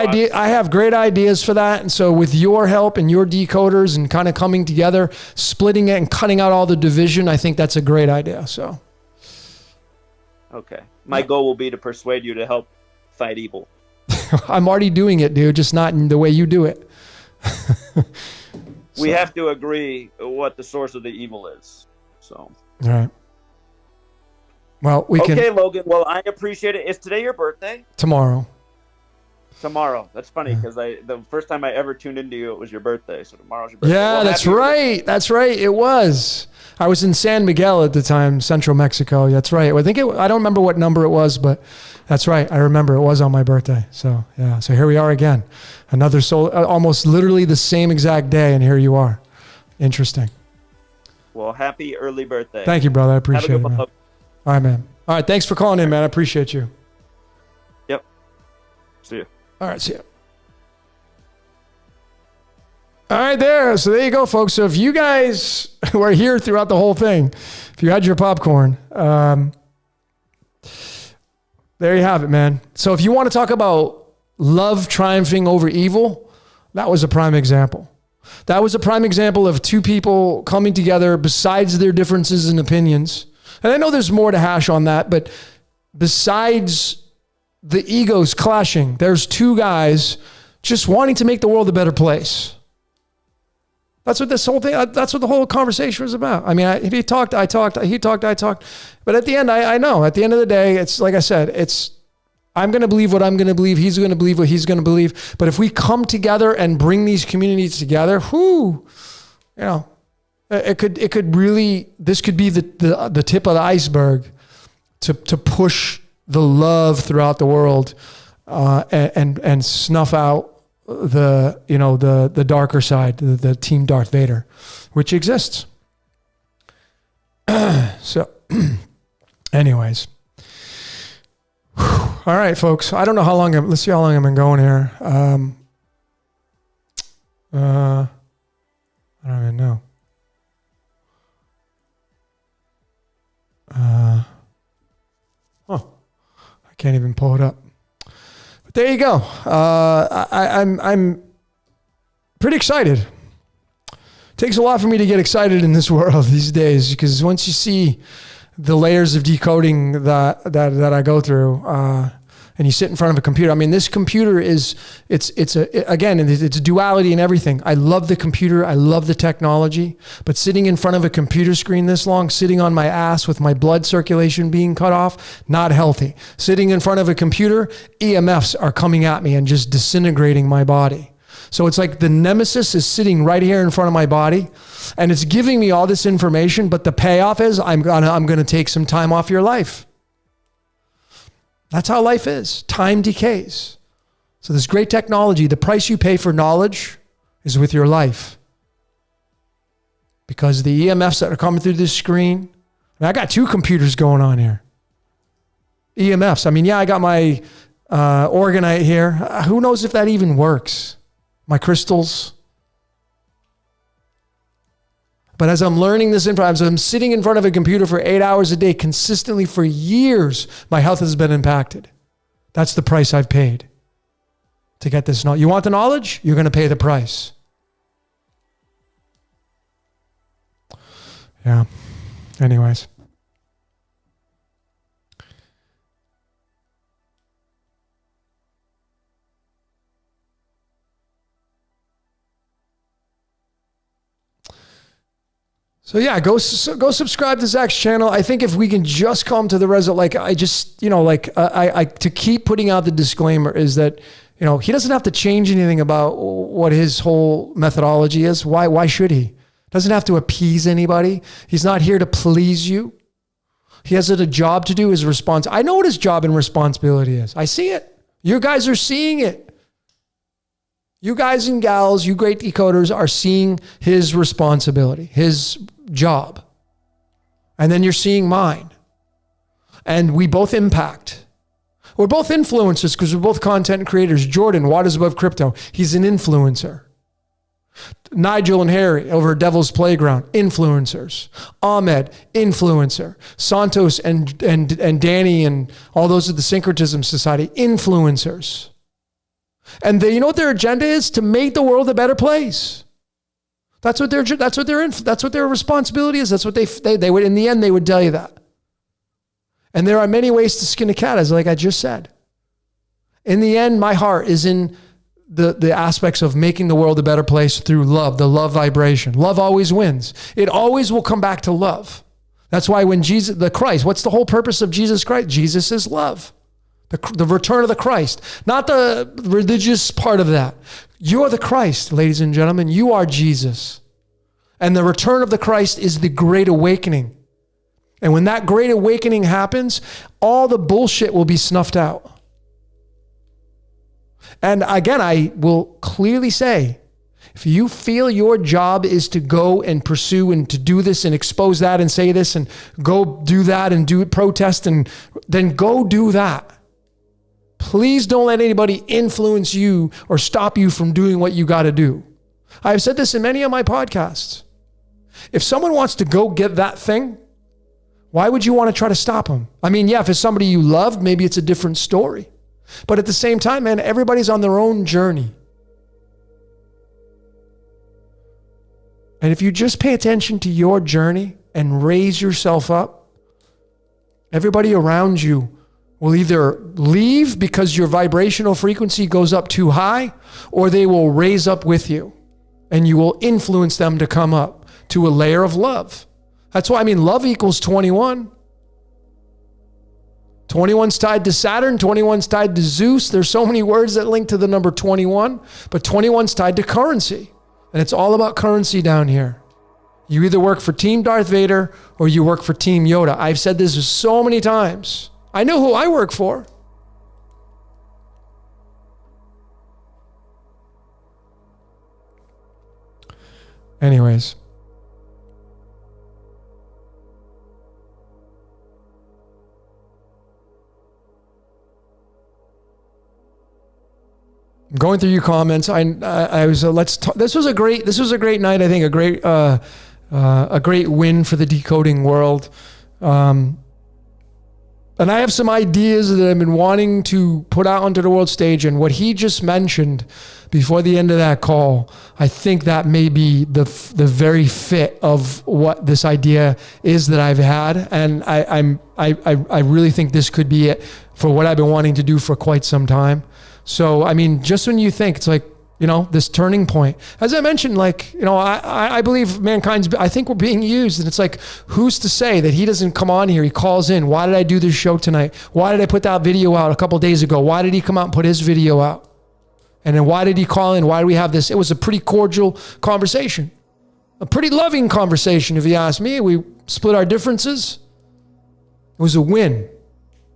ideas for that, and so with your help and your decoders and kind of coming together, splitting it and cutting out all the division, I think that's a great idea. So, okay, my goal will be to persuade you to help fight evil. I'm already doing it, dude, just not in the way you do it. We have to agree what the source of the evil is. So. All right. Well, we can. Okay, Logan. Well, I appreciate it. Is today your birthday? Tomorrow. That's funny because the first time I ever tuned into you, it was your birthday. So tomorrow's your birthday. Yeah, well, that's right. That's right. It was. I was in San Miguel at the time, Central Mexico. That's right. I don't remember what number it was, but that's right. I remember it was on my birthday. So yeah. So here we are again. Another almost literally the same exact day, and here you are. Interesting. Well, happy early birthday. Thank you, brother. I appreciate it, man. All right, man. All right. Thanks for calling in, man. I appreciate you. Yep. See you. All right. See you. All right, there. So there you go, folks. So if you guys were here throughout the whole thing, if you had your popcorn, there you have it, man. So if you want to talk about love triumphing over evil, that was a prime example. That was a prime example of two people coming together besides their differences in opinions. And I know there's more to hash on that, but besides the egos clashing, there's two guys just wanting to make the world a better place. That's what this whole thing, that's what the whole conversation was about. I mean, he talked, I talked, he talked, I talked. But at the end, I know, at the end of the day, it's like I said, I'm going to believe what I'm going to believe. He's going to believe what he's going to believe. But if we come together and bring these communities together, it could really, this could be the tip of the iceberg to push the love throughout the world and snuff out the darker side, the Team Darth Vader, which exists. So, anyways. All right, folks. I don't know how long let's see how long I've been going here. I don't even know. I can't even pull it up. But there you go. I'm pretty excited. It takes a lot for me to get excited in this world these days, because once you see the layers of decoding that I go through, and you sit in front of a computer. I mean, this computer it's duality and everything. I love the computer. I love the technology, but sitting in front of a computer screen this long, sitting on my ass with my blood circulation being cut off, not healthy. Sitting in front of a computer, EMFs are coming at me and just disintegrating my body. So it's like the nemesis is sitting right here in front of my body, and it's giving me all this information, but the payoff is I'm gonna take some time off your life. That's how life is. Time decays. So this great technology, the price you pay for knowledge is with your life. Because the EMFs that are coming through this screen, I got two computers going on here. EMFs. I mean, yeah, I got my orgonite here. Who knows if that even works? My crystals. But as I'm learning this information, as I'm sitting in front of a computer for 8 hours a day consistently for years, my health has been impacted. That's the price I've paid to get this knowledge. You want the knowledge? You're going to pay the price. Yeah. Anyways. So yeah, go subscribe to Zach's channel. I think if we can just come to the result, to keep putting out the disclaimer is that, he doesn't have to change anything about what his whole methodology is. Why should he? Doesn't have to appease anybody. He's not here to please you. He has a job to do, his response. I know what his job and responsibility is. I see it. You guys are seeing it. You guys and gals, you great decoders are seeing his responsibility, his job. And then you're seeing mine. And we both impact. We're both influencers because we're both content creators. Jordan, Waters Above Crypto, he's an influencer. Nigel and Harry over at Devil's Playground, influencers. Ahmed, influencer. Santos and Danny and all those at the Syncretism Society, influencers. And you know what their agenda is? To make the world a better place. That's what their responsibility is. That's what they would, in the end, they would tell you that. And there are many ways to skin a cat, as like I just said. In the end, my heart is in the aspects of making the world a better place through love, the love vibration. Love always wins. It always will come back to love. That's why when Jesus, the Christ, what's the whole purpose of Jesus Christ? Jesus is love. The return of the Christ, not the religious part of that. You're the Christ, ladies and gentlemen. You are Jesus. And the return of the Christ is the great awakening. And when that great awakening happens, all the bullshit will be snuffed out. And again, I will clearly say, if you feel your job is to go and pursue and to do this and expose that and say this and go do that and do protest, and then go do that. Please don't let anybody influence you or stop you from doing what you got to do. I've said this in many of my podcasts. If someone wants to go get that thing, why would you want to try to stop them? I mean, yeah, if it's somebody you loved, maybe it's a different story. But at the same time, man, everybody's on their own journey. And if you just pay attention to your journey and raise yourself up, everybody around you will either leave because your vibrational frequency goes up too high, or they will raise up with you and you will influence them to come up to a layer of love. That's why, I mean, love equals 21. 21's tied to Saturn, 21's tied to Zeus. There's so many words that link to the number 21, but 21's tied to currency. And it's all about currency down here. You either work for Team Darth Vader or you work for Team Yoda. I've said this so many times. I know who I work for. Anyways. I'm going through your comments. I was let's talk. This was a great night. I think a great win for the decoding world. And I have some ideas that I've been wanting to put out onto the world stage. And what he just mentioned before the end of that call, I think that may be the very fit of what this idea is that I've had. And I really think this could be it for what I've been wanting to do for quite some time. So, I mean, just when you think it's like, you know, this turning point, as I mentioned, like, you know, I believe I think we're being used, and it's like, who's to say that he doesn't come on here? He calls in. Why did I do this show tonight? Why did I put that video out a couple of days ago? Why did he come out and put his video out? And then why did he call in? Why do we have this? It was a pretty cordial conversation, a pretty loving conversation. If you ask me, we split our differences. It was a win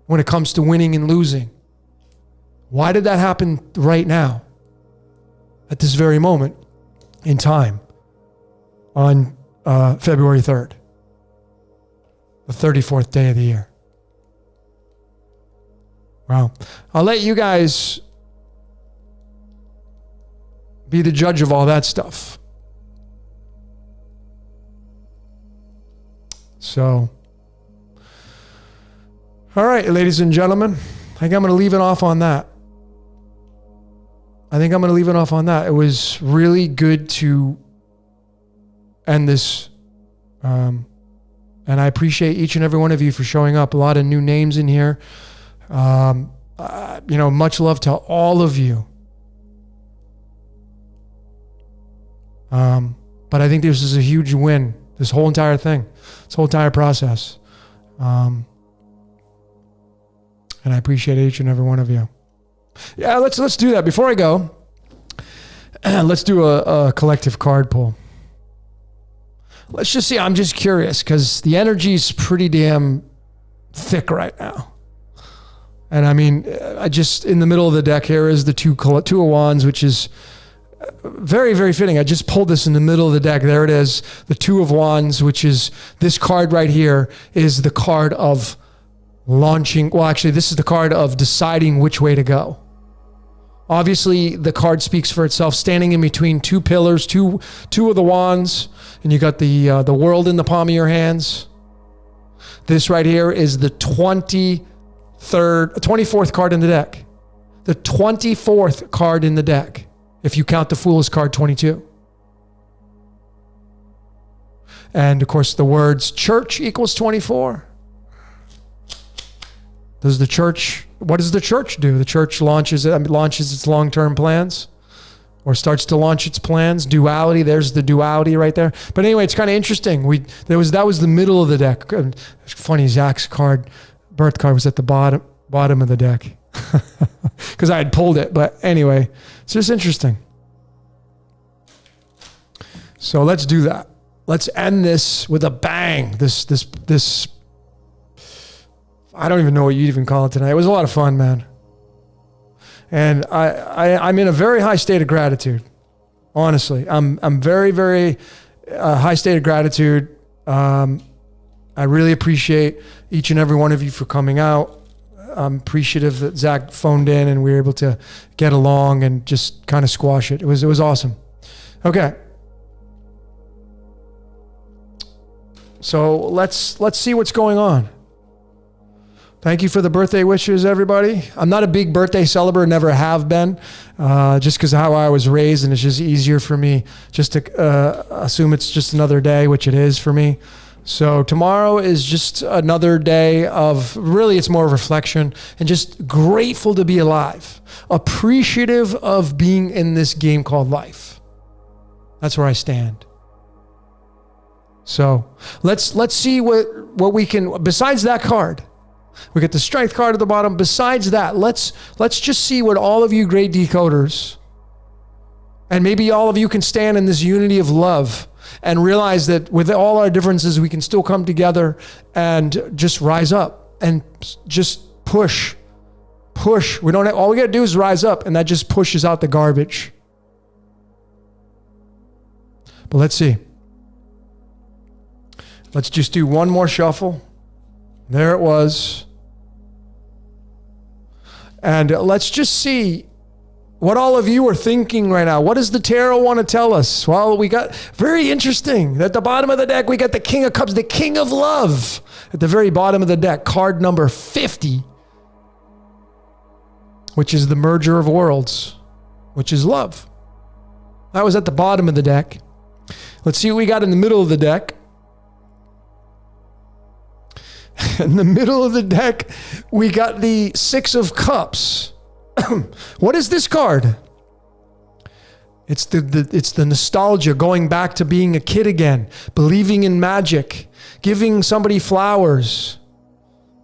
when it comes to winning and losing. Why did that happen right now, at this very moment in time, on February 3rd, the 34th day of the year? Wow. I'll let you guys be the judge of all that stuff. So, all right, ladies and gentlemen, I think I'm going to leave it off on that. It was really good to end this. And I appreciate each and every one of you for showing up. A lot of new names in here. Much love to all of you. But I think this is a huge win. This whole entire thing. This whole entire process. And I appreciate each and every one of you. Yeah, let's do that. Before I go, let's do a collective card pull. Let's just see. I'm just curious because the energy is pretty damn thick right now. And I mean, I just, in the middle of the deck here is the two of Wands, which is very, very fitting. I just pulled this in the middle of the deck. There it is. The Two of Wands, which is this card right here, is the card of launching. Well, actually, this is the card of deciding which way to go. Obviously, the card speaks for itself, standing in between two pillars, two of the wands, and you got the world in the palm of your hands. This right here is the 24th card in the deck. The 24th card in the deck, if you count the Fool's card 22. And of course, the words church equals 24. Does the church what does the church do? The church launches its long-term plans, or starts to launch its plans. Duality, there's the duality right there. But anyway, it's kind of interesting. That was the middle of the deck. It's funny, Zach's birth card was at the bottom of the deck because I had pulled it. But anyway, it's just interesting. So let's do that. Let's end this with a bang. This. I don't even know what you'd even call it tonight. It was a lot of fun, man. And I'm in a very high state of gratitude. Honestly, I'm very, very high state of gratitude. I really appreciate each and every one of you for coming out. I'm appreciative that Zach phoned in and we were able to get along and just kind of squash it. It was awesome. Okay. So let's see what's going on. Thank you for the birthday wishes, everybody. I'm not a big birthday celebrator, never have been, just because of how I was raised, and it's just easier for me just to assume it's just another day, which it is for me. So tomorrow is just another day of, really, it's more of reflection and just grateful to be alive, appreciative of being in this game called life. That's where I stand. So let's see what we can, besides that card. We get the strength card at the bottom. Besides that, let's just see what all of you great decoders, and maybe all of you can stand in this unity of love and realize that with all our differences, we can still come together and just rise up and just push. All we got to do is rise up, and that just pushes out the garbage. But let's see. Let's just do one more shuffle. There it was. And let's just see what all of you are thinking right now. What does the tarot want to tell us? Well, we got very interesting. At the bottom of the deck, we got the King of Cups, the King of Love. At the very bottom of the deck, card number 50, which is the merger of worlds, which is love. That was at the bottom of the deck. Let's see what we got in the middle of the deck. In the middle of the deck, we got the Six of Cups. What is this card? It's the nostalgia, going back to being a kid again, believing in magic, giving somebody flowers,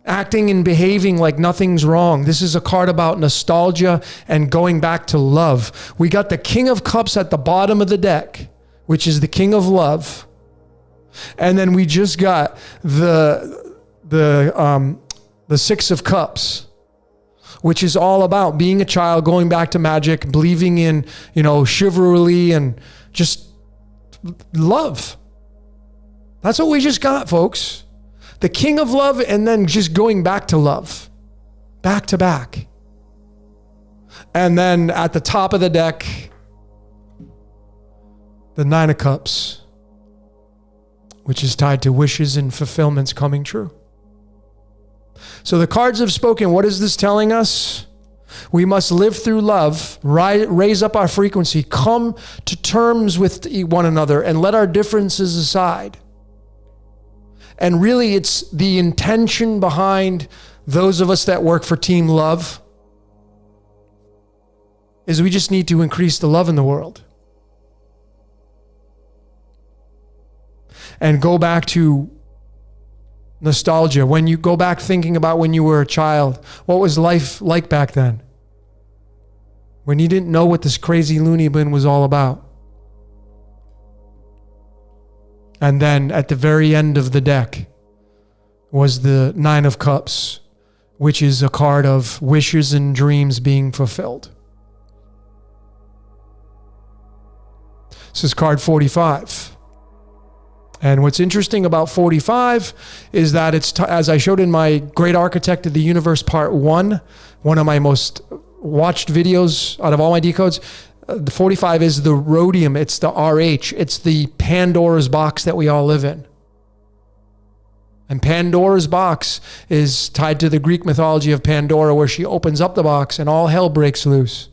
acting and behaving like nothing's wrong. This is a card about nostalgia and going back to love. We got the King of Cups at the bottom of the deck, which is the King of Love. And then we just got the Six of Cups, which is all about being a child, going back to magic, believing in, chivalry and just love. That's what we just got, folks. The King of Love, and then just going back to love, back to back. And then at the top of the deck, the Nine of Cups, which is tied to wishes and fulfillments coming true. So the cards have spoken. What is this telling us? We must live through love, raise up our frequency, come to terms with one another, and let our differences aside. And really, it's the intention behind those of us that work for Team Love is we just need to increase the love in the world. And go back to nostalgia. When you go back thinking about when you were a child, what was life like back then? When you didn't know what this crazy loony bin was all about. And then at the very end of the deck was the Nine of Cups, which is a card of wishes and dreams being fulfilled. This is card 45. And what's interesting about 45 is that it's, as I showed in my Great Architect of the Universe Part 1, one of my most watched videos out of all my decodes, the 45 is the rhodium, it's the RH, it's the Pandora's box that we all live in. And Pandora's box is tied to the Greek mythology of Pandora, where she opens up the box and all hell breaks loose.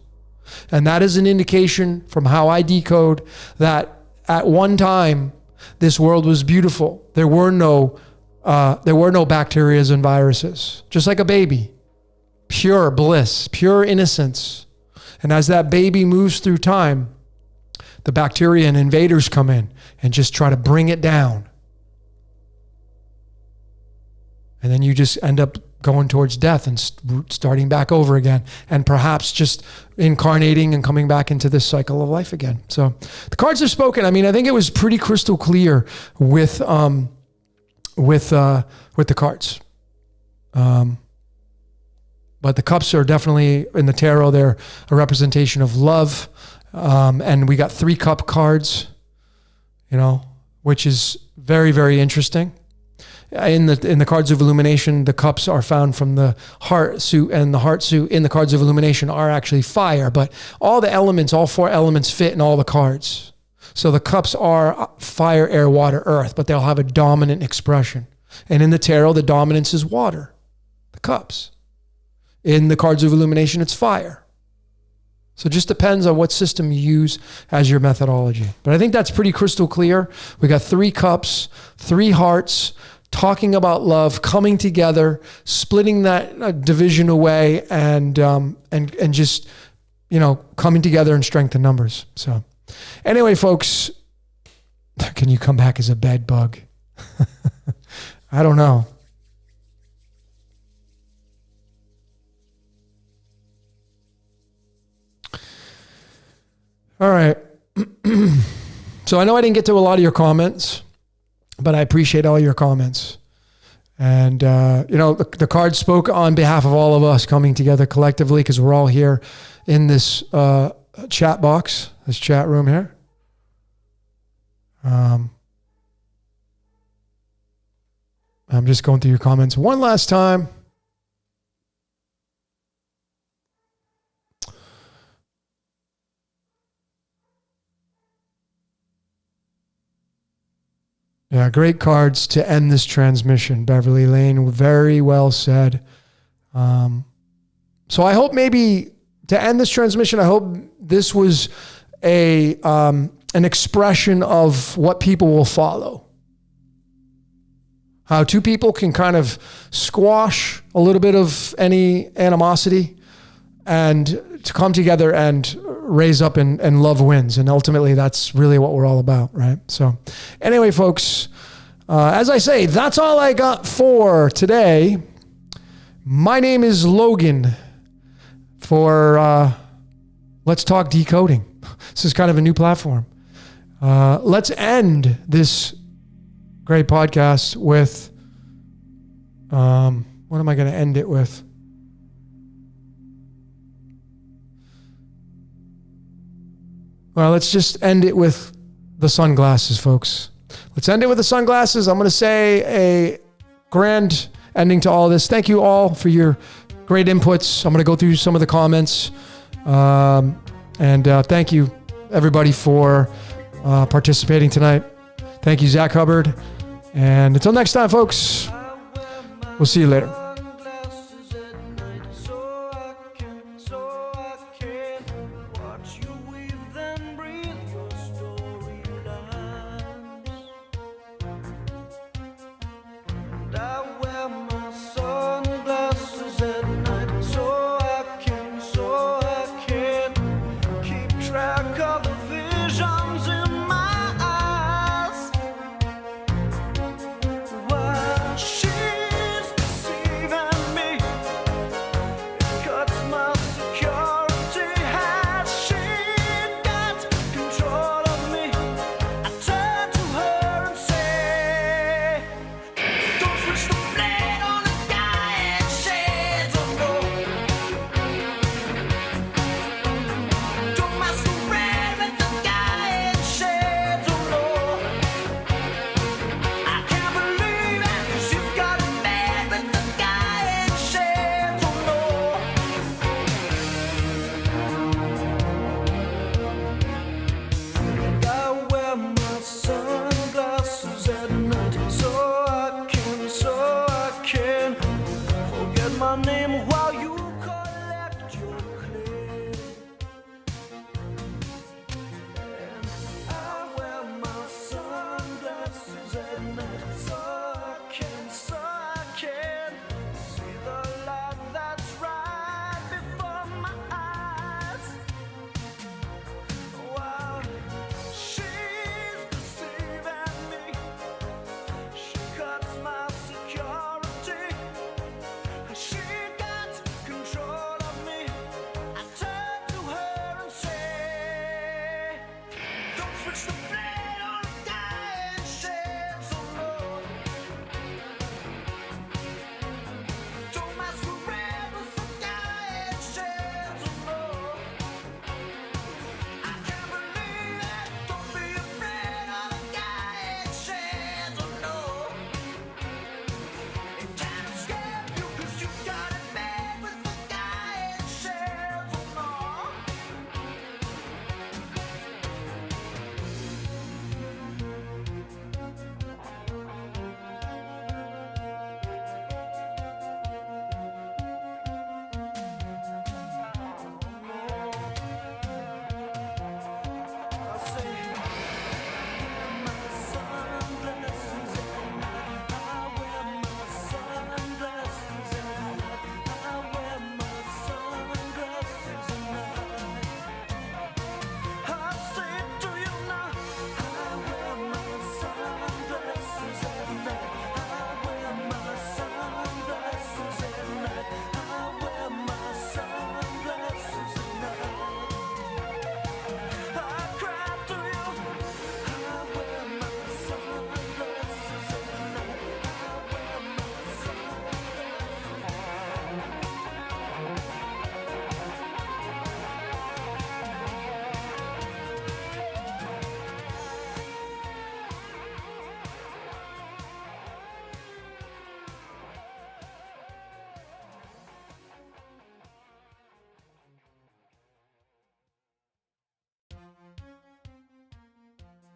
And that is an indication from how I decode that at one time, this world was beautiful. There were no bacteria and viruses, just like a baby. pure bliss, pure innocence. And as that baby moves through time, the bacteria and invaders come in and just try to bring it down. And then you just end up going towards death and starting back over again, and perhaps just incarnating and coming back into this cycle of life again. So the cards have spoken. I mean, I think it was pretty crystal clear with the cards. But the cups are definitely, in the tarot, they're a representation of love. And we got 3 cup cards, which is very, very interesting. In the cards of illumination, the cups are found from the heart suit, and the heart suit in the cards of illumination are actually fire. But all the elements, all 4 elements fit in all the cards. So the cups are fire, air, water, earth, but they'll have a dominant expression. And in the tarot, the dominance is water, the cups. In the cards of illumination, it's fire. So it just depends on what system you use as your methodology. But I think that's pretty crystal clear. We got 3 cups, 3 hearts, talking about love, coming together, splitting that division away, and just, coming together in strength in numbers. So anyway, folks, can you come back as a bed bug? I don't know. All right. So I know I didn't get to a lot of your comments, but I appreciate all your comments. And, the card spoke on behalf of all of us coming together collectively, because we're all here in this chat box, this chat room here. I'm just going through your comments one last time. Yeah, great cards to end this transmission, Beverly Lane. Very well said. So I hope maybe to end this transmission, I hope this was an expression of what people will follow. How 2 people can kind of squash a little bit of any animosity and to come together and raise up and love wins. And ultimately, that's really what we're all about, right? So anyway, folks, as I say, that's all I got for today. My name is Logan for Let's Talk Decoding. This is kind of a new platform. Let's end this great podcast with, what am I going to end it with? Well, let's just end it with the sunglasses, folks. Let's end it with the sunglasses. I'm going to say a grand ending to all this. Thank you all for your great inputs. I'm going to go through some of the comments. And thank you, everybody, for participating tonight. Thank you, Zach Hubbard. And until next time, folks, we'll see you later.